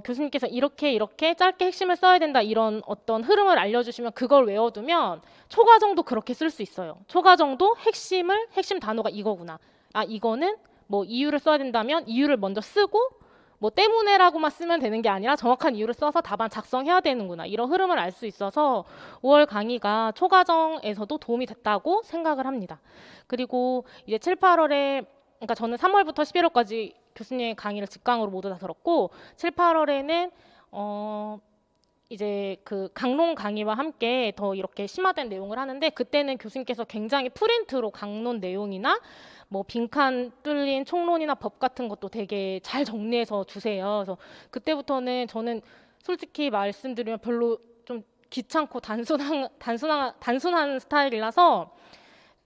교수님께서 이렇게 짧게 핵심을 써야 된다 이런 어떤 흐름을 알려주시면 그걸 외워두면 초과정도 그렇게 쓸 수 있어요. 초과정도 핵심 단어가 이거구나. 아 이거는 뭐 이유를 써야 된다면 이유를 먼저 쓰고 뭐 때문에라고만 쓰면 되는 게 아니라 정확한 이유를 써서 답안 작성해야 되는구나 이런 흐름을 알 수 있어서 5월 강의가 초과정에서도 도움이 됐다고 생각을 합니다. 그리고 이제 7, 8월에 그러니까 저는 3월부터 11월까지 교수님의 강의를 직강으로 모두 다 들었고 7, 8월에는 이제 그 강론 강의와 함께 더 이렇게 심화된 내용을 하는데 그때는 교수님께서 굉장히 프린트로 강론 내용이나 뭐 빈칸 뚫린 총론이나 법 같은 것도 되게 잘 정리해서 주세요. 그래서 그때부터는 저는 솔직히 말씀드리면 별로 좀 귀찮고 단순한 스타일이라서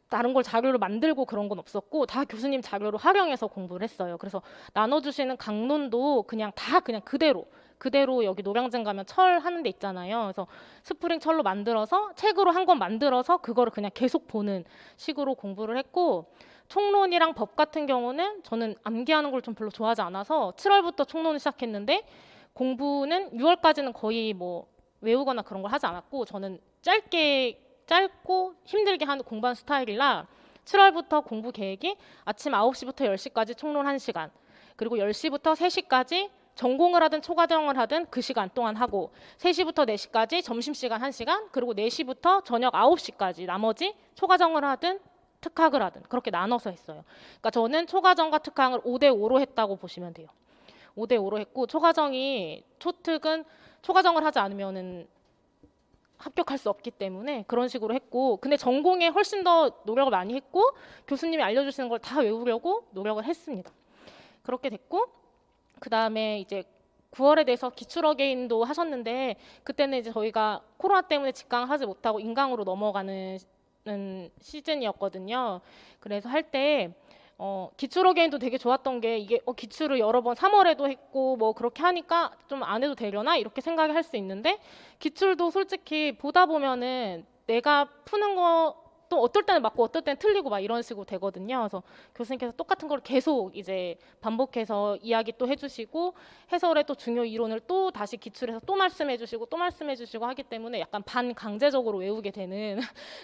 다른 걸 자료로 만들고 그런 건 없었고 다 교수님 자료로 활용해서 공부를 했어요. 그래서 나눠주시는 강론도 그냥 다 그냥 그대로 여기 노량진 가면 철 하는 데 있잖아요. 그래서 스프링 철로 만들어서 책으로 한 권 만들어서 그거를 그냥 계속 보는 식으로 공부를 했고 총론이랑 법 같은 경우는 저는 암기하는 걸 좀 별로 좋아하지 않아서 7월부터 총론을 시작했는데 공부는 6월까지는 거의 뭐 외우거나 그런 걸 하지 않았고 저는 짧고 힘들게 하는 공부하는 스타일이라 7월부터 공부 계획이 아침 9시부터 10시까지 총론 1시간 그리고 10시부터 3시까지 전공을 하든 초과정을 하든 그 시간 동안 하고 3시부터 4시까지 점심시간 1시간 그리고 4시부터 저녁 9시까지 나머지 초과정을 하든 특학을 하든 그렇게 나눠서 했어요. 그러니까 저는 초과정과 특학을 5대5로 했다고 보시면 돼요. 5대5로 했고 초과정이 초특은 초과정을 하지 않으면은 합격할 수 없기 때문에 그런 식으로 했고 근데 전공에 훨씬 더 노력을 많이 했고 교수님이 알려주시는 걸 다 외우려고 노력을 했습니다. 그렇게 됐고 그 다음에 이제 9월에 대해서 기출어게인도 하셨는데 그때는 이제 저희가 코로나 때문에 직강하지 못하고 인강으로 넘어가는 시즌이었거든요. 그래서 할 때 기출어게인도 되게 좋았던 게 이게 기출을 여러 번 3월에도 했고 뭐 그렇게 하니까 좀 안 해도 되려나 이렇게 생각을 할 수 있는데 기출도 솔직히 보다 보면은 내가 푸는 것도 어떨 때는 맞고 어떨 때는 틀리고 막 이런 식으로 되거든요. 그래서 교수님께서 똑같은 걸 계속 이제 반복해서 이야기 또 해주시고 해설의 또 중요 이론을 또 다시 기출해서 또 말씀해주시고 또 말씀해주시고 하기 때문에 약간 반강제적으로 외우게 되는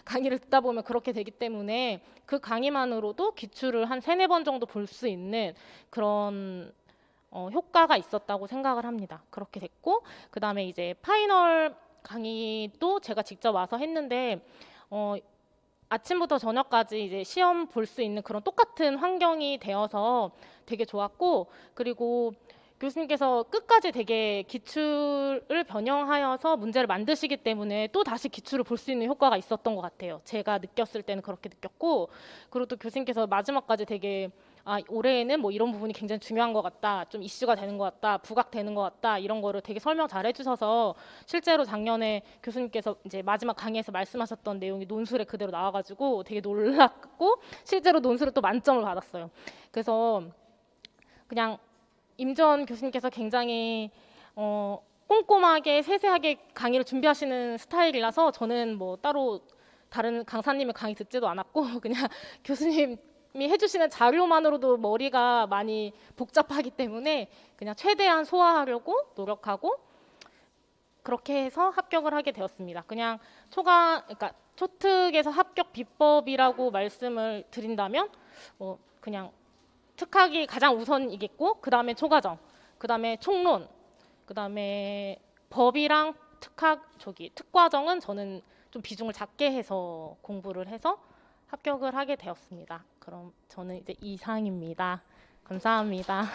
강의를 듣다 보면 그렇게 되기 때문에 그 강의만으로도 기출을 한 3, 4번 정도 볼 수 있는 그런 효과가 있었다고 생각을 합니다. 그렇게 됐고 그 다음에 이제 파이널 강의도 제가 직접 와서 했는데 아침부터 저녁까지 이제 시험 볼 수 있는 그런 똑같은 환경이 되어서 되게 좋았고 그리고 교수님께서 끝까지 되게 기출을 변형하여서 문제를 만드시기 때문에 또 다시 기출을 볼 수 있는 효과가 있었던 것 같아요. 제가 느꼈을 때는 그렇게 느꼈고 그리고 또 교수님께서 마지막까지 되게 올해에는 뭐 이런 부분이 굉장히 중요한 것 같다, 좀 이슈가 되는 것 같다, 부각되는 것 같다 이런 거를 되게 설명 잘 해주셔서 실제로 작년에 교수님께서 이제 마지막 강의에서 말씀하셨던 내용이 논술에 그대로 나와가지고 되게 놀랐고 실제로 논술에 또 만점을 받았어요. 그래서 그냥 임전 교수님께서 굉장히 꼼꼼하게 세세하게 강의를 준비하시는 스타일이라서 저는 뭐 따로 다른 강사님의 강의 듣지도 않았고 그냥 교수님이 해주시는 자료만으로도 머리가 많이 복잡하기 때문에 그냥 최대한 소화하려고 노력하고 그렇게 해서 합격을 하게 되었습니다. 그냥 그러니까 초특에서 합격 비법이라고 말씀을 드린다면 그냥 특학이 가장 우선이겠고 그 다음에 초과정, 그 다음에 총론, 그 다음에 법이랑 특과정은 저는 좀 비중을 작게 해서 공부를 해서 합격을 하게 되었습니다. 그럼 저는 이제 이상입니다. 감사합니다.